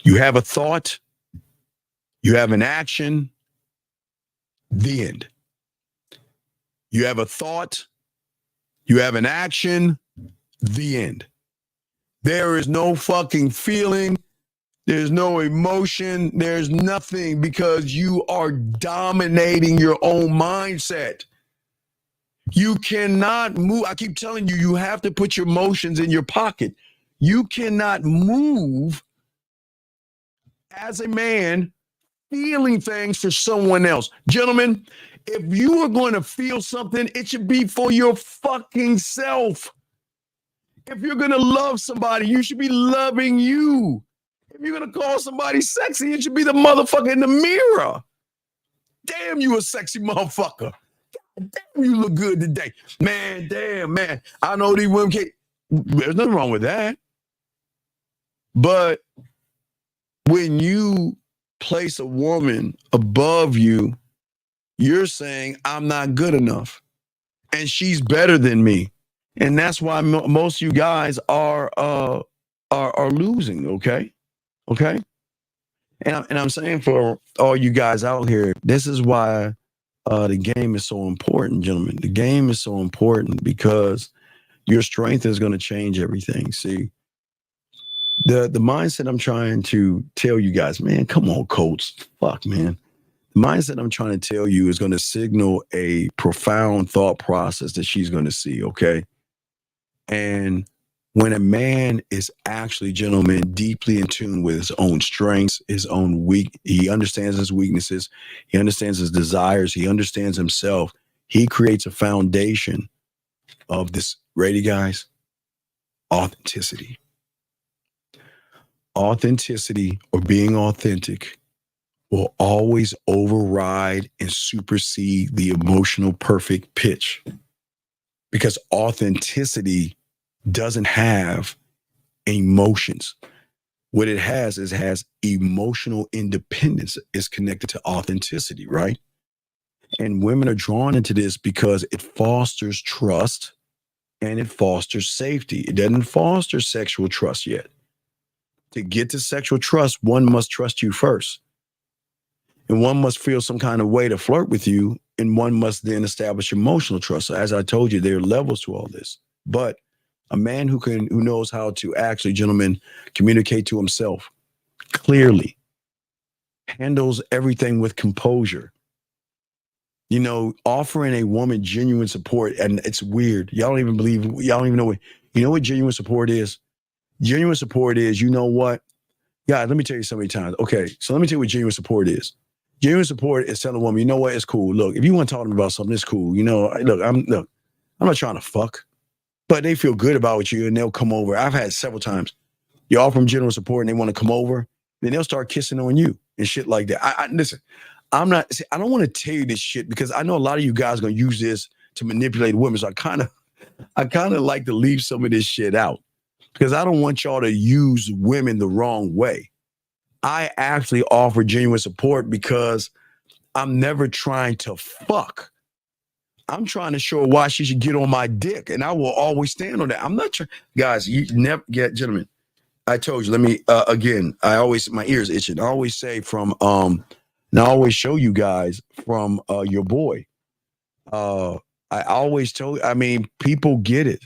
You have a thought, you have an action, the end. You have a thought, you have an action, the end. There is no fucking feeling. There's no emotion. There's nothing because you are dominating your own mindset. You cannot move. I keep telling you, you have to put your emotions in your pocket. You cannot move as a man feeling things for someone else. Gentlemen, if you are going to feel something, it should be for your fucking self. If you're going to love somebody, you should be loving you. If you're going to call somebody sexy, it should be the motherfucker in the mirror. Damn, you a sexy motherfucker. Damn, you look good today. Man, damn, man. I know these women can't. There's nothing wrong with that. But when you place a woman above you, you're saying, I'm not good enough. And she's better than me. And that's why most of you guys are losing, okay? Okay? And I'm saying for all you guys out here, this is why the game is so important, gentlemen. The game is so important because your strength is going to change everything. See, the mindset I'm trying to tell you guys, man, come on, Colts. Fuck, man. The mindset I'm trying to tell you is going to signal a profound thought process that she's going to see, okay? And when a man is actually, gentlemen, deeply in tune with his own strengths, his own he understands his weaknesses, he understands his desires, he understands himself, he creates a foundation of this, ready, guys? Authenticity. Authenticity, or being authentic, will always override and supersede the emotional perfect pitch. Because authenticity doesn't have emotions. What it has is emotional independence. Is connected to authenticity, right? And women are drawn into this because it fosters trust and it fosters safety. It doesn't foster sexual trust yet. To get to sexual trust, one must trust you first. And one must feel some kind of way to flirt with you, and one must then establish emotional trust. So as I told you, there are levels to all this. But a man who knows how to actually, gentlemen, communicate to himself clearly, handles everything with composure, You know, offering a woman genuine support, and it's weird. Y'all don't even know what, you know what genuine support is? Genuine support is, you know what? God, let me tell you so many times. Okay, so let me tell you what genuine support is. Genuine support is telling a woman, you know what, it's cool. Look, if you want to talk to me about something, it's cool. You know, I'm not trying to fuck, but they feel good about you and they'll come over. I've had several times. You offer them genuine support and they want to come over, then they'll start kissing on you and shit like that. Listen, I don't want to tell you this shit because I know a lot of you guys are gonna use this to manipulate women. So I kind of like to leave some of this shit out because I don't want y'all to use women the wrong way. I actually offer genuine support because I'm never trying to fuck. I'm trying to show her why she should get on my dick, and I will always stand on that. I'm not trying, guys. You never get, gentlemen. I told you. Let me again. My ears itching. I always say from and I always show you guys from your boy. I always told. I mean, people get it.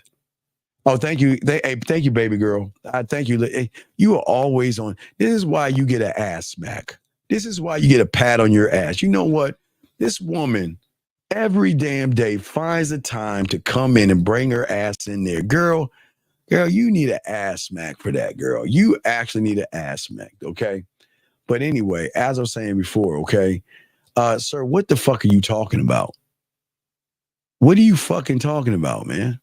Oh, thank you. Thank you, baby girl. Thank you. Hey, you are always on. This is why you get an ass smack. This is why you get a pat on your ass. You know what? This woman every damn day finds the time to come in and bring her ass in there. Girl, you need an ass smack for that, girl. You actually need an ass smack, okay? But anyway, as I was saying before, okay, sir, what the fuck are you talking about? What are you fucking talking about, man?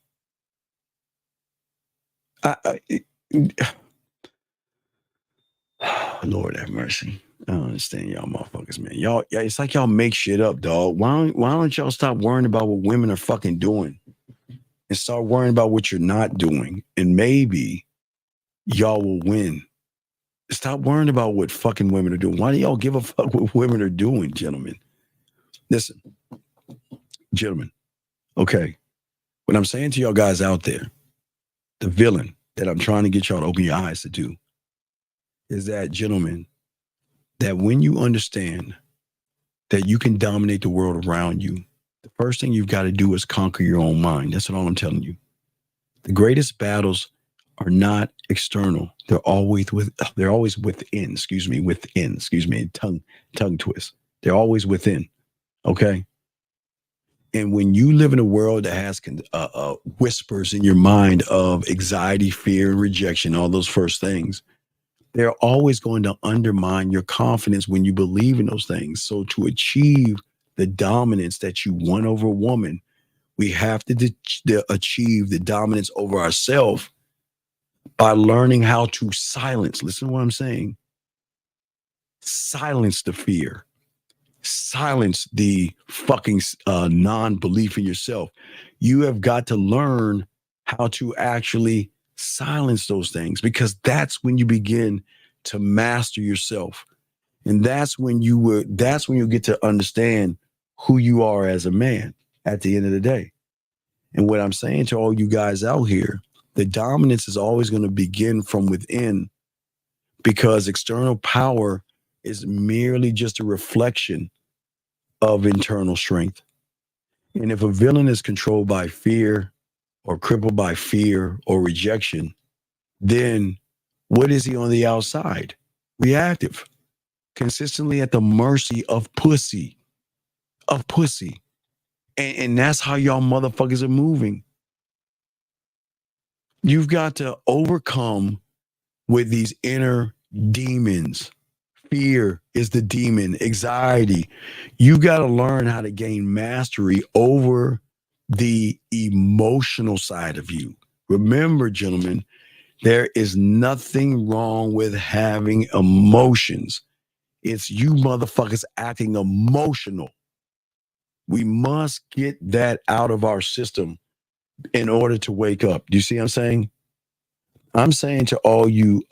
Lord have mercy. I don't understand y'all motherfuckers, man. Y'all, it's like y'all make shit up, dog. Why don't y'all stop worrying about what women are fucking doing and start worrying about what you're not doing? And maybe y'all will win. Stop worrying about what fucking women are doing. Why do y'all give a fuck what women are doing, gentlemen? Listen, gentlemen, okay. What I'm saying to y'all guys out there, the villain that I'm trying to get y'all to open your eyes to do is that, gentlemen, that when you understand that you can dominate the world around you, the first thing you've got to do is conquer your own mind. That's all I'm telling you. The greatest battles are not external. They're always within. Tongue twist. They're always within. Okay. And when you live in a world that has whispers in your mind of anxiety, fear, and rejection, all those first things, they're always going to undermine your confidence when you believe in those things. So to achieve the dominance that you want over a woman, we have to achieve the dominance over ourselves by learning how to silence. Listen to what I'm saying. Silence the fear. Silence the fucking non-belief in yourself. You have got to learn how to actually silence those things, because that's when you begin to master yourself. And that's when you get to understand who you are as a man at the end of the day. And what I'm saying to all you guys out here, the dominance is always going to begin from within, because external power is merely just a reflection of internal strength. And if a villain is controlled by fear or crippled by fear or rejection, then what is he on the outside? Reactive, consistently at the mercy of pussy. And that's how y'all motherfuckers are moving. You've got to overcome with these inner demons. Fear is the demon, anxiety. You got to learn how to gain mastery over the emotional side of you. Remember, gentlemen, there is nothing wrong with having emotions. It's you motherfuckers acting emotional. We must get that out of our system in order to wake up. Do you see what I'm saying? I'm saying to all you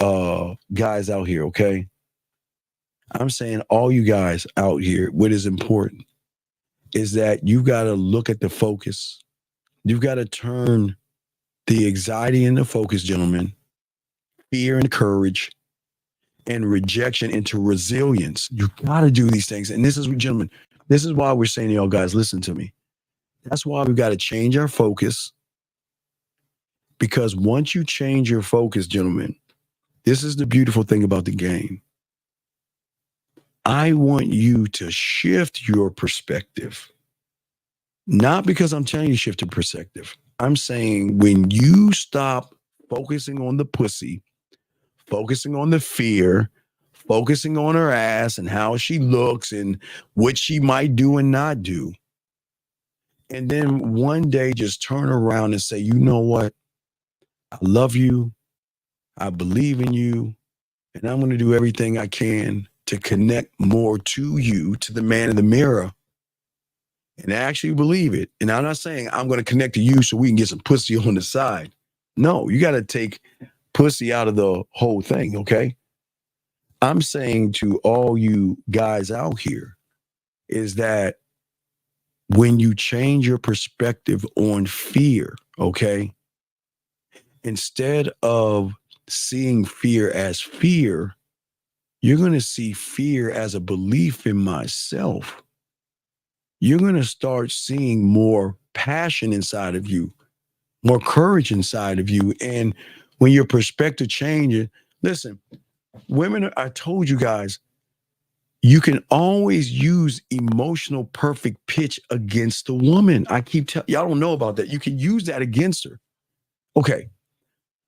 guys out here, okay? I'm saying all you guys out here, what is important is that you got to look at the focus. You've got to turn the anxiety into focus, gentlemen, fear and courage, and rejection into resilience. You got to do these things. And this is, gentlemen, this is why we're saying to y'all guys, listen to me. That's why we've got to change our focus. Because once you change your focus, gentlemen, this is the beautiful thing about the game. I want you to shift your perspective. Not because I'm telling you to shift your perspective. I'm saying when you stop focusing on the pussy, focusing on the fear, focusing on her ass and how she looks and what she might do and not do, and then one day just turn around and say, you know what? I love you. I believe in you. And I'm going to do everything I can to connect more to you, to the man in the mirror, and actually believe it. And I'm not saying I'm going to connect to you so we can get some pussy on the side. No, you got to take pussy out of the whole thing, okay? I'm saying to all you guys out here is that when you change your perspective on fear, okay, instead of seeing fear as fear, you're going to see fear as a belief in myself. You're going to start seeing more passion inside of you, more courage inside of you. And when your perspective changes, listen, women, I told you guys, you can always use emotional perfect pitch against a woman. I keep telling y'all don't know about that. You can use that against her. Okay.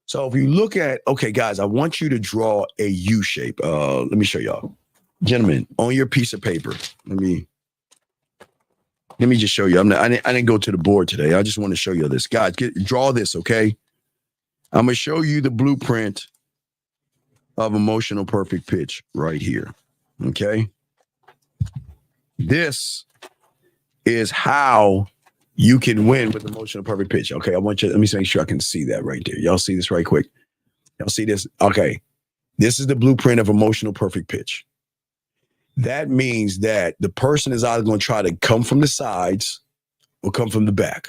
So if you look at, okay, guys, I want you to draw a U shape. Let me show y'all. Gentlemen, on your piece of paper, let me just show you. I didn't go to the board today. I just want to show you this. Guys, draw this, okay? I'm going to show you the blueprint of emotional perfect pitch right here, okay? This is how you can win with emotional perfect pitch. Okay, I want you, let me make sure I can see that right there. Y'all see this right quick? Y'all see this? Okay, this is the blueprint of emotional perfect pitch. That means that the person is either going to try to come from the sides or come from the back.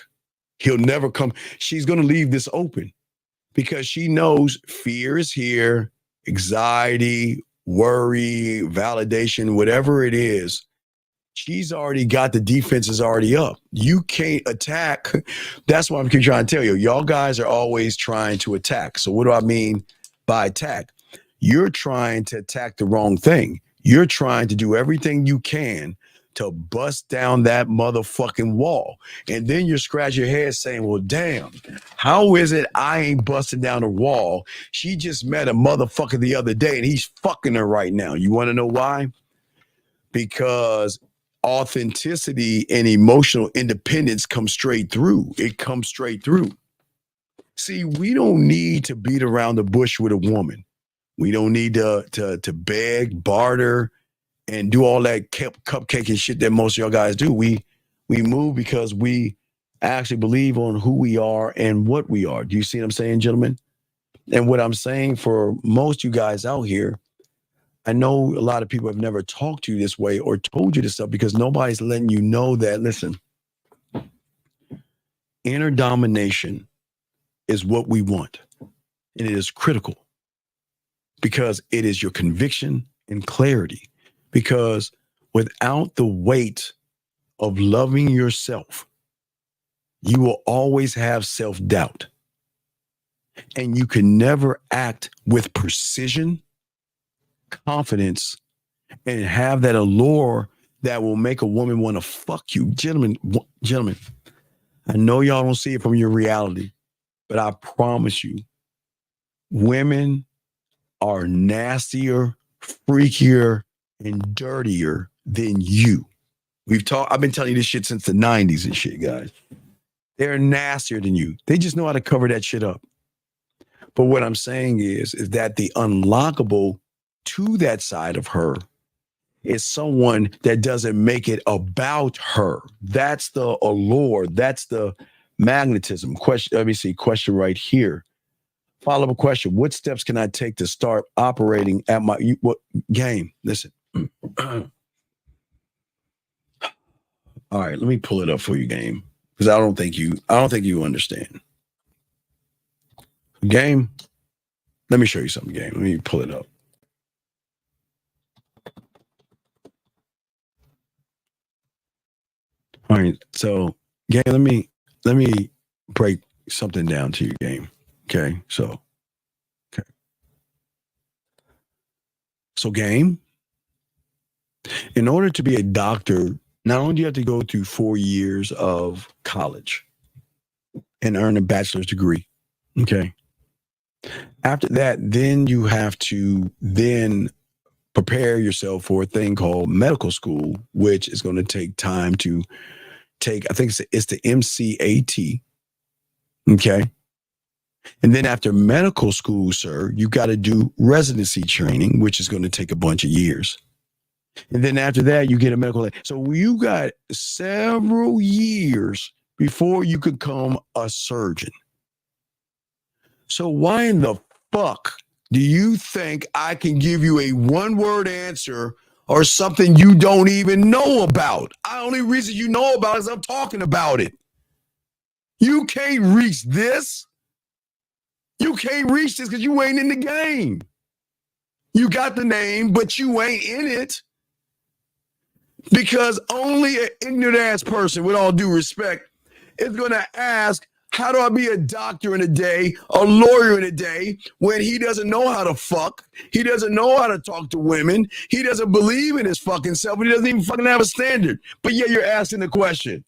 He'll never come. She's going to leave this open because she knows fear is here, anxiety, worry, validation, whatever it is. She's already got the defenses already up. You can't attack. That's what I'm trying to tell you. Y'all guys are always trying to attack. So what do I mean by attack? You're trying to attack the wrong thing. You're trying to do everything you can to bust down that motherfucking wall. And then you scratch your head saying, well, damn, how is it I ain't busting down a wall? She just met a motherfucker the other day and he's fucking her right now. You want to know why? Because authenticity and emotional independence come straight through. It comes straight through. See, we don't need to beat around the bush with a woman. We don't need to beg, barter, and do all that cupcake and shit that most of y'all guys do. We move because we actually believe on who we are and what we are. Do you see what I'm saying, gentlemen? And what I'm saying for most of you guys out here, I know a lot of people have never talked to you this way or told you this stuff because nobody's letting you know that, listen, inner domination is what we want. And it is critical because it is your conviction and clarity. Because without the weight of loving yourself, you will always have self-doubt. And you can never act with precision, confidence, and have that allure that will make a woman want to fuck you. Gentlemen, I know y'all don't see it from your reality, but I promise you, women are nastier, freakier, and dirtier than you. I've been telling you this shit since the 90s and shit, guys. They're nastier than you. They just know how to cover that shit up. But what I'm saying is that the unlockable to that side of her is someone that doesn't make it about her. That's the allure. That's the magnetism. Question. Let me see. Question right here. Follow-up question. What steps can I take to start operating at my game? Listen. All right, let me pull it up for you, game. Because I don't think you understand. Game. Let me show you something, game. Let me pull it up. All right, so game, let me break something down to you, game. Okay, so game. In order to be a doctor, not only do you have to go through 4 years of college and earn a bachelor's degree, okay? After that, then you have to then prepare yourself for a thing called medical school, which is going to take time to take. I think it's the MCAT, okay? And then after medical school, sir, you got to do residency training, which is going to take a bunch of years. And then after that, you get a medical. So you got several years before you could become a surgeon. So why in the fuck do you think I can give you a one-word answer or something you don't even know about? The only reason you know about it is I'm talking about it. You can't reach this. You can't reach this because you ain't in the game. You got the name, but you ain't in it. Because only an ignorant ass person, with all due respect, is going to ask, how do I be a doctor in a day, a lawyer in a day, when he doesn't know how to fuck? He doesn't know how to talk to women. He doesn't believe in his fucking self. He doesn't even fucking have a standard. But yet you're asking the question,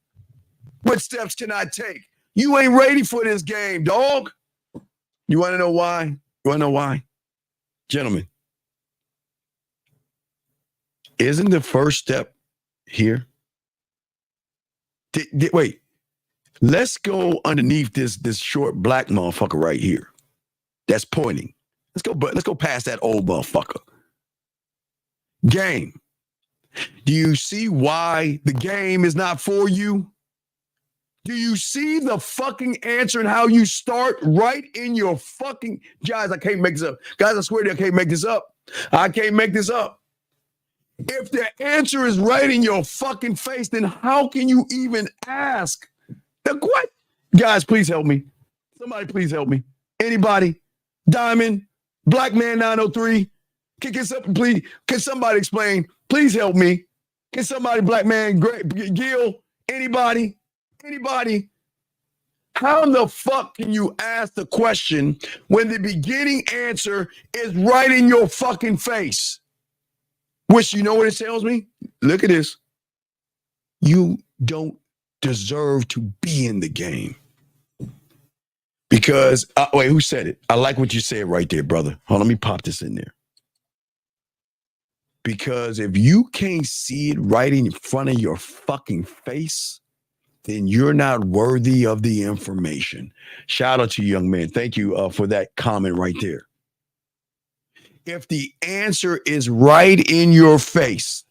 what steps can I take? You ain't ready for this game, dog. You want to know why? You want to know why? Gentlemen, isn't the first step here? Wait, let's go underneath this short black motherfucker right here that's pointing. Let's go past that old motherfucker. Game. Do you see why the game is not for you? Do you see the fucking answer and how you start right in your fucking... Guys, I can't make this up. Guys, I swear to you, I can't make this up. I can't make this up. If the answer is right in your fucking face, then how can you even ask? What? Guys, please help me. Somebody please help me. Anybody? Diamond? Black Man 903? Please, can somebody explain? Please help me. Can somebody, Black Man, Gil? Anybody? Anybody? How the fuck can you ask the question when the beginning answer is right in your fucking face? Which, you know what it tells me? Look at this. You don't deserve to be in the game. Because, wait, who said it? I like what you said right there, brother. Hold on, let me pop this in there. Because if you can't see it right in front of your fucking face, then you're not worthy of the information. Shout out to you, young man. Thank you for that comment right there. If the answer is right in your face,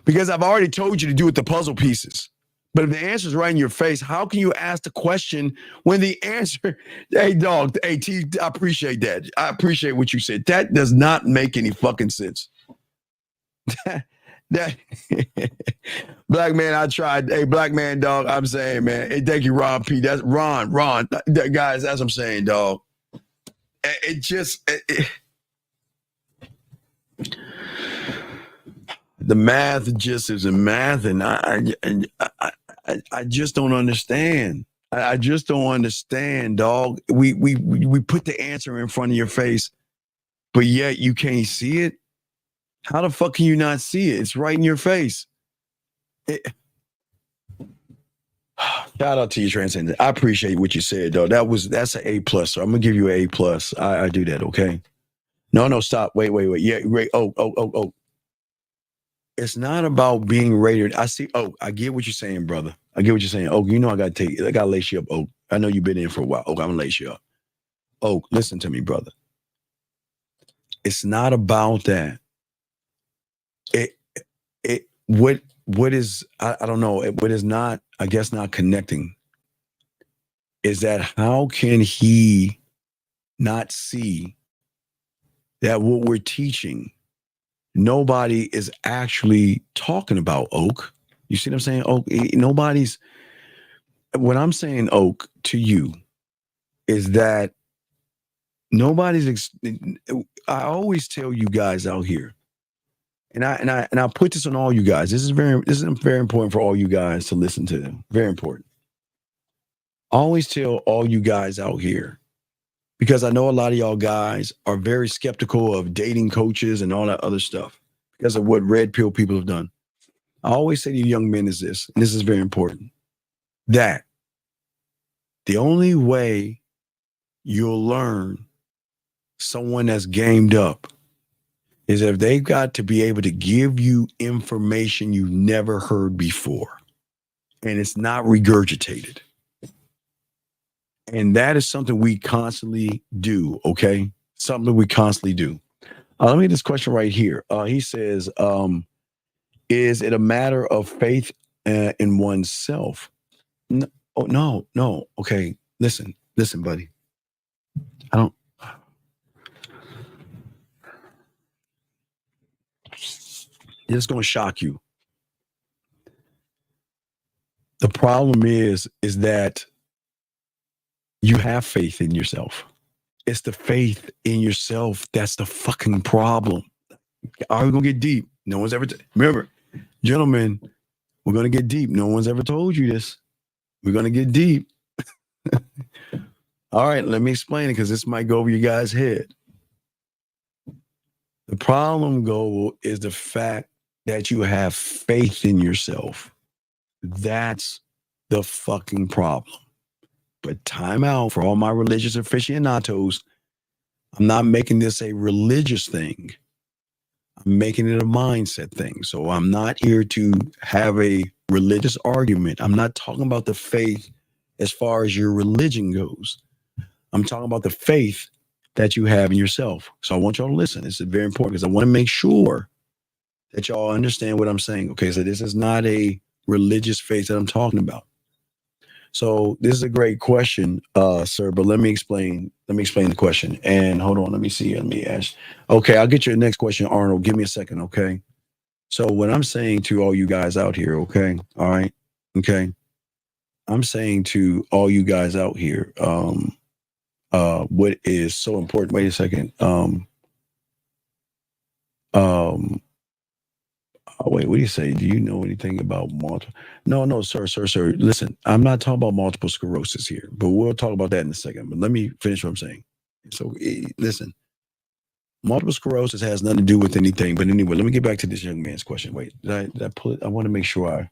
because I've already told you to do with the puzzle pieces, but if the answer is right in your face, how can you ask the question when the answer, hey dog, hey T, I appreciate that. I appreciate what you said. That does not make any fucking sense. That Black Man, I tried. Hey, Black Man, dog, I'm saying, man. Hey, thank you, Ron P. That's Ron. Guys, that's what I'm saying, dog. The math just isn't math, and I just don't understand. I just don't understand, dog. We put the answer in front of your face, but yet you can't see it. How the fuck can you not see it? It's right in your face. Shout out to you, Transcendent. I appreciate what you said, though. That's an A+. So I'm gonna give you an A+. I do that, okay? No, stop. Wait. Yeah, wait. Oh. It's not about being rated. I get what you're saying, brother. I get what you're saying. Oh, you know I gotta lace you up. Oh, I know you've been in for a while. Oh, I'm gonna lace you up. Oh, listen to me, brother. It's not about that. What is I don't know. What is not, I guess, not connecting is that how can he not see that what we're teaching, nobody is actually talking about, Oak? You see what I'm saying, Oak? What I'm saying, Oak, to you is that I always tell you guys out here, and I put this on all you guys. This is very important for all you guys to listen to them. Very important. I always tell all you guys out here, because I know a lot of y'all guys are very skeptical of dating coaches and all that other stuff because of what red pill people have done. I always say to you young men is this, and this is very important, that the only way you'll learn someone that's gamed up is if they've got to be able to give you information you never heard before, and it's not regurgitated. And that is something we constantly do, okay? Something we constantly do. Let me get this question right here. He says, is it a matter of faith in oneself? No. Okay, listen, buddy. It's going to shock you. The problem is that you have faith in yourself. It's the faith in yourself that's the fucking problem. Are we going to get deep? No one's ever... Remember, gentlemen, we're going to get deep. No one's ever told you this. We're going to get deep. All right, let me explain it because this might go over your guys' head. The problem, Go, is the fact that you have faith in yourself. That's the fucking problem. But time out for all my religious aficionados. I'm not making this a religious thing. I'm making it a mindset thing. So I'm not here to have a religious argument. I'm not talking about the faith as far as your religion goes. I'm talking about the faith that you have in yourself. So I want y'all to listen. This is very important because I want to make sure that y'all understand what I'm saying. Okay, so this is not a religious faith that I'm talking about. So this is a great question, sir, but let me explain the question. And hold on, let me see. Let me ask. Okay, I'll get your next question, Arnold. Give me a second, okay? So what I'm saying to all you guys out here, okay? All right, okay? I'm saying to all you guys out here, what is so important. Wait a second. Wait, what do you say? Do you know anything about multiple? No, sir. Listen, I'm not talking about multiple sclerosis here, but we'll talk about that in a second. But let me finish what I'm saying. So, listen, multiple sclerosis has nothing to do with anything. But anyway, let me get back to this young man's question. Wait, did I pull it? I want to make sure I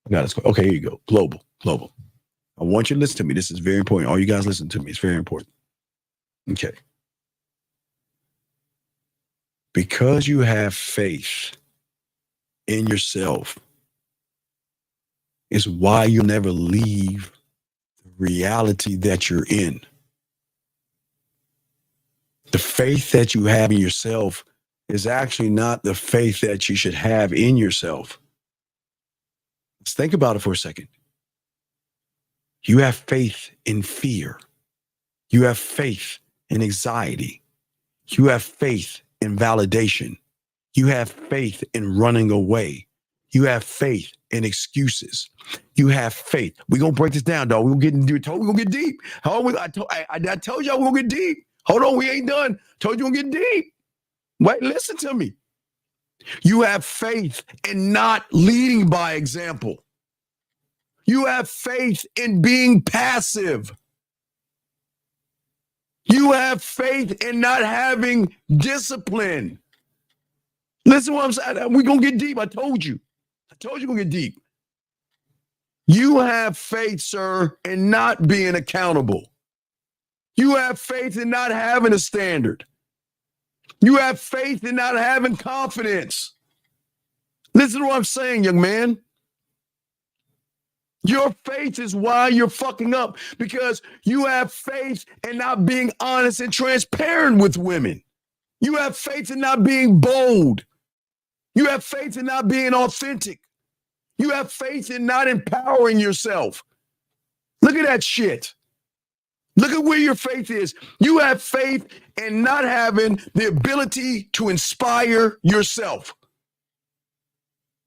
got this. Okay, here you go. Global. I want you to listen to me. This is very important. All you guys listen to me. It's very important. Okay. Because you have faith in yourself is why you'll never leave the reality that you're in. The faith that you have in yourself is actually not the faith that you should have in yourself. Let's think about it for a second. You have faith in fear. You have faith in anxiety. You have faith in validation. You have faith in running away. You have faith in excuses. You have faith. We're going to break this down, dog. We're going to get deep. I told y'all we're going to get deep. Hold on, we ain't done. Told you we're going to get deep. Wait, listen to me. You have faith in not leading by example. You have faith in being passive. You have faith in not having discipline. Listen to what I'm saying. We're going to get deep. I told you we're going to get deep. You have faith, sir, in not being accountable. You have faith in not having a standard. You have faith in not having confidence. Listen to what I'm saying, young man. Your faith is why you're fucking up, because you have faith in not being honest and transparent with women. You have faith in not being bold. You have faith in not being authentic. You have faith in not empowering yourself. Look at that shit. Look at where your faith is. You have faith in not having the ability to inspire yourself.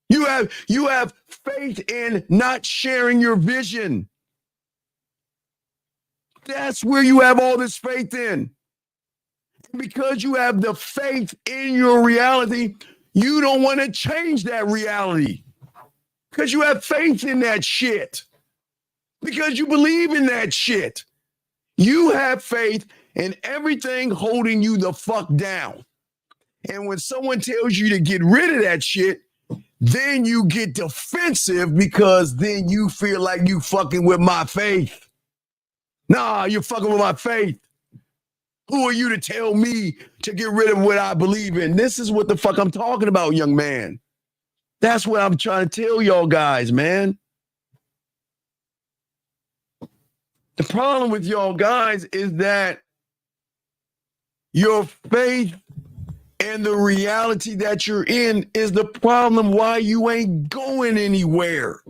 You have faith in not sharing your vision. That's where you have all this faith in. And because you have the faith in your reality, you don't want to change that reality. Because you have faith in that shit. Because you believe in that shit. You have faith in everything holding you the fuck down. And when someone tells you to get rid of that shit, then you get defensive because then you feel like you fucking with my faith. Nah, you're fucking with my faith. Who are you to tell me to get rid of what I believe in? This is what the fuck I'm talking about, young man. That's what I'm trying to tell y'all guys, man. The problem with y'all guys is that your faith and the reality that you're in is the problem why you ain't going anywhere.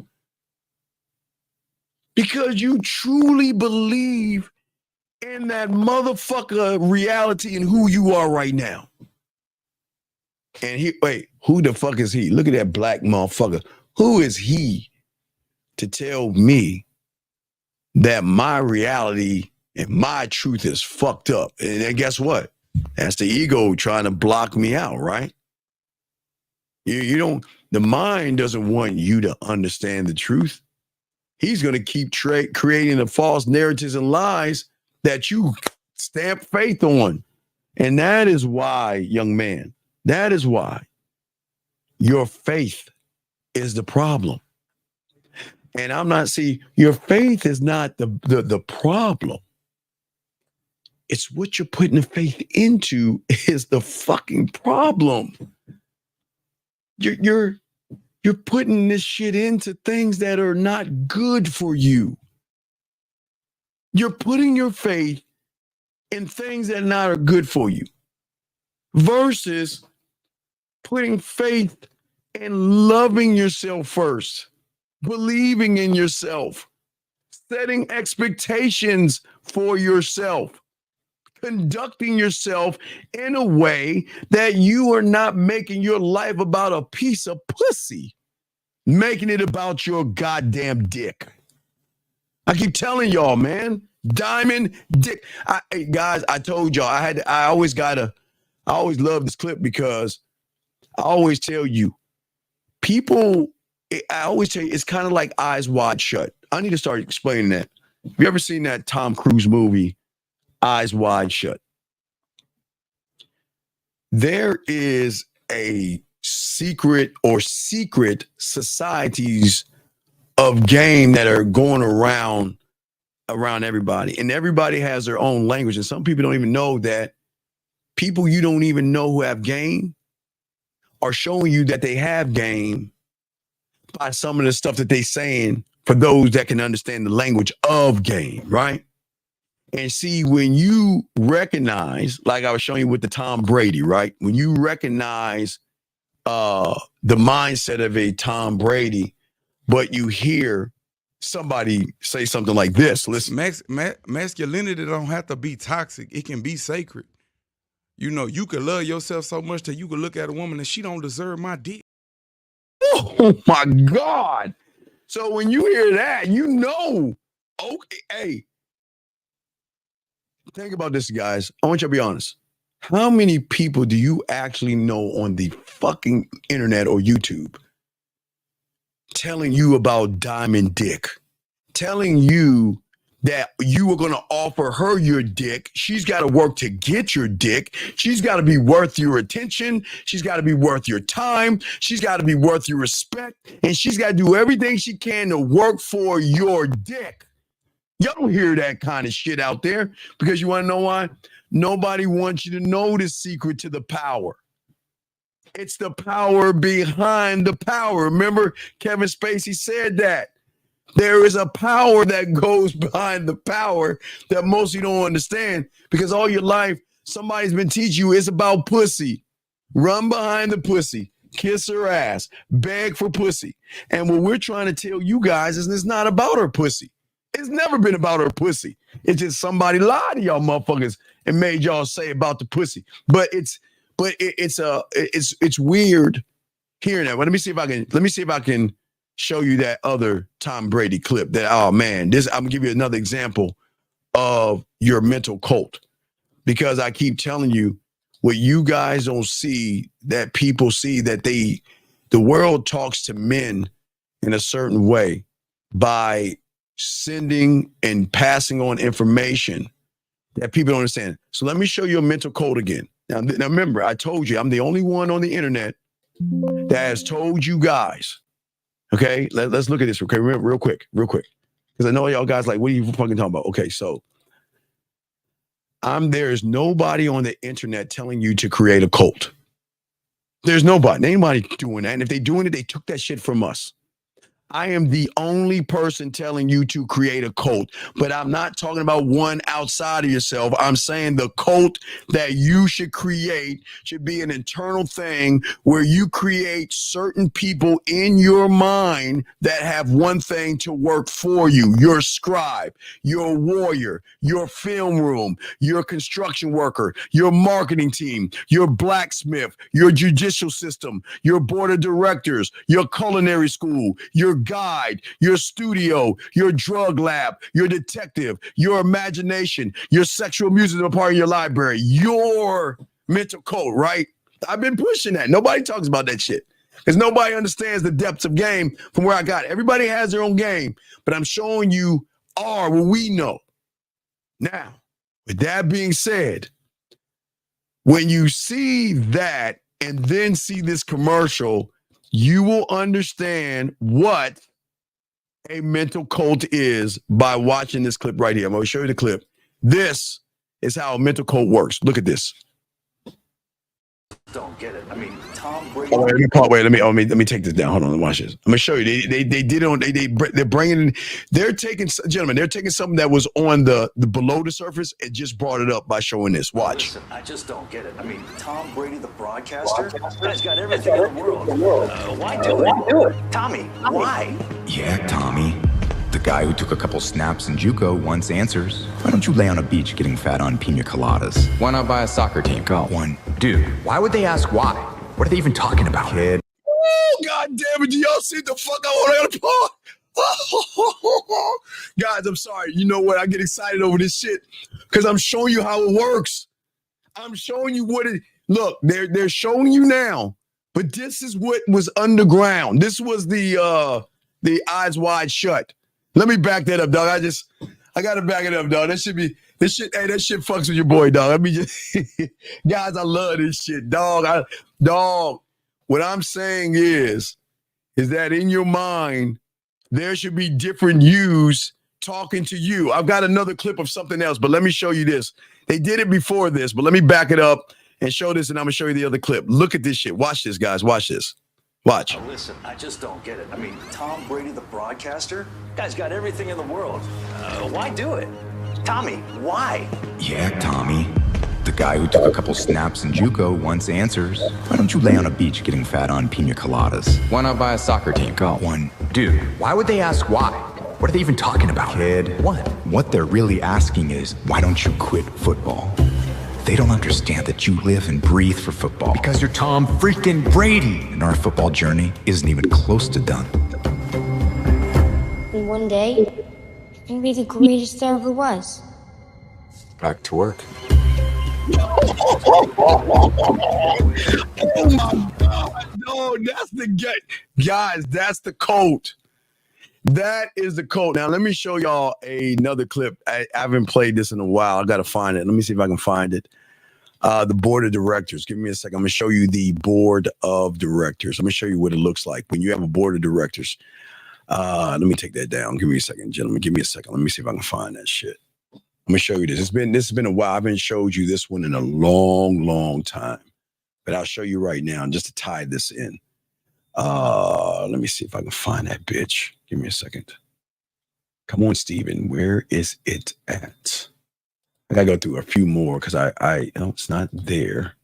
Because you truly believe in that motherfucker reality and who you are right now. And wait, who the fuck is he? Look at that black motherfucker. Who is he to tell me that my reality and my truth is fucked up? And then guess what? That's the ego trying to block me out, right? You don't, the mind doesn't want you to understand the truth. He's going to keep creating the false narratives and lies that you stamp faith on. And that is why, young man, that is why your faith is the problem. And I'm not saying your faith is not the problem. It's what you're putting the faith into is the fucking problem. You're putting this shit into things that are not good for you. You're putting your faith in things that are not good for you versus putting faith in loving yourself first, believing in yourself, setting expectations for yourself, conducting yourself in a way that you are not making your life about a piece of pussy, making it about your goddamn dick. I keep telling y'all, man, diamond dick. Guys, I told y'all I always love this clip because I always tell you, people, I always tell you, it's kind of like Eyes Wide Shut. I need to start explaining that. Have you ever seen that Tom Cruise movie, Eyes Wide Shut? There is a secret societies of game that are going around everybody. And everybody has their own language. And some people don't even know that people you don't even know who have game are showing you that they have game by some of the stuff that they saying for those that can understand the language of game, right? And see, when you recognize, like I was showing you with the Tom Brady, right? When you recognize the mindset of a Tom Brady, but you hear somebody say something like this. Listen, masculinity don't have to be toxic. It can be sacred. You know, you could love yourself so much that you could look at a woman and she don't deserve my dick. Oh my God. So when you hear that, you know, okay, hey, think about this, guys. I want you to be honest. How many people do you actually know on the fucking internet or YouTube telling you about diamond dick, telling you that you were going to offer her your dick? She's got to work to get your dick. She's got to be worth your attention. She's got to be worth your time. She's got to be worth your respect. And she's got to do everything she can to work for your dick. Y'all don't hear that kind of shit out there because you want to know why? Nobody wants you to know the secret to the power. It's the power behind the power. Remember, Kevin Spacey said that. There is a power that goes behind the power that most of you don't understand because all your life, somebody's been teaching you it's about pussy. Run behind the pussy. Kiss her ass. Beg for pussy. And what we're trying to tell you guys is it's not about her pussy. It's never been about her pussy. It's just somebody lied to y'all motherfuckers and made y'all say about the pussy. But it's weird hearing that. Well, let me see if I can show you that other Tom Brady clip. That, oh man, I'm gonna give you another example of your mental cult. Because I keep telling you what you guys don't see, that people see, that the world talks to men in a certain way by sending and passing on information that people don't understand. So let me show you a mental code again. Now remember, I told you I'm the only one on the internet that has told you guys, okay, let's look at this, okay, real quick. Because I know y'all guys like, what are you fucking talking about? Okay, so there's nobody on the internet telling you to create a cult. There's anybody doing that. And if they're doing it, they took that shit from us. I am the only person telling you to create a cult, but I'm not talking about one outside of yourself. I'm saying the cult that you should create should be an internal thing where you create certain people in your mind that have one thing to work for you. Your scribe, your warrior, your film room, your construction worker, your marketing team, your blacksmith, your judicial system, your board of directors, your culinary school, your guide, your studio, your drug lab, your detective, your imagination, your sexual music part of your library, your mental code, right? I've been pushing that. Nobody talks about that shit because nobody understands the depths of game from where I got it. Everybody has their own game, but I'm showing you what we know. Now, with that being said, when you see that and then see this commercial, you will understand what a mental cult is by watching this clip right here. I'm going to show you the clip. This is how a mental cult works. Look at this. Don't get it. I mean, Tom Brady. Let me take this down. Hold on, watch this. I'm gonna show you. They did it on. They're taking something that was on the below the surface and just brought it up by showing this. Watch. Listen, I just don't get it. I mean, Tom Brady, the broadcaster, guy's got everything in the world. Why do it? Tommy, why? Yeah, Tommy. The guy who took a couple snaps in JUCO wants answers. Why don't you lay on a beach getting fat on pina coladas? Why not buy a soccer team? Got one. Dude, why would they ask why? What are they even talking about? Kid. Oh, God damn it. Do y'all see the fuck I want to part? Guys, I'm sorry. You know what? I get excited over this shit because I'm showing you how it works. I'm showing you what it... Look, they're showing you now, but this is what was underground. This was the eyes wide shut. Let me back that up, dog. I gotta back it up, dog. That shit fucks with your boy, dog. I mean, guys, I love this shit, dog. What I'm saying is that in your mind, there should be different yous talking to you. I've got another clip of something else, but let me show you this. They did it before this, but let me back it up and show this, and I'm gonna show you the other clip. Look at this shit. Watch this, guys. Watch this. Watch. Listen, I just don't get it. I mean, Tom Brady, the broadcaster, guy's got everything in the world. Why do it? Tommy, why? Yeah, Tommy. The guy who took a couple snaps in JUCO wants answers. Why don't you lay on a beach getting fat on pina coladas? Why not buy a soccer team? Got one. Dude, why would they ask why? What are they even talking about? Kid. What they're really asking is, why don't you quit football? They don't understand that you live and breathe for football because you're Tom freaking Brady. And our football journey isn't even close to done. And one day, I'll be the greatest there ever was. Back to work. Oh my God. No, that's the guys, that's the code. That is the code. Now, let me show y'all another clip. I haven't played this in a while. I got to find it. Let me see if I can find it. The board of directors. Give me a second. I'm going to show you the board of directors. Let me show you what it looks like when you have a board of directors. Let me take that down. Give me a second, gentlemen. Give me a second. Let me see if I can find that shit. Let me show you this. This has been a while. I haven't showed you this one in a long, long time. But I'll show you right now just to tie this in. Let me see if I can find that bitch. Give me a second. Come on, Steven. Where is it at? I gotta go through a few more because it's not there.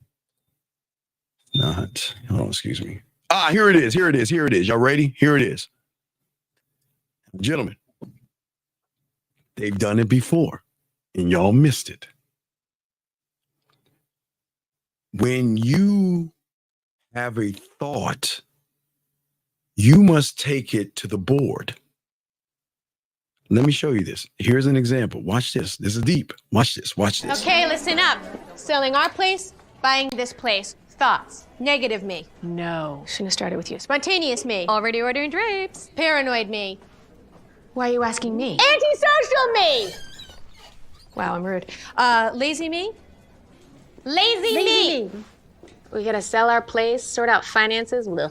Hold on, excuse me. Here it is. Y'all ready? Here it is. Gentlemen, they've done it before and y'all missed it. When you have a thought, you must take it to the board. Let me show you this. Here's an example. Watch this. This is deep. Watch this. Okay, listen up. Selling our place, buying this place. Thoughts. Negative me. No. Shouldn't have started with you. Spontaneous me. Already ordering drapes. Paranoid me. Why are you asking me? Antisocial me! Wow, I'm rude. Lazy me? Lazy me! We gotta sell our place, sort out finances. Well,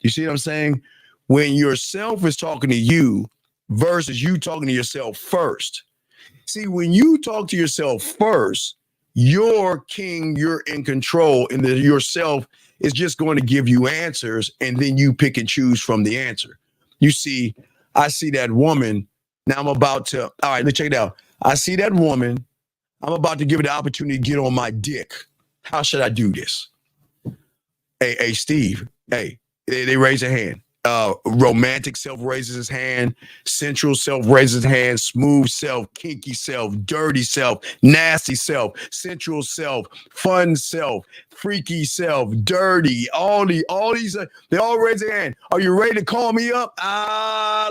You see what I'm saying? When yourself is talking to you versus you talking to yourself first. See, when you talk to yourself first, you're king, you're in control, and yourself is just going to give you answers, and then you pick and choose from the answer. You see, I see that woman. Now I'm about to, all right, let's check it out. I see that woman. I'm about to give her the opportunity to get on my dick. How should I do this? Hey, Steve. Hey, they raise their hand. Romantic self raises his hand. Sensual self raises his hand. Smooth self, kinky self, dirty self, nasty self, sensual self, fun self, freaky self, dirty. All these, they all raise their hand. Are you ready to call me up?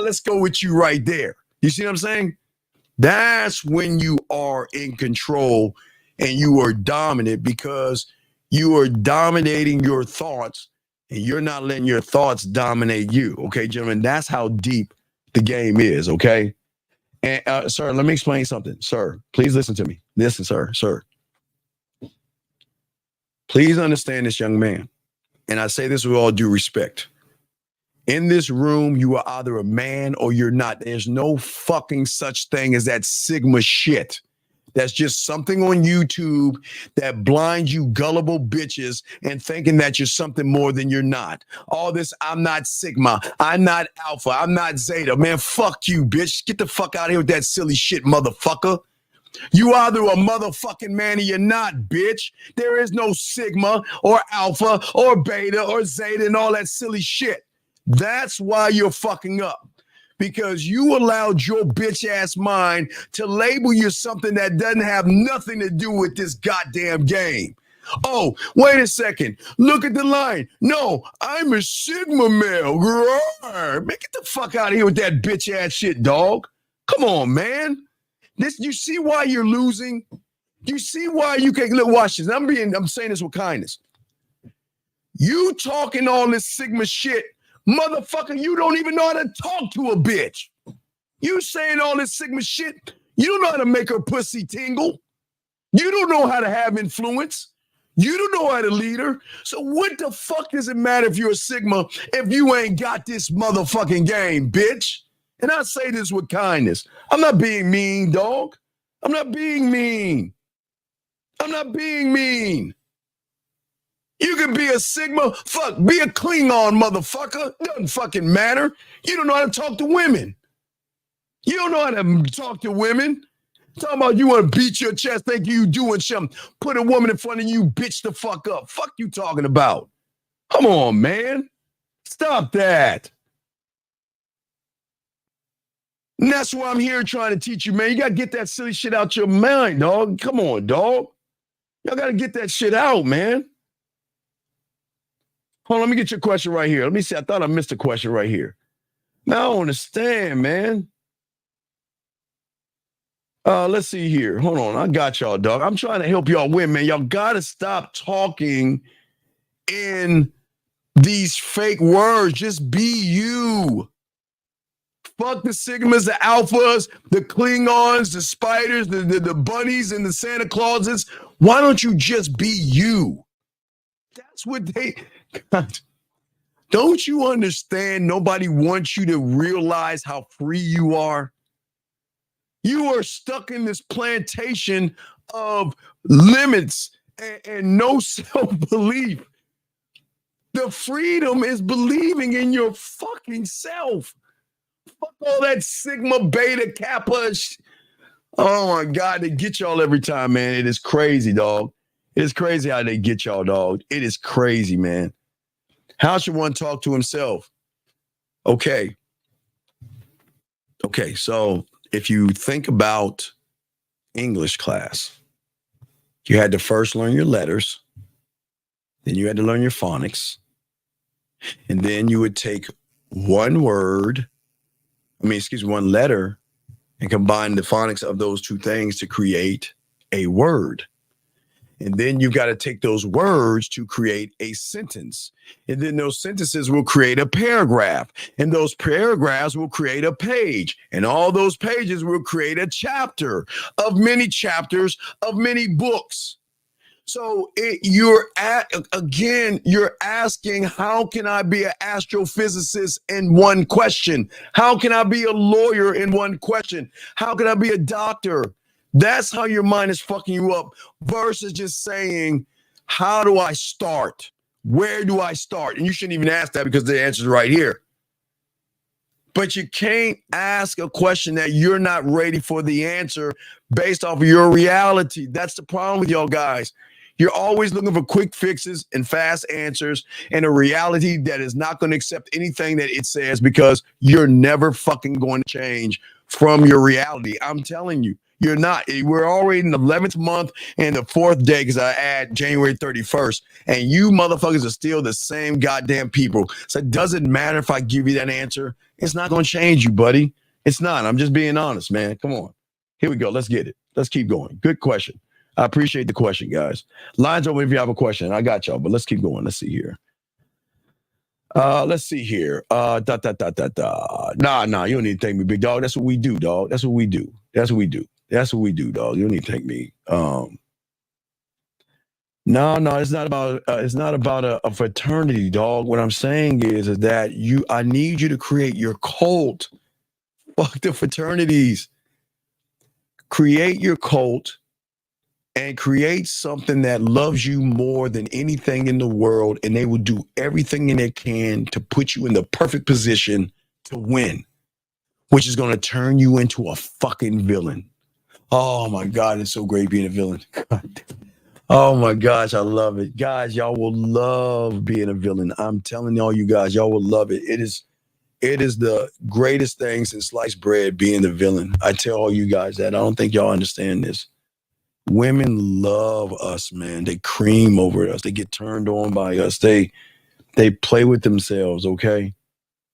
Let's go with you right there. You see what I'm saying? That's when you are in control and you are dominant, because you are dominating your thoughts and you're not letting your thoughts dominate you. Okay, gentlemen, that's how deep the game is. Okay. And sir, let me explain something. Sir, please listen to me. Listen, sir. Please understand this, young man. And I say this with all due respect. In this room, you are either a man or you're not. There's no fucking such thing as that Sigma shit. That's just something on YouTube that blinds you gullible bitches and thinking that you're something more than you're not. All this, I'm not Sigma, I'm not Alpha, I'm not Zeta. Man, fuck you, bitch. Get the fuck out of here with that silly shit, motherfucker. You either a motherfucking man or you're not, bitch. There is no Sigma or Alpha or Beta or Zeta and all that silly shit. That's why you're fucking up. Because you allowed your bitch ass mind to label you something that doesn't have nothing to do with this goddamn game. Oh, wait a second. Look at the line. No, I'm a Sigma male. Man, get the fuck out of here with that bitch ass shit, dog. Come on, man. You see why you're losing? You see why you can't look? Watch this. I'm saying this with kindness. You talking all this Sigma shit. Motherfucker, you don't even know how to talk to a bitch. You saying all this Sigma shit. You don't know how to make her pussy tingle. You don't know how to have influence. You don't know how to lead her. So what the fuck does it matter if you're a Sigma if you ain't got this motherfucking game, bitch? And I say this with kindness. I'm not being mean, dog. I'm not being mean. I'm not being mean. You can be a Sigma, be a Klingon, motherfucker. Doesn't fucking matter. You don't know how to talk to women. You don't know how to talk to women. Talking about you want to beat your chest, think you doing something. Put a woman in front of you, bitch the fuck up. Fuck you talking about. Come on, man. Stop that. And that's why I'm here trying to teach you, man. You got to get that silly shit out your mind, dog. Come on, dog. Y'all got to get that shit out, man. Hold on, let me get your question right here. Let me see. I thought I missed a question right here. Now I don't understand, man. Let's see here. Hold on. I got y'all, dog. I'm trying to help y'all win, man. Y'all got to stop talking in these fake words. Just be you. Fuck the Sigmas, the Alphas, the Klingons, the spiders, the bunnies, and the Santa Clauses. Why don't you just be you? That's what they... God, don't you understand? Nobody wants you to realize how free you are. You are stuck in this plantation of limits and no self-belief. The freedom is believing in your fucking self. Fuck all that Sigma, Beta, Kappa. Oh my God, they get y'all every time, man. It is crazy, dog. It is crazy how they get y'all, dog. It is crazy, man. How should one talk to himself? Okay, so if you think about English class, you had to first learn your letters, then you had to learn your phonics, and then you would take one letter and combine the phonics of those two things to create a word. And then you've got to take those words to create a sentence. And then those sentences will create a paragraph. And those paragraphs will create a page. And all those pages will create a chapter of many chapters of many books. So you're asking, how can I be an astrophysicist in one question? How can I be a lawyer in one question? How can I be a doctor? That's how your mind is fucking you up versus just saying, how do I start? Where do I start? And you shouldn't even ask that because the answer is right here. But you can't ask a question that you're not ready for the answer based off of your reality. That's the problem with y'all guys. You're always looking for quick fixes and fast answers and a reality that is not going to accept anything that it says because you're never fucking going to change from your reality. I'm telling you, you're not. We're already in the 11th month and the 4th day because I add January 31st. And you motherfuckers are still the same goddamn people. So it doesn't matter if I give you that answer. It's not going to change you, buddy. It's not. I'm just being honest, man. Come on. Here we go. Let's get it. Let's keep going. Good question. I appreciate the question, guys. Lines open if you have a question. I got y'all, but let's keep going. Let's see here. Let's see here. Nah, you don't need to thank me, big dog. That's what we do, dog. That's what we do. That's what we do. That's what we do, dog. You don't need to thank me. No, it's not about a fraternity, dog. What I'm saying is that I need you to create your cult. Fuck the fraternities. Create your cult and create something that loves you more than anything in the world, and they will do everything in they can to put you in the perfect position to win, which is going to turn you into a fucking villain. Oh my God, it's so great being a villain. God. Oh my gosh, I love it. Guys, y'all will love being a villain. I'm telling all you guys, y'all will love it. It is the greatest thing since sliced bread being the villain. I tell all you guys that. I don't think y'all understand this. Women love us, man. They cream over us. They get turned on by us. They play with themselves, okay?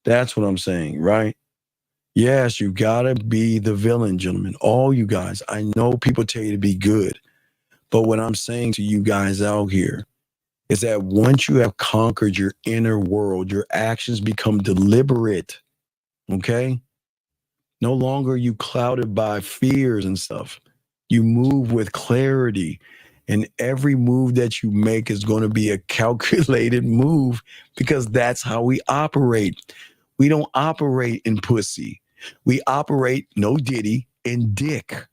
That's what I'm saying, right? Yes, you gotta be the villain, gentlemen. All you guys. I know people tell you to be good. But what I'm saying to you guys out here is that once you have conquered your inner world, your actions become deliberate, okay? No longer are you clouded by fears and stuff. You move with clarity, and every move that you make is going to be a calculated move because that's how we operate. We don't operate in pussy. We operate, no diddy, in dick.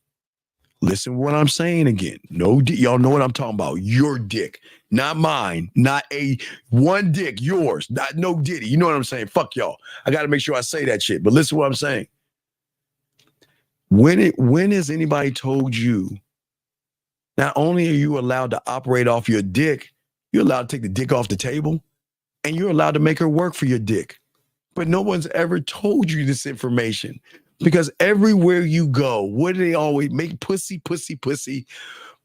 Listen to what I'm saying again. Y'all know what I'm talking about. Your dick, not mine, not one dick, yours, not no diddy. You know what I'm saying? Fuck y'all. I got to make sure I say that shit. But listen to what I'm saying. When has anybody told you, not only are you allowed to operate off your dick, you're allowed to take the dick off the table, and you're allowed to make her work for your dick. But no one's ever told you this information. Because everywhere you go, what do they always make? Pussy.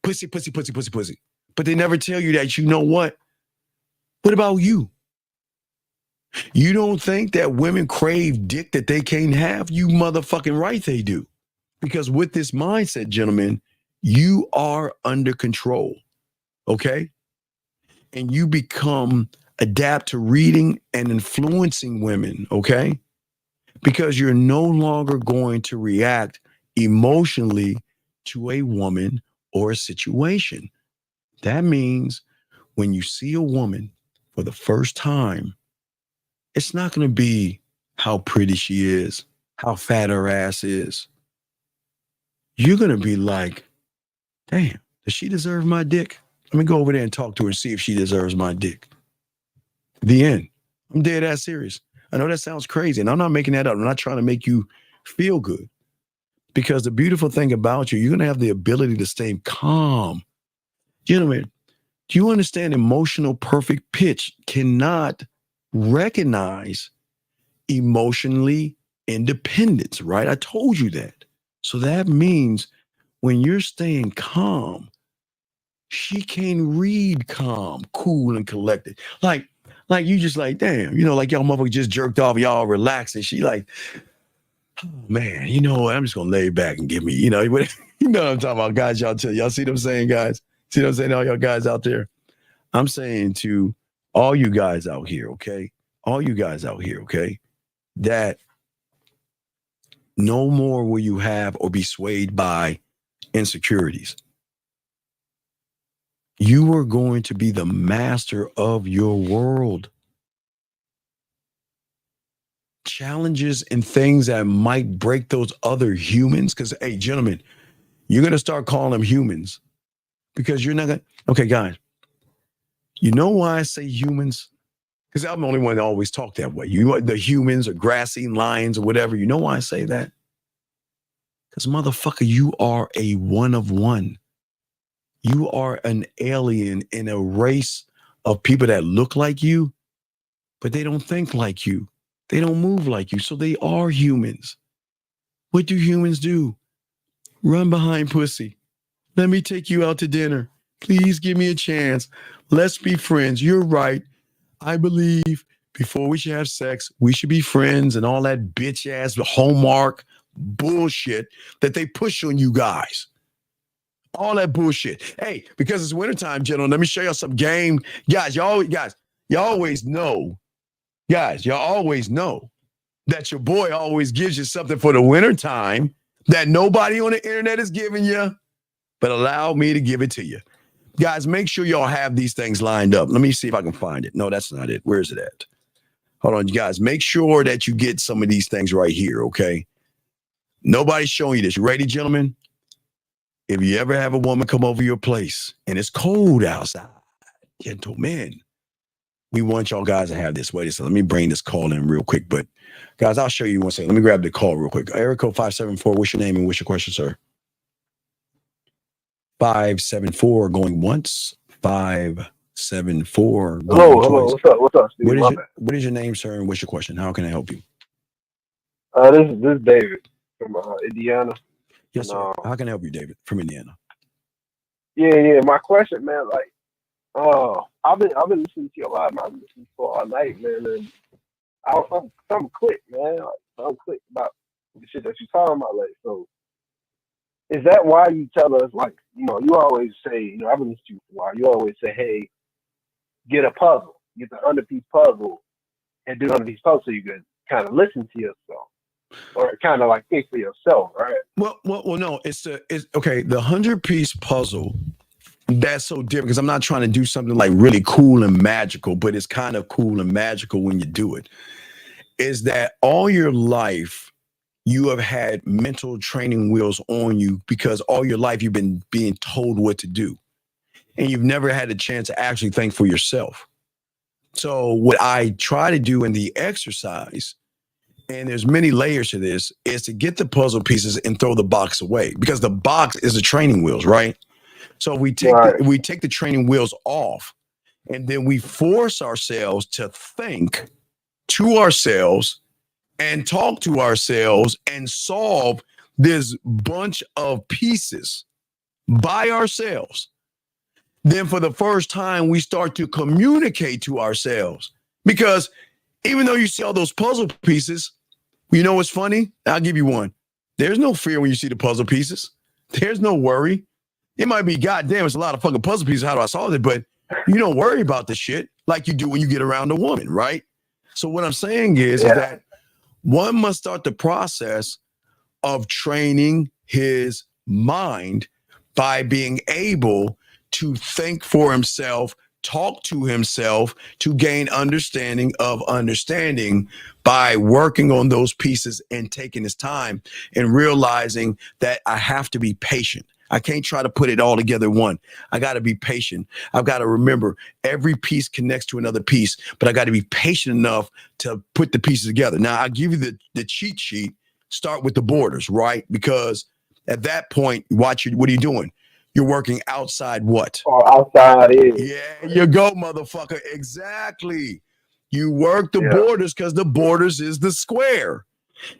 But they never tell you that, you know what? What about you? You don't think that women crave dick that they can't have? You motherfucking right they do. Because with this mindset, gentlemen, you are under control, okay? And you adapt to reading and influencing women, okay? Because you're no longer going to react emotionally to a woman or a situation. That means when you see a woman for the first time, it's not going to be how pretty she is, how fat her ass is. You're going to be like, damn, does she deserve my dick? Let me go over there and talk to her and see if she deserves my dick. The end. I'm dead ass serious. I know that sounds crazy, and I'm not making that up. I'm not trying to make you feel good. Because the beautiful thing about you're going to have the ability to stay calm. Gentlemen, do you understand emotional perfect pitch cannot recognize emotionally independence, right? I told you that. So that means when you're staying calm, she can read calm, cool, and collected. Like you just like, damn, like y'all motherfucker just jerked off, y'all relaxed, and she like, oh, man, you know what? I'm just gonna lay back and give me, you know what I'm talking about, guys. Y'all see what I'm saying, guys? See what I'm saying, all y'all guys out there? I'm saying to all you guys out here, okay? All you guys out here, okay? That no more will you have or be swayed by insecurities. You are going to be the master of your world. Challenges and things that might break those other humans. Because, hey, gentlemen, you're going to start calling them humans because you're not going to. Okay, guys, you know why I say humans? Because I'm the only one that always talk that way. You, the humans or grass-eating lions or whatever. You know why I say that? Because, motherfucker, you are a one of one. You are an alien in a race of people that look like you, but they don't think like you. They don't move like you. So they are humans. What do humans do? Run behind pussy. Let me take you out to dinner. Please give me a chance. Let's be friends. You're right. I believe before we should have sex, we should be friends and all that bitch ass Hallmark bullshit that they push on you guys. All that bullshit. Hey, because it's wintertime, gentlemen, let me show y'all some game. Guys, y'all always know. Guys, y'all always know that your boy always gives you something for the wintertime that nobody on the internet is giving you, but allow me to give it to you. Guys, make sure y'all have these things lined up. Let me see if I can find it. No, that's not it. Where is it at? Hold on, you guys. Make sure that you get some of these things right here, okay? Nobody's showing you this. You ready, gentlemen? If you ever have a woman come over your place and it's cold outside, gentlemen, we want y'all guys to have this. Wait a second. Let me bring this call in real quick. But, guys, I'll show you one second. Let me grab the call real quick. Area code 574. What's your name and what's your question, sir? 574 going once. 574 going Hello. twice. What's up, Steve? What is your name, sir, and what's your question? How can I help you? This is David from Indiana. Yes, sir. How can I help you, David, from Indiana? Yeah. My question, man, like, I've been listening to you a lot, man. I've been listening for all night, man, and I'm click, man. Like, I'm click about the shit that you're talking about, like, so. Is that why you tell us, like, you always say, I've been listening to you for a while. You always say, hey, get a puzzle, get the underpiece puzzle, and do the underpiece puzzle so you can kind of listen to yourself, or kind of like think for yourself, right? Well, no, it's okay. The 100-piece puzzle, that's so different because I'm not trying to do something like really cool and magical, but it's kind of cool and magical when you do it. Is that all your life you have had mental training wheels on you because all your life you've been being told what to do, and you've never had a chance to actually think for yourself. So what I try to do in the exercise, and there's many layers to this, is to get the puzzle pieces and throw the box away because the box is the training wheels, right? So we take the training wheels off, and then we force ourselves to think to ourselves and talk to ourselves and solve this bunch of pieces by ourselves. Then for the first time, we start to communicate to ourselves. Because even though you see all those puzzle pieces, you know what's funny? I'll give you one. There's no fear when you see the puzzle pieces. There's no worry. It might be, goddamn, it's a lot of fucking puzzle pieces. How do I solve it? But you don't worry about the shit like you do when you get around a woman, right? So what I'm saying is that one must start the process of training his mind by being able to think for himself, talk to himself, to gain understanding of understanding by working on those pieces and taking his time and realizing that I have to be patient. I can't try to put it all together one. I got to be patient. I've got to remember every piece connects to another piece, but I got to be patient enough to put the pieces together. Now, I'll give you the cheat sheet. Start with the borders, right? Because at that point, what are you doing? You're working outside what? Outside in. Yeah, you go, motherfucker. Exactly. You work the borders because the borders is the square.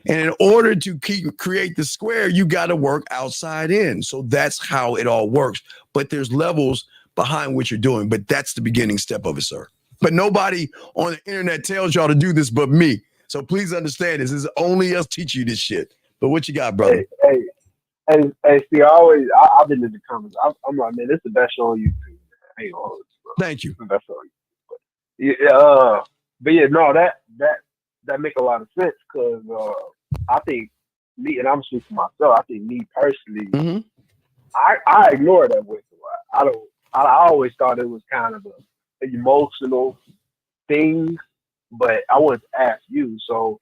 And in order to create the square, you got to work outside in. So that's how it all works. But there's levels behind what you're doing. But that's the beginning step of it, sir. But nobody on the internet tells y'all to do this but me. So please understand this. This is only us teaching you this shit. But what you got, brother? Hey, see, I've been in the comments. I'm like, man, this is the best show on YouTube. Hang on, bro. Thank you. That's all. But yeah, no, that make a lot of sense because I think me, and I'm speaking for myself. I think me personally, I ignore that voice a lot. I always thought it was kind of an emotional thing, but I wanted to ask you. So,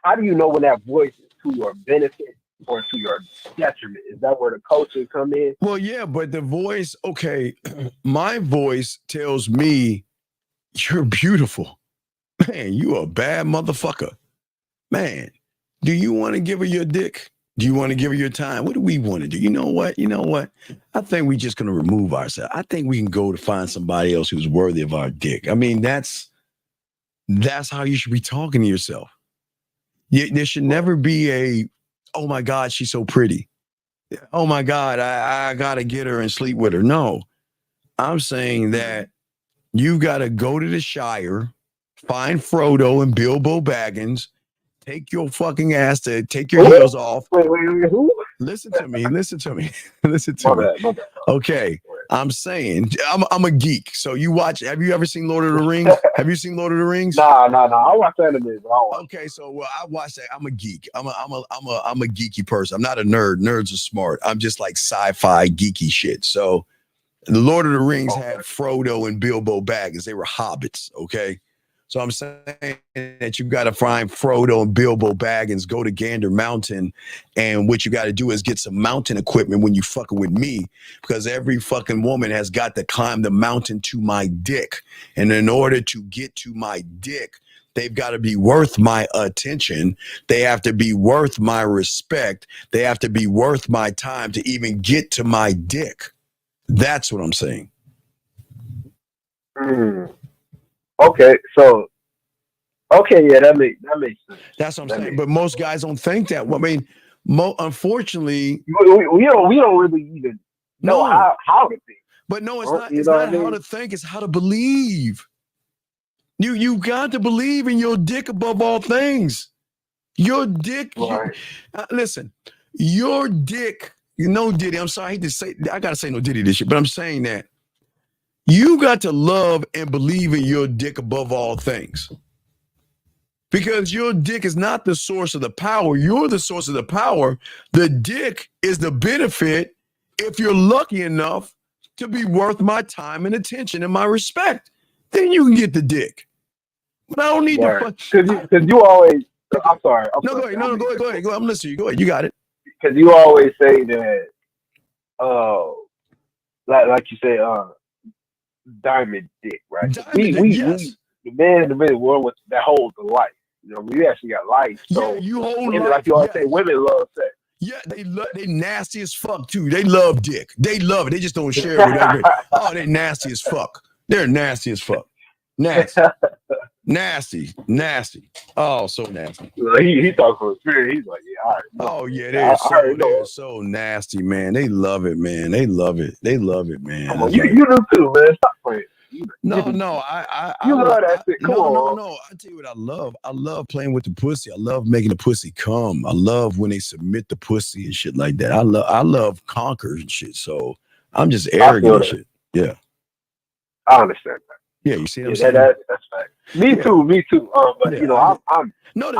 how do you know when that voice is to your benefit or to your detriment? Is that where the coaching come in? Well, yeah, but the voice, okay, my voice tells me you're beautiful. Man, you a bad motherfucker. Man, do you want to give her your dick? Do you want to give her your time? What do we want to do? You know what? I think we're just going to remove ourselves. I think we can go to find somebody else who's worthy of our dick. I mean, that's how you should be talking to yourself. There should never be a, oh my God, she's so pretty. Oh my God, I got to get her and sleep with her. No, I'm saying that you got to go to the Shire, find Frodo and Bilbo Baggins, take your fucking ass to take your heels off. Wait, who? Listen to me. Listen to me. My bad. Okay. I'm saying I'm a geek. So have you ever seen Lord of the Rings? Have you seen Lord of the Rings? Nah. I watch anime. Okay, so I watch that. I'm a geek. I'm a geeky person. I'm not a nerd. Nerds are smart. I'm just like sci-fi geeky shit. So the Lord of the Rings had Frodo and Bilbo Baggins. They were hobbits, okay? So I'm saying that you got to find Frodo and Bilbo Baggins, go to Gander Mountain, and what you got to do is get some mountain equipment when you fucking with me, because every fucking woman has got to climb the mountain to my dick. And in order to get to my dick, they've got to be worth my attention. They have to be worth my respect. They have to be worth my time to even get to my dick. That's what I'm saying. Okay, yeah, that makes sense. That's what I'm saying. But most guys don't think that. I mean, unfortunately, we don't really even know how to think. But no, it's not. It's not how to think. It's how to believe. You got to believe in your dick above all things. Your dick. Right. Listen, your dick. Diddy. I'm sorry. I gotta say no Diddy this shit, but I'm saying that you got to love and believe in your dick above all things. Because your dick is not the source of the power. You're the source of the power. The dick is the benefit if you're lucky enough to be worth my time and attention and my respect. Then you can get the dick. But I don't need to. Because you always. I'm sorry. Go ahead. Go ahead. I'm listening to you. Go ahead. You got it. Because you always say that, like you say, diamond dick, right? Yes. The man in the middle world that holds the life. We actually got life. So you hold life. Like you always say, women love sex. Yeah, they nasty as fuck too. They love dick. They love it. They just don't share it with everybody. Oh, they nasty as fuck. They're nasty as fuck. Nasty. Nasty. Oh, so nasty. He talks from experience. He's like, yeah, all right. Oh yeah, they're so nasty, man. They love it, man. They love it, man. Come on, you do too, man. Stop playing. No, I love that shit. Come on. No. I tell you what I love. I love playing with the pussy. I love making the pussy come. I love when they submit the pussy and shit like that. I love conquer and shit. So I'm just arrogant and shit. Yeah. I understand that. Yeah, you see what I'm saying? That's fact. Me too. But I'm no,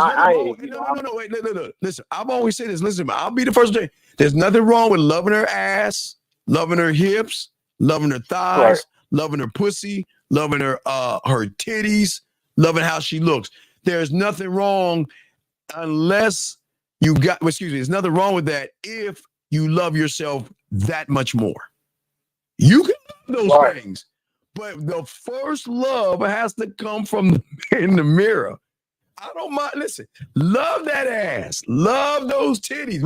wait, no. Listen, I've always said this. Listen, I'll be the first to say there's nothing wrong with loving her ass, loving her hips, loving her thighs, right. Loving her pussy, loving her titties, loving how she looks. There's nothing wrong unless there's nothing wrong with that if you love yourself that much more. You can love those things, but the first love has to come from in the mirror. I don't mind. Listen, love that ass. Love those titties.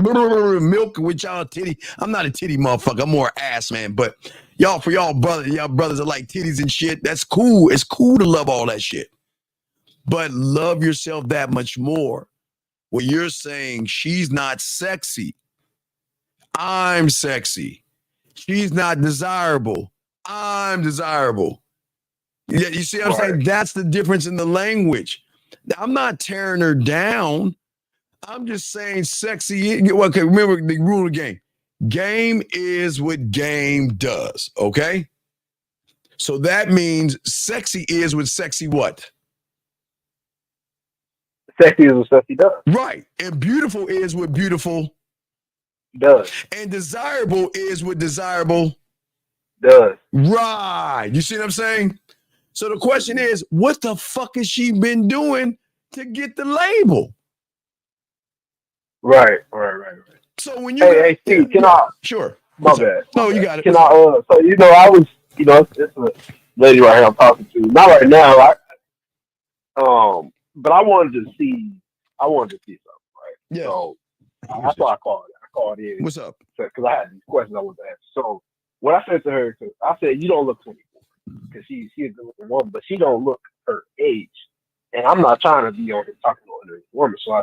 Milk with y'all titty. I'm not a titty motherfucker. I'm more ass man. But y'all brothers are like titties and shit. That's cool. It's cool to love all that shit. But love yourself that much more. When you're saying she's not sexy, I'm sexy. She's not desirable, I'm desirable. Yeah, you see what I'm saying? That's the difference in the language. I'm not tearing her down. I'm just saying sexy. Okay, remember the rule of the game. Game is what game does, okay? So that means sexy is what sexy what? Sexy is what sexy does. Right. And beautiful is what beautiful does. And desirable is what desirable does. Right. You see what I'm saying? So the question is, what the fuck has she been doing to get the label? Right. So when you Hey, Steve, can I? Sure. My What's up? bad. No, you got it. Can What's I? up? So I was, it's a lady right here I'm talking to. Not right now. But I wanted to see something, right? Yeah. So that's why I called. I called in. What's up? Because I had these questions I wanted to ask. So what I said to her, I said, you don't look 24, because she's a good looking woman, but she don't look her age. And I'm not trying to be on here talking to an underage woman. So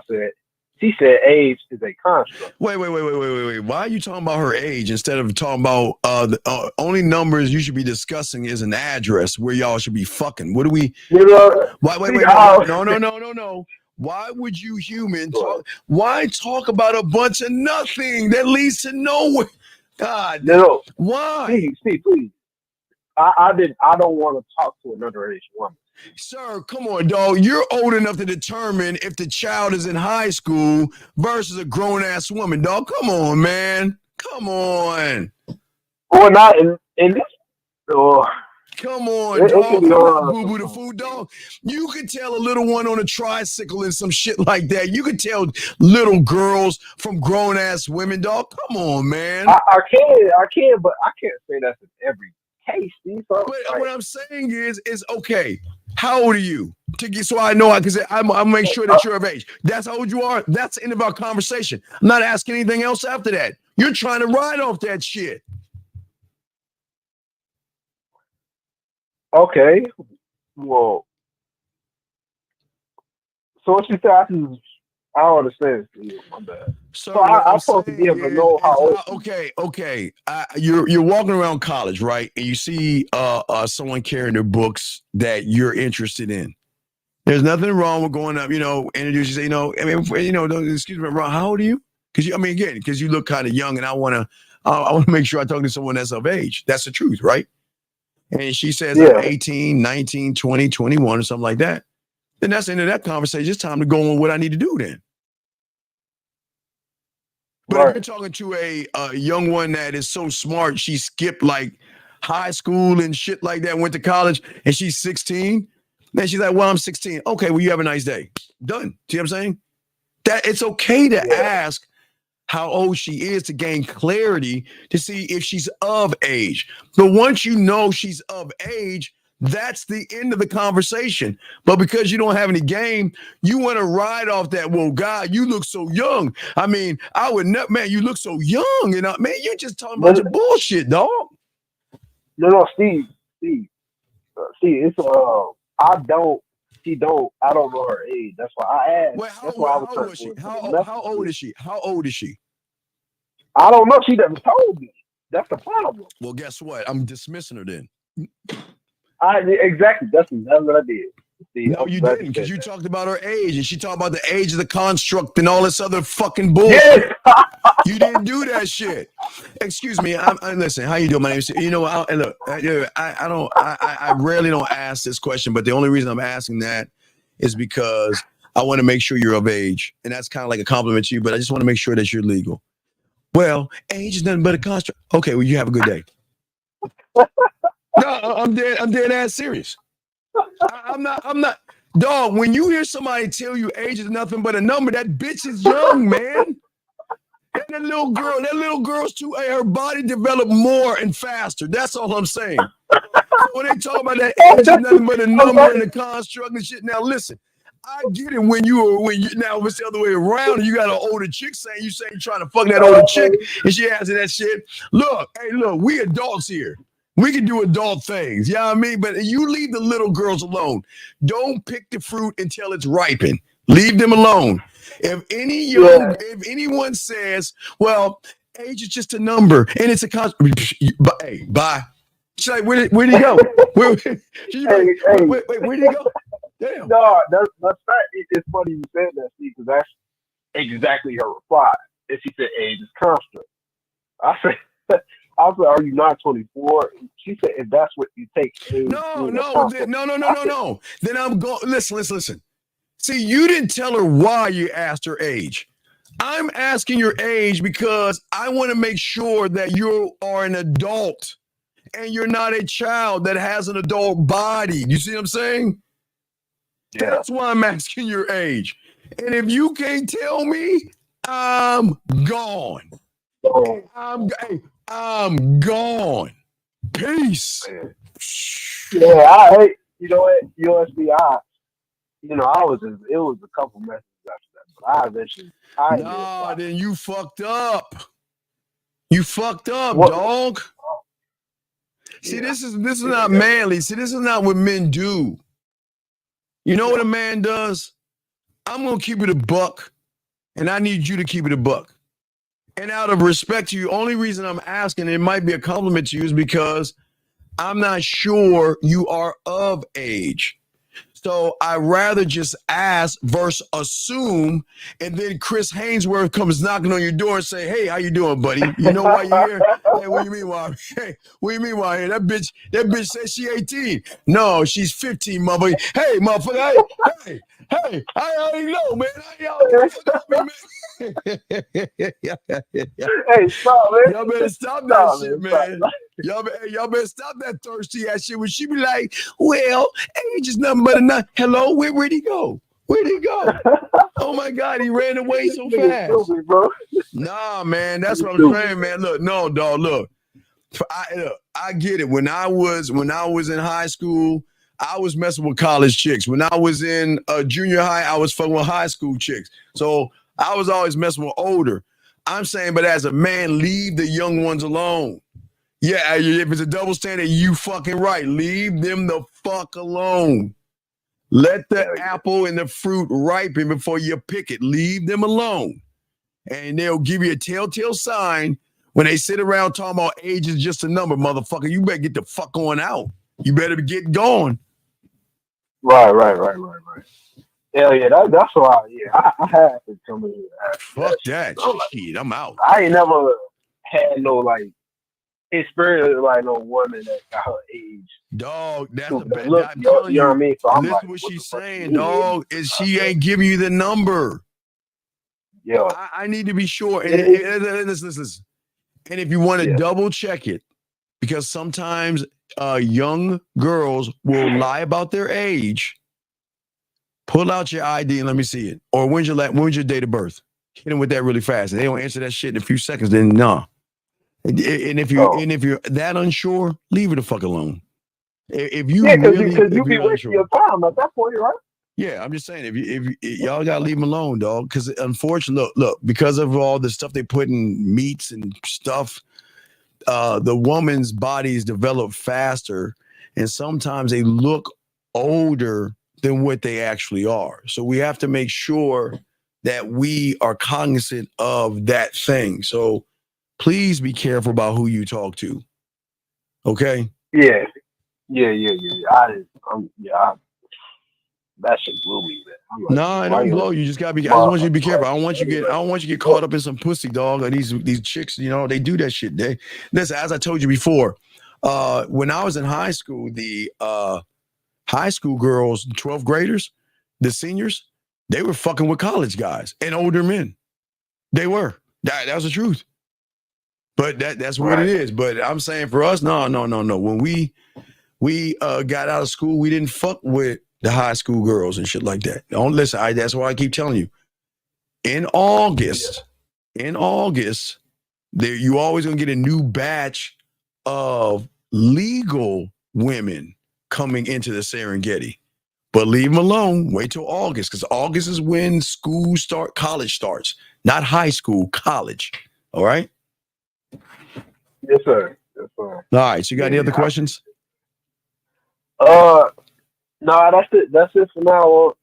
she said age is a construct. Wait. Why are you talking about her age instead of talking about the only numbers you should be discussing is an address where y'all should be fucking? What do we? Wait. No. Why would you human talk? Why talk about a bunch of nothing that leads to nowhere? God, no. Why? Steve, please. I don't want to talk to another underage woman. Sir, come on, dog. You're old enough to determine if the child is in high school versus a grown-ass woman, dog. Come on, man. Come on. Or not in this. Come on, dog. I'm not boo-boo the food, dog. You could tell a little one on a tricycle and some shit like that. You could tell little girls from grown-ass women, dog. Come on, man. I can, but I can't say that's in every case, Steve. So, what I'm saying is okay. How old are you? So I know I can say I'll make sure that you're of age. That's how old you are. That's the end of our conversation. I'm not asking anything else after that. You're trying to ride off that shit. Okay. Well, so what you say? I don't understand. My bad. So I'm supposed to be able to know how old. Okay. You're walking around college, right? And you see someone carrying their books that you're interested in. There's nothing wrong with going up, introduce you, say, excuse me, Ron, how old are you? Because you look kind of young, and I want to make sure I talk to someone that's of age. That's the truth, right? And she says, I'm 18, 19, 20, 21, or something like that. Then that's the end of that conversation. It's time to go on what I need to do then. But if you're talking to a young one that is so smart, she skipped like high school and shit like that, went to college, and she's 16, then she's like, well, I'm 16. Okay, well, you have a nice day. Done. See what I'm saying? That it's okay to ask how old she is to gain clarity to see if she's of age. But once you know she's of age, that's the end of the conversation. But because you don't have any game, you want to ride off that, well, God, you look so young. I mean, I would not, man, you look so young. And man, you're just talking about your bullshit, dog. No, Steve. See, it's I don't know her age. That's why I asked. Wait, how old is she? How old is she? How old is she? I don't know. She never told me. That's the problem. Well, guess what? I'm dismissing her then. Exactly. That's what I did. See, no, you didn't, because you talked about her age, and she talked about the age of the construct and all this other fucking bullshit. You didn't do that shit. Excuse me. Listen. How you doing? My name is. Look. I rarely don't ask this question, but the only reason I'm asking that is because I want to make sure you're of age, and that's kind of like a compliment to you. But I just want to make sure that you're legal. Well, age is nothing but a construct. Okay. Well, you have a good day. No, I'm dead ass serious. I'm not. Dog, when you hear somebody tell you age is nothing but a number, that bitch is young, man. And that little girl's too, her body developed more and faster. That's all I'm saying. When they talk about that age is nothing but a number and a construct and shit. Now listen, I get it when you now it's the other way around and you got an older chick saying you're trying to fuck that older chick and she asking that shit. Look, we adults here. We can do adult things, you know what I mean? But you leave the little girls alone. Don't pick the fruit until it's ripened. Leave them alone. If anyone says, well, age is just a number and it's a constant, hey, bye. She's like, where'd he go? Where'd he go? Damn. No, that's it's funny you said that, Steve, because that's exactly her reply. If she said age is construct. I said, are you not 24? She said, if that's what you take. No. Then I'm going, listen. See, you didn't tell her why you asked her age. I'm asking your age because I want to make sure that you are an adult and you're not a child that has an adult body. You see what I'm saying? Yeah. That's why I'm asking your age. And if you can't tell me, I'm gone. Oh. I'm gone. Peace. Yeah, I hate, you know what, USC, it was a couple messages after that, but then you fucked up. You fucked up, What? dog. See, this is not manly. See, this is not what men do. You know what a man does? I'm gonna keep it a buck, and I need you to keep it a buck. And out of respect to you, only reason I'm asking, it might be a compliment to you, is because I'm not sure you are of age. So I rather just ask versus assume, and then Chris Hainsworth comes knocking on your door and say, "Hey, how you doing, buddy? You know why you're here? Hey, what do you mean why? Hey, what do you mean why here? That bitch says she 18. No, she's 15, motherfucker. Hey, motherfucker. Hey, I already know, man. Y'all stop, man. Y'all better stop that shit, man. Y'all better stop that thirsty ass shit. When she be like, "Well, age is nothing but a nut." Hello, where'd he go? Where'd he go? Oh my God, he ran away so fast. Stupid, bro. Nah, man, that's what I'm saying, man. Look, no, dog, look. I get it. When I was in high school, I was messing with college chicks. When I was in junior high, I was fucking with high school chicks. So I was always messing with older. I'm saying, but as a man, leave the young ones alone. Yeah, if it's a double standard, you fucking right. Leave them the fuck alone. Let the apple and the fruit ripen before you pick it. Leave them alone. And they'll give you a telltale sign when they sit around talking about age is just a number, motherfucker. You better get the fuck on out. You better get going. Right. Hell yeah, that's why. Yeah, I had to come in. Fuck that shit. I'm out. I ain't never had no experience like no woman that got her age. Dog, that's a bad. Look, I'm telling you know what I mean? So I'm listen like, what what she's the fuck saying, you mean? dog. Is she ain't giving you the number. Yeah. I need to be sure. And listen. And if you want to double check it, because sometimes young girls will lie about their age. Pull out your ID and let me see it. Or when's your date of birth? Hit them with that really fast. And they don't answer that shit in a few seconds, then no. And if you're that unsure, leave it the fuck alone. If you because you be wasting your time at that point, right? Yeah, I'm just saying if y'all gotta leave them alone, dog. Because unfortunately, look, because of all the stuff they put in meats and stuff, the woman's bodies develop faster, and sometimes they look older than what they actually are. So we have to make sure that we are cognizant of that thing. So please be careful about who you talk to. Okay? Yeah. That shit blew me, man. Like, no, it don't blow. You just gotta be. I just want you to be careful. I don't want you to get caught up in some pussy, dog. Or these chicks, they do that shit. Listen, as I told you before, when I was in high school, the high school girls, 12th graders, the seniors, they were fucking with college guys and older men. They were. That was the truth. But that's what it is. But I'm saying for us, no. When we got out of school, we didn't fuck with the high school girls and shit like that. Don't listen. That's why I keep telling you. In August, you always gonna get a new batch of legal women coming into the Serengeti. But leave them alone. Wait till August, because August is when college starts. Not high school, college. All right? Yes, sir. All right. So you got any other questions? No, that's it. That's it for now.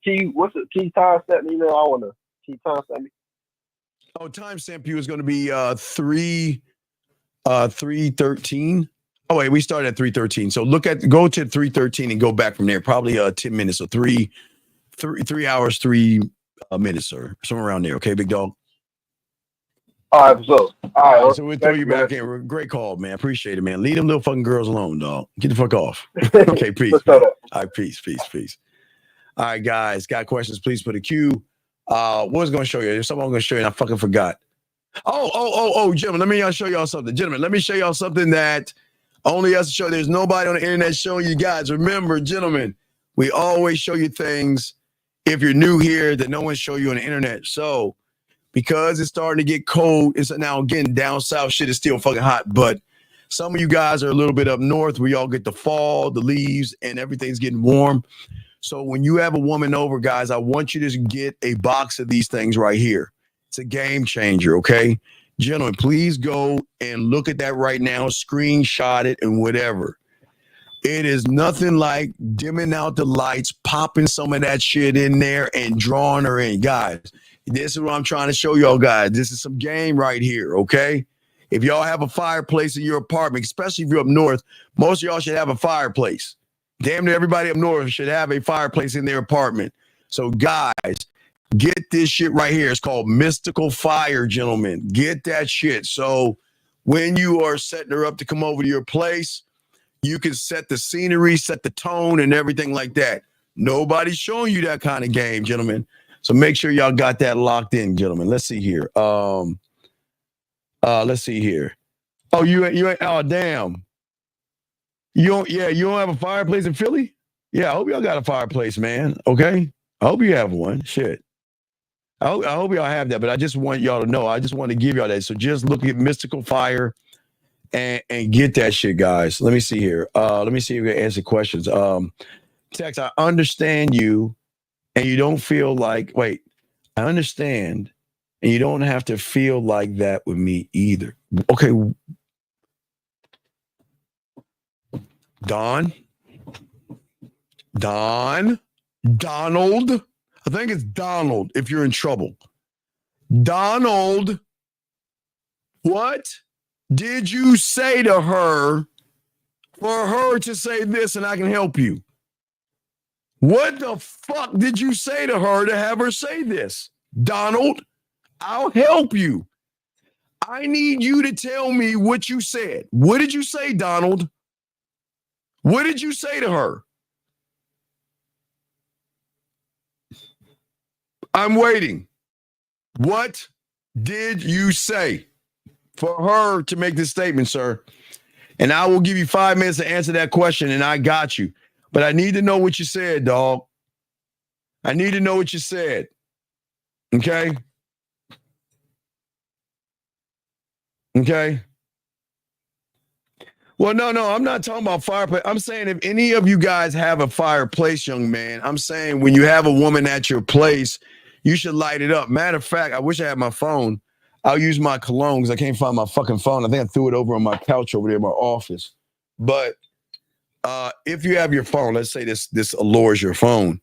Key timestamp me? Key timestamp me. Oh, timestamp you is going to be 3:13. Oh wait, we started at 3:13. So go to 3:13 and go back from there. Probably 10 minutes or 3 hours, 3 minutes or somewhere around there. Okay, big dog. All right, so so we'll throw you back in. Great call, man. Appreciate it, man. Leave them little fucking girls alone, dog. Get the fuck off. Okay, peace. All right, peace. All right, guys, got questions? Please put a Q. What was going to show you? There's something I'm going to show you, and I fucking forgot. Oh, gentlemen, let me show y'all something. Gentlemen, let me show y'all something that Only us show. There's nobody on the internet showing you guys. Remember, gentlemen, we always show you things if you're new here that no one show you on the internet. So because it's starting to get cold, it's now again down south shit is still fucking hot, but some of you guys are a little bit up north where y'all get the fall, the leaves, and everything's getting warm. So when you have a woman over, guys, I want you to get a box of these things right here. It's a game changer, okay? Gentlemen, please go and look at that right now, screenshot it and whatever. It is nothing like dimming out the lights, popping some of that shit in there and drawing her in. Guys, this is what I'm trying to show y'all guys. This is some game right here, okay? If y'all have a fireplace in your apartment, especially if you're up north, most of y'all should have a fireplace. Damn near everybody up north should have a fireplace in their apartment. So guys, get this shit right here. It's called Mystical Fire, gentlemen. Get that shit. So when you are setting her up to come over to your place, you can set the scenery, set the tone, and everything like that. Nobody's showing you that kind of game, gentlemen. So make sure y'all got that locked in, gentlemen. Let's see here. Let's see here. Oh, you ain't. Oh, damn. You don't have a fireplace in Philly? Yeah, I hope y'all got a fireplace, man. Okay, I hope you have one. Shit. I hope y'all have that, but I just want y'all to know. I just want to give y'all that. So just look at Mystical Fire and get that shit, guys. Let me see here. Let me see if we can answer questions. Tex, I understand you, and you don't feel like. Wait, I understand, and you don't have to feel like that with me either. Okay. Donald, I think it's Donald if you're in trouble. Donald, what did you say to her for her to say this and I can help you? What the fuck did you say to her to have her say this? Donald, I'll help you. I need you to tell me what you said. What did you say, Donald? What did you say to her? I'm waiting. What did you say for her to make this statement, sir? And I will give you 5 minutes to answer that question, and I got you. But I need to know what you said, dog. I need to know what you said. Okay? Okay? Well, no, I'm not talking about fireplace. I'm saying if any of you guys have a fireplace, young man, I'm saying when you have a woman at your place, you should light it up. Matter of fact, I wish I had my phone. I'll use my cologne because I can't find my fucking phone. I think I threw it over on my couch over there in my office. But if you have your phone, let's say this allures your phone,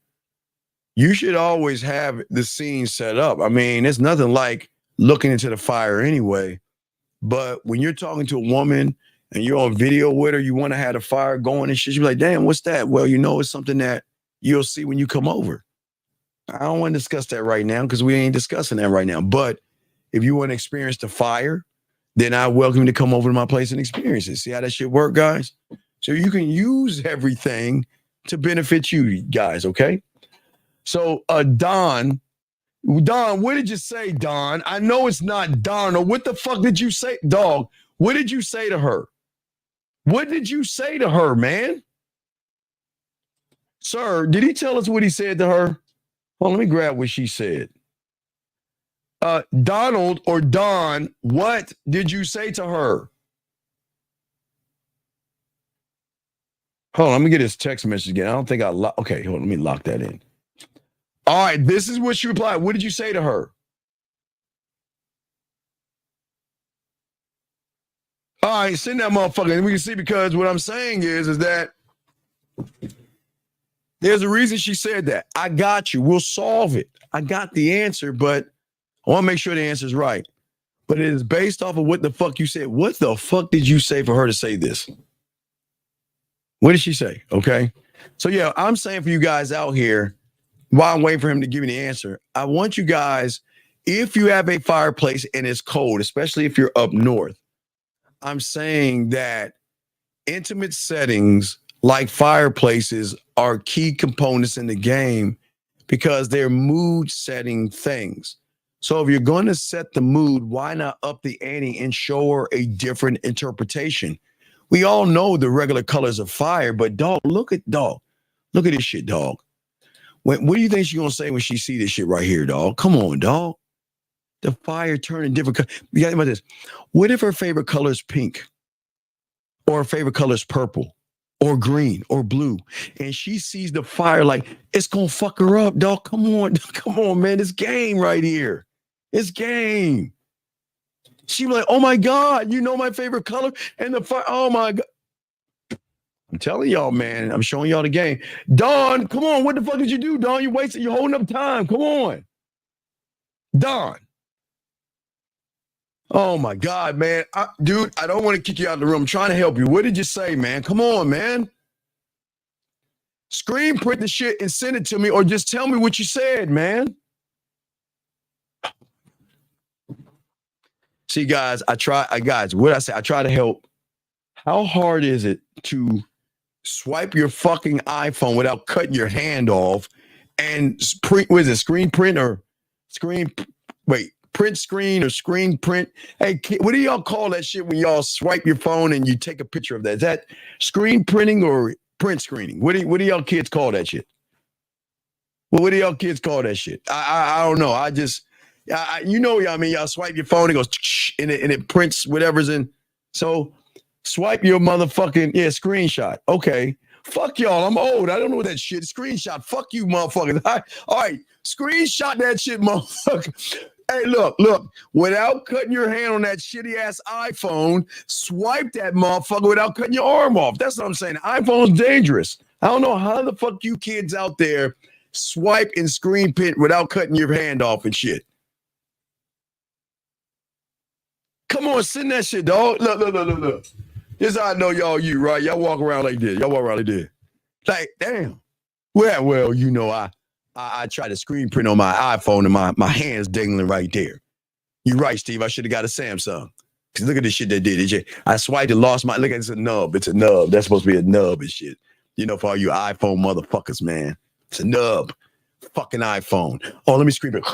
you should always have the scene set up. I mean, it's nothing like looking into the fire anyway. But when you're talking to a woman and you're on video with her, you want to have the fire going and shit. You're like, damn, what's that? Well, it's something that you'll see when you come over. I don't want to discuss that right now because we ain't discussing that right now. But if you want to experience the fire, then I welcome you to come over to my place and experience it. See how that shit work, guys? So you can use everything to benefit you guys, okay? So Don, what did you say, Don? I know it's not Don. Or what the fuck did you say, dog? What did you say to her? What did you say to her, man? Sir, did he tell us what he said to her? Well, let me grab what she said. Donald or Don, what did you say to her? Hold on, let me get his text message again. I don't think I okay, hold on, let me lock that in. All right, this is what she replied. What did you say to her? All right, send that motherfucker. And we can see, because what I'm saying is that there's a reason she said that. I got you. We'll solve it. I got the answer, but I want to make sure the answer is right. But it is based off of what the fuck you said. What the fuck did you say for her to say this? What did she say? Okay. So, yeah, I'm saying for you guys out here, while I'm waiting for him to give me the answer, I want you guys, if you have a fireplace and it's cold, especially if you're up north, I'm saying that intimate settings like fireplaces are key components in the game because they're mood setting things. So if you're going to set the mood, why not up the ante and show her a different interpretation? We all know the regular colors of fire, but dog, look at this shit, dog. What do you think she's gonna say when she see this shit right here, dog? Come on, dog. The fire turning different colors. You got about this. What if her favorite color is pink? Or her favorite color is purple or green or blue? And she sees the fire like it's gonna fuck her up, dog. Come on, man. It's game right here. It's game. She was like, oh my God, you know my favorite color? And the fire, oh my God. I'm telling y'all, man. I'm showing y'all the game. Dawn, come on. What the fuck did you do, Dawn? You're holding up time. Come on. Dawn. Oh my God, man. Dude, I don't want to kick you out of the room. I'm trying to help you. What did you say, man? Come on, man. Screen print the shit and send it to me, or just tell me what you said, man. See, guys, what I say, I try to help. How hard is it to swipe your fucking iPhone without cutting your hand off and print? What is it? Screen print or screen? Wait, print screen or screen print? Hey, what do y'all call that shit when y'all swipe your phone and you take a picture of that? Is that screen printing or print screening? What do y'all kids call that shit? Well, what do y'all kids call that shit? I don't know. Y'all swipe your phone, it goes and it prints whatever's in. So swipe your motherfucking screenshot. Okay. Fuck y'all. I'm old. I don't know what that shit. Screenshot. Fuck you, motherfuckers. All right. Screenshot that shit, motherfucker. Hey, look. Without cutting your hand on that shitty ass iPhone, swipe that motherfucker without cutting your arm off. That's what I'm saying. iPhone's dangerous. I don't know how the fuck you kids out there swipe and screen print without cutting your hand off and shit. Come on, send that shit, dog. Look. This is how I know you, right? Y'all walk around like this. Like, damn. Well, I try to screen print on my iPhone and my hand's dangling right there. You're right, Steve. I should have got a Samsung. Because look at this shit they did. I swiped and lost look at it's a nub. It's a nub. That's supposed to be a nub and shit. For all you iPhone motherfuckers, man. It's a nub. Fucking iPhone. Oh, let me screen print.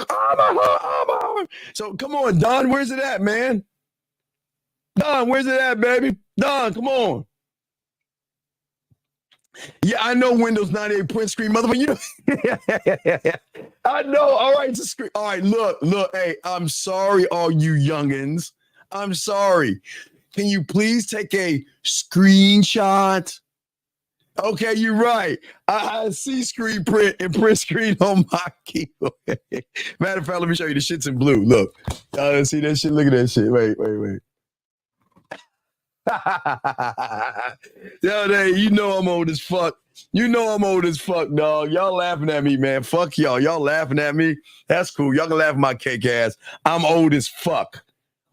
So come on, Don, where's it at, man? Don, where's it at, baby? Don, come on. Yeah, I know Windows 98 print screen, motherfucker. I know. All right, it's a screen. All right, look. Hey, I'm sorry, all you youngins. I'm sorry. Can you please take a screenshot? Okay, you're right. I see screen print and print screen on my keyboard. Matter of fact, let me show you. The shit's in blue. Look. See that shit? Look at that shit. Wait. Yo, I'm old as fuck. I'm old as fuck, dog. Y'all laughing at me, man. Fuck y'all. Y'all laughing at me. That's cool. Y'all can laugh at my cake ass. I'm old as fuck.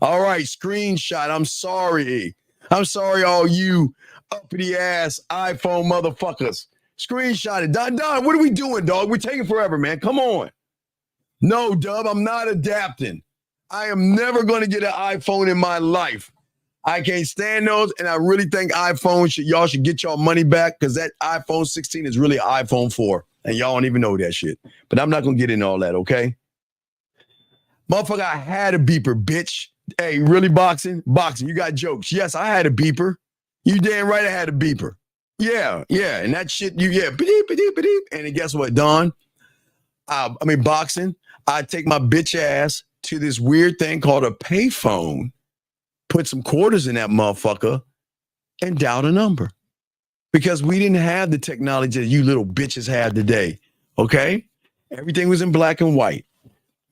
All right, screenshot. I'm sorry, all you uppity ass iPhone motherfuckers. Screenshot it. Don, what are we doing, dog? We're taking forever, man. Come on. No, Dub, I'm not adapting. I am never going to get an iPhone in my life. I can't stand those, and I really think y'all should get y'all money back because that iPhone 16 is really iPhone 4, and y'all don't even know that shit. But I'm not going to get into all that, okay? Motherfucker, I had a beeper, bitch. Hey, really boxing? Boxing, you got jokes. Yes, I had a beeper. You damn right I had a beeper. Yeah, and that shit, beep. And guess what, Don? Boxing, I take my bitch ass to this weird thing called a payphone, put some quarters in that motherfucker, and dial a number. Because we didn't have the technology that you little bitches have today, okay? Everything was in black and white.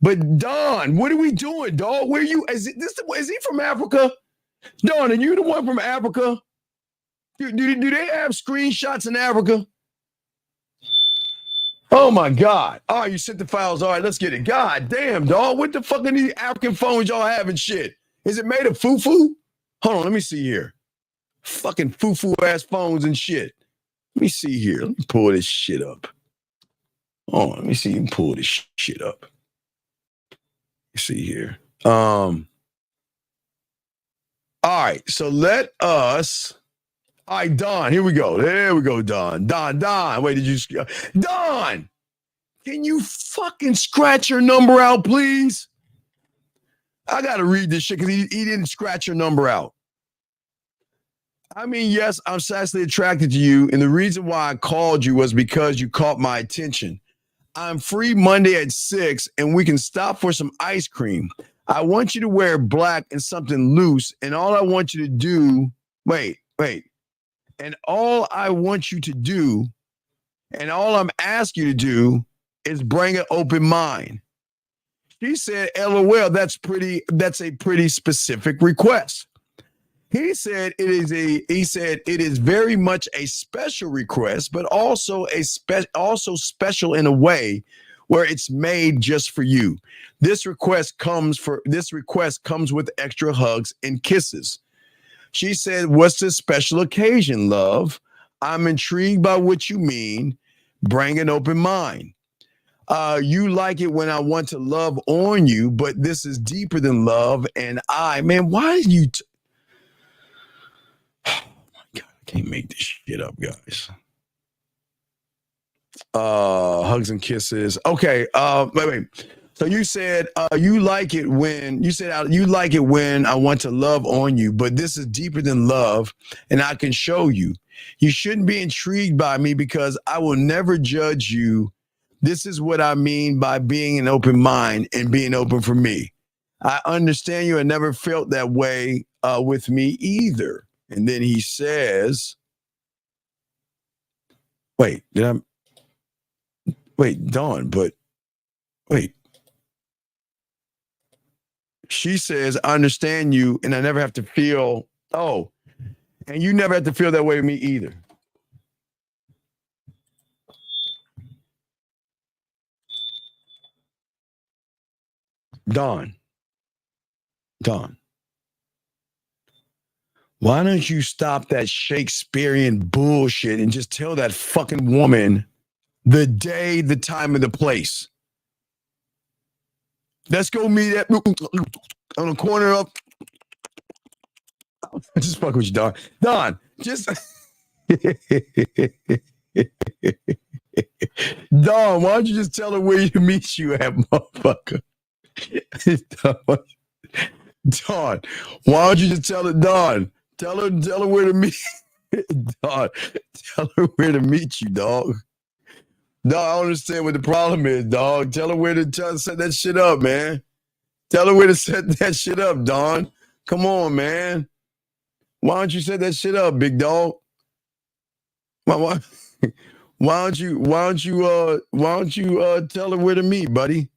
But Don, what are we doing, dog? Where you? Is he from Africa? Don, are you the one from Africa? Do they have screenshots in Africa? Oh my God. All right, you sent the files. All right, let's get it. God damn, dog. What the fuck are these African phones y'all having shit? Is it made of foo-foo? Hold on, let me see here. Fucking foo-foo ass phones and shit. Let me see here. Let me pull this shit up. Oh, let me see you pull this shit up. Let's see here. All right, so let us. All right, Don, here we go. There we go, Don. Don. Wait, did you? Don, can you fucking scratch your number out, please? I got to read this shit because he didn't scratch your number out. I mean, yes, I'm sexually attracted to you. And the reason why I called you was because you caught my attention. I'm free Monday at 6 and we can stop for some ice cream. I want you to wear black and something loose. And all I want you to do, wait. And all I want you to do, and all I'm asking you to do is bring an open mind. She said, LOL, that's a pretty specific request. He said it is very much a special request, but also also special in a way where it's made just for you. This request comes with extra hugs and kisses. She said, what's the special occasion, love? I'm intrigued by what you mean. Bring an open mind. You like it when I want to love on you, but this is deeper than love. And man, why did you... Oh my God, I can't make this shit up, guys. Hugs and kisses. Okay, wait. So you said you like it when I want to love on you, but this is deeper than love, and I can show you. You shouldn't be intrigued by me because I will never judge you. This is what I mean by being an open mind and being open for me. I understand you and never felt that way with me either. And then he says, Dawn, but wait. She says, I understand you and I never have to feel, and you never have to feel that way with me either. Dawn. Why don't you stop that Shakespearean bullshit and just tell that fucking woman the day, the time, and the place? Let's go meet at on the corner of. Just fuck with you, Don. Don, just. Don, why don't you just tell her where to meet you at, motherfucker? Don, why don't you just tell her, Don? Tell her where to meet. Don, tell her where to meet you, dog. No, I don't understand what the problem is, dog. Tell her where to set that shit up, man. Tell her where to set that shit up, Don. Come on, man. Why don't you set that shit up, big dog? Why don't you tell her where to meet, buddy?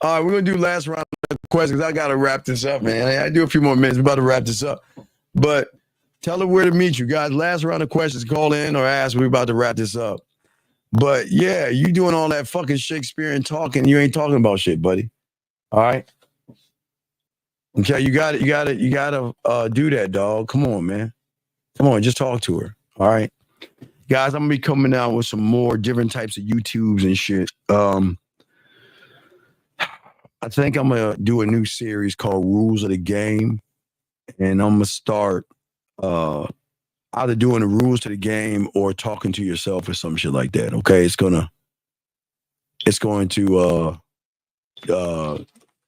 All right, we're gonna do last round of questions. I gotta wrap this up, man. I do a few more minutes. We're about to wrap this up, but tell her where to meet you, guys. Last round of questions. Call in or ask. We're about to wrap this up. But yeah, you doing all that fucking Shakespearean talking. You ain't talking about shit, buddy. All right. Okay, you gotta do that, dog. Come on, man. Come on, just talk to her. All right. Guys, I'm gonna be coming out with some more different types of YouTubes and shit. I think I'm gonna do a new series called Rules of the Game. And I'm gonna start either doing the rules to the game or talking to yourself or some shit like that. Okay, I'm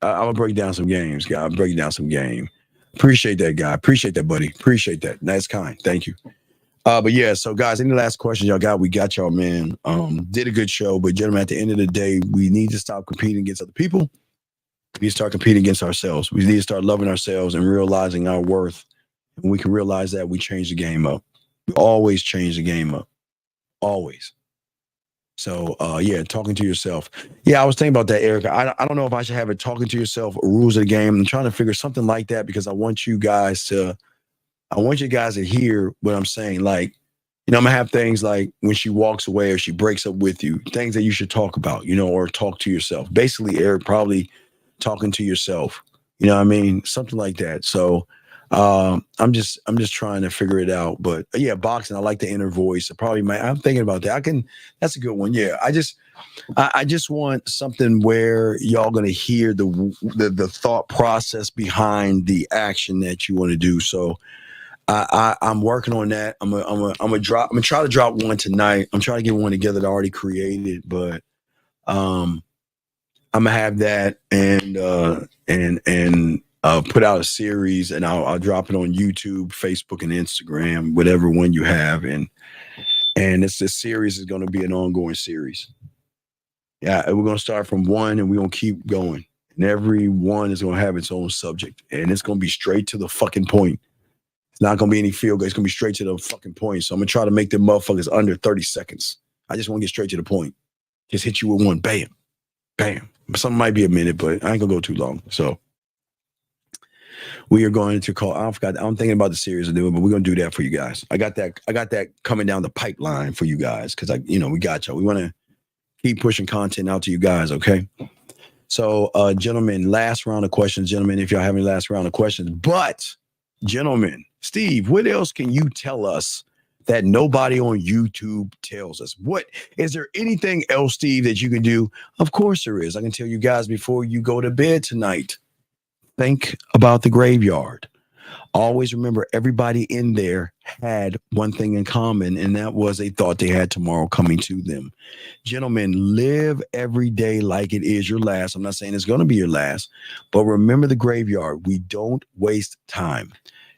gonna break down some games, guy. I'm breaking down some game. Appreciate that, guy. Appreciate that, buddy. Appreciate that. That's kind. Thank you. But yeah, so guys, any last questions y'all got? We got y'all, man. Did a good show, but gentlemen, at the end of the day, we need to stop competing against other people. We need to start competing against ourselves. We need to start loving ourselves and realizing our worth. And we can realize that we change the game up. We always change the game up. Always. So, yeah, talking to yourself. Yeah, I was thinking about that, Erica. I don't know if I should have it talking to yourself or rules of the game. I'm trying to figure something like that because I want you guys to hear what I'm saying. Like, I'm going to have things like when she walks away or she breaks up with you, things that you should talk about, or talk to yourself. Basically, Eric, probably talking to yourself. You know what I mean? Something like that. So, I'm just trying to figure it out. But yeah, boxing, I like the inner voice. I'm thinking about that. That's a good one. Yeah. I just want something where y'all going to hear the thought process behind the action that you want to do. So I'm working on that. I'm gonna try to drop one tonight. I'm trying to get one together that I already created, but I'm gonna have that and put out a series, and I'll drop it on YouTube, Facebook, and Instagram, whatever one you have, and this series is going to be an ongoing series. Yeah, and we're going to start from one, and we're going to keep going, and every one is going to have its own subject, and it's going to be straight to the fucking point. It's not going to be any feel good. It's going to be straight to the fucking point. So I'm going to try to make them motherfuckers under 30 seconds. I just want to get straight to the point. Just hit you with one, bam, bam. Some might be a minute, but I ain't going to go too long. So we are going to call. I'm thinking about the series of doing, but we're going to do that for you guys. I got that coming down the pipeline for you guys because we got y'all. We want to keep pushing content out to you guys. Okay. So, gentlemen, last round of questions, gentlemen. If y'all have any last round of questions, but gentlemen, Steve, what else can you tell us that nobody on YouTube tells us? What is there anything else, Steve, that you can do? Of course there is. I can tell you guys before you go to bed tonight. Think about the graveyard. Always remember everybody in there had one thing in common, and that was they thought they had tomorrow coming to them. Gentlemen, live every day like it is your last. I'm not saying it's going to be your last, but remember the graveyard. We don't waste time.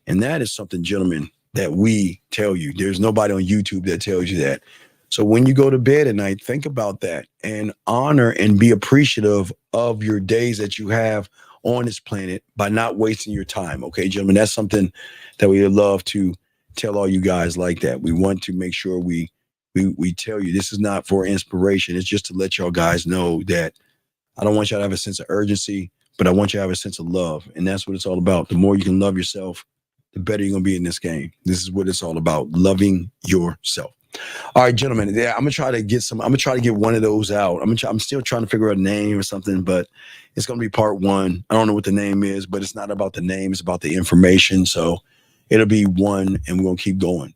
And that is something, gentlemen, that we tell you. There's nobody on YouTube that tells you that. So when you go to bed at night, think about that and honor and be appreciative of your days that you have on this planet by not wasting your time. Okay, gentlemen, that's something that we would love to tell all you guys like that. We want to make sure we tell you this is not for inspiration. It's just to let y'all guys know that I don't want y'all to have a sense of urgency, but I want you to have a sense of love. And that's what it's all about. The more you can love yourself, the better you're going to be in this game. This is what it's all about, loving yourself. All right, gentlemen, yeah, I'm going to try to get one of those out. I'm still trying to figure out a name or something, but it's going to be part one. I don't know what the name is, but it's not about the name. It's about the information. So it'll be one, and we're going to keep going.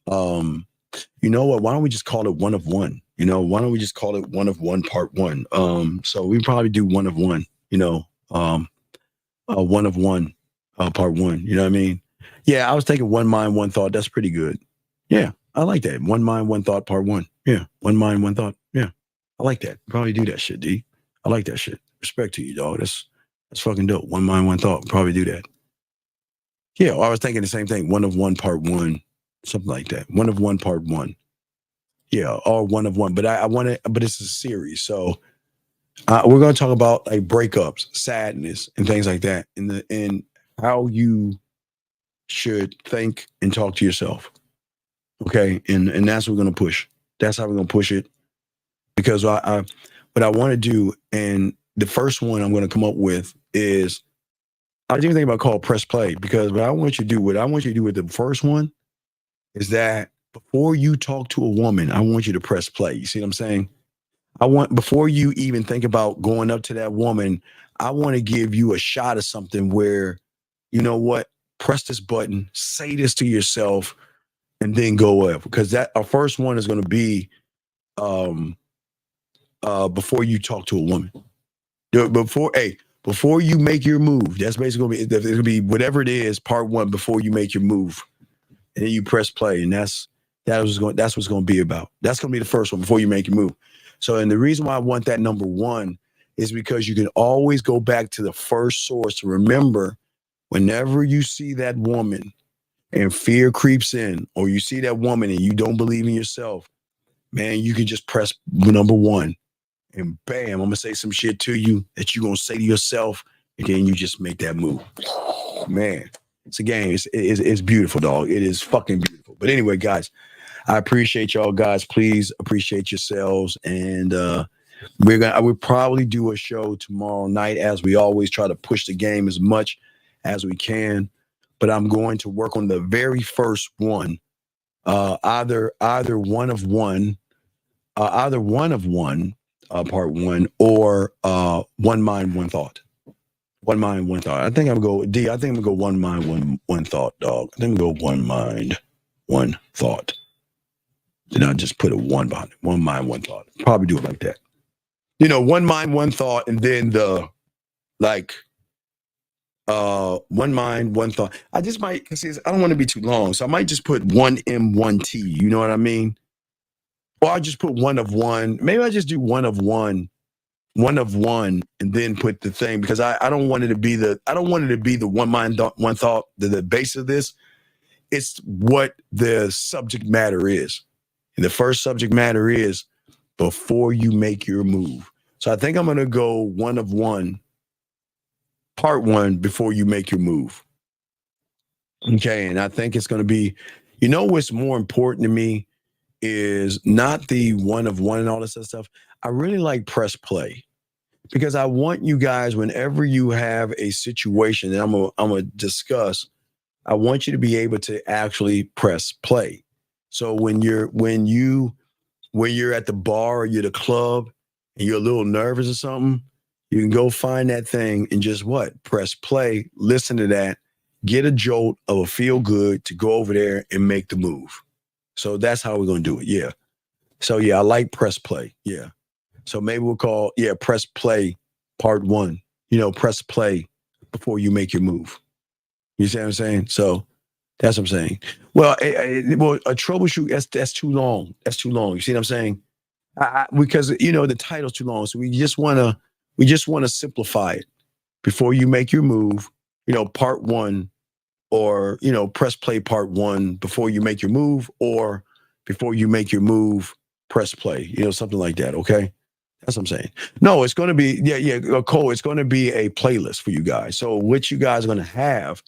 You know what? Why don't we just call it one of one? Why don't we just call it one of one, part one? So we probably do one of one, one of one, part one. You know what I mean? Yeah, I was thinking one mind, one thought. That's pretty good. Yeah. I like that. One mind, one thought, part one. Yeah. One mind, one thought. Yeah. I like that. Probably do that shit, D. I like that shit. Respect to you, dog. That's fucking dope. One mind, one thought. Probably do that. Yeah. I was thinking the same thing. One of one, part one. Something like that. One of one, part one. Yeah. Or one of one. But I want it, but it's a series. So we're going to talk about like breakups, sadness, and things like that. And how you should think and talk to yourself. Okay, and that's what we're going to push. That's how we're going to push it. Because what I want to do, and the first one I'm going to come up with is, I didn't think about called press play, because what I want you to do with the first one is that before you talk to a woman, I want you to press play. You see what I'm saying? Before you even think about going up to that woman, I want to give you a shot of something where, you know what, press this button, say this to yourself, and then go up, because our first one is going to be before you talk to a woman. Before you make your move. That's basically going to be whatever it is, part one, before you make your move, and then you press play, and that's what's going to be about. That's going to be the first one before you make your move. So, and the reason why I want that number one is because you can always go back to the first source to remember whenever you see that woman and fear creeps in, or you see that woman and you don't believe in yourself, man, you can just press number one and bam, I'm going to say some shit to you that you're going to say to yourself, and then you just make that move. Oh, man, it's a game. It's beautiful, dog. It is fucking beautiful. But anyway, guys, I appreciate y'all guys. Please appreciate yourselves. And I would probably do a show tomorrow night, as we always try to push the game as much as we can. But I'm going to work on the very first one, either one of one, part one, or one mind, one thought. One mind, one thought. I think I'm gonna go D. I think I'm gonna go one mind, one thought, dog. I think I'm gonna go one mind, one thought. Then I just put a one behind it. One mind, one thought. Probably do it like that. One mind, one thought, and then the one mind, one thought. I just might, because I don't want to be too long, so I might just put 1M, 1T. You know what I mean? Or I just put one of one. Maybe I just do one of one, one of one, and then put the thing, because I don't want it to be the one mind, one thought, the base of this. It's what the subject matter is. And the first subject matter is before you make your move. So I think I'm going to go one of one, part one, before you make your move. Okay. And I think it's going to be, what's more important to me is not the one of one and all this other stuff. I really like press play, because I want you guys, whenever you have a situation that I'm gonna discuss, I want you to be able to actually press play. So when you're at the bar or you're at the club and you're a little nervous or something, you can go find that thing and just press play, listen to that, get a jolt of a feel good to go over there and make the move. So that's how we're gonna do it. Yeah. So yeah, I like press play. Yeah. So maybe we'll call, press play part one. Press play before you make your move. You see what I'm saying? So that's what I'm saying. Well, a troubleshoot, that's too long. That's too long. You see what I'm saying? Because the title's too long. So we just want to simplify it. Before you make your move, part one, or press play part one before you make your move, or before you make your move, press play. Something like that. Okay. That's what I'm saying. No, it's going to be, Cole, it's going to be a playlist for you guys. So what you guys are going to have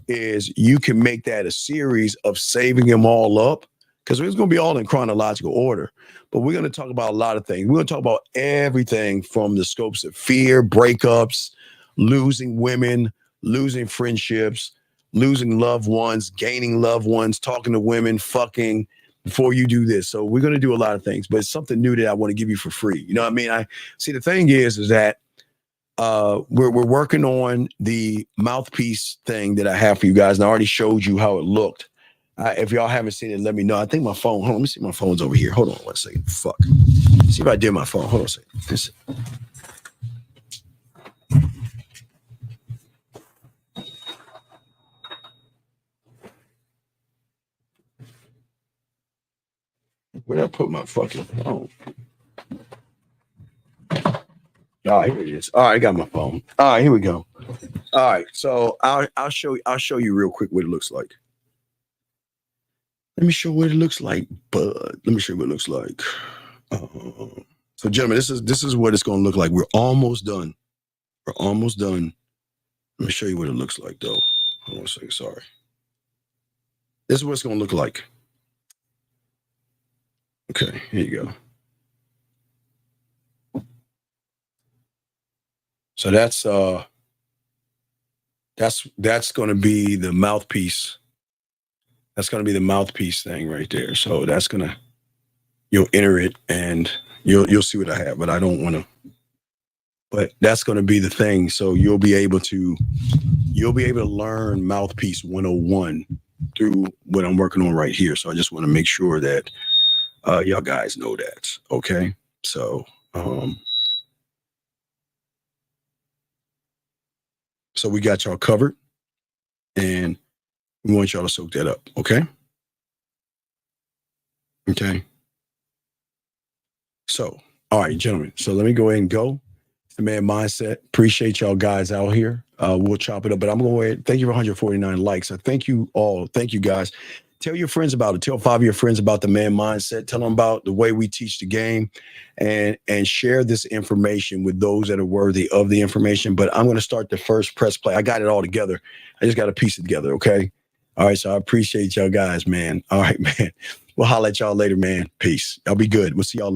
is you can make that a series of saving them all up, because it's going to be all in chronological order. But we're going to talk about a lot of things. We're going to talk about everything from the scopes of fear, breakups, losing women, losing friendships, losing loved ones, gaining loved ones, talking to women, fucking, before you do this. So we're going to do a lot of things, but it's something new that I want to give you for free. You know what I mean? I see, the thing is that we're working on the mouthpiece thing that I have for you guys, and I already showed you how it looked. If y'all haven't seen it, let me know. I think my phone, hold on, let me see, my phone's over here. Hold on 1 second. Fuck. See if I did my phone. Hold on a second. Where did I put my fucking phone? Oh, here it is. All right, I got my phone. All right, here we go. All right, so I'll show you real quick what it looks like. Let me show what it looks like, bud. Let me show you what it looks like. So, gentlemen, this is what it's going to look like. We're almost done. We're almost done. Let me show you what it looks like, though. Hold on a second. Sorry. This is what it's going to look like. Okay, here you go. So that's going to be the mouthpiece. That's going to be the mouthpiece thing right there. So that's going to, you'll enter it and you'll see what I have, but I don't want to, but that's going to be the thing. So you'll be able to learn mouthpiece 101 through what I'm working on right here. So I just want to make sure that y'all guys know that. Okay. So, so we got y'all covered, and we want y'all to soak that up. Okay. Okay. So, all right, gentlemen. So let me go ahead and go. It's the Man Mindset. Appreciate y'all guys out here. We'll chop it up, but I'm going to wait. Thank you for 149 likes. I thank you all. Thank you guys. Tell your friends about it. Tell 5 of your friends about the Man Mindset. Tell them about the way we teach the game, and share this information with those that are worthy of the information. But I'm going to start the first press play. I got it all together. I just got to piece it together. Okay. All right. So I appreciate y'all guys, man. All right, man. We'll holler at y'all later, man. Peace. Y'all be good. We'll see y'all later.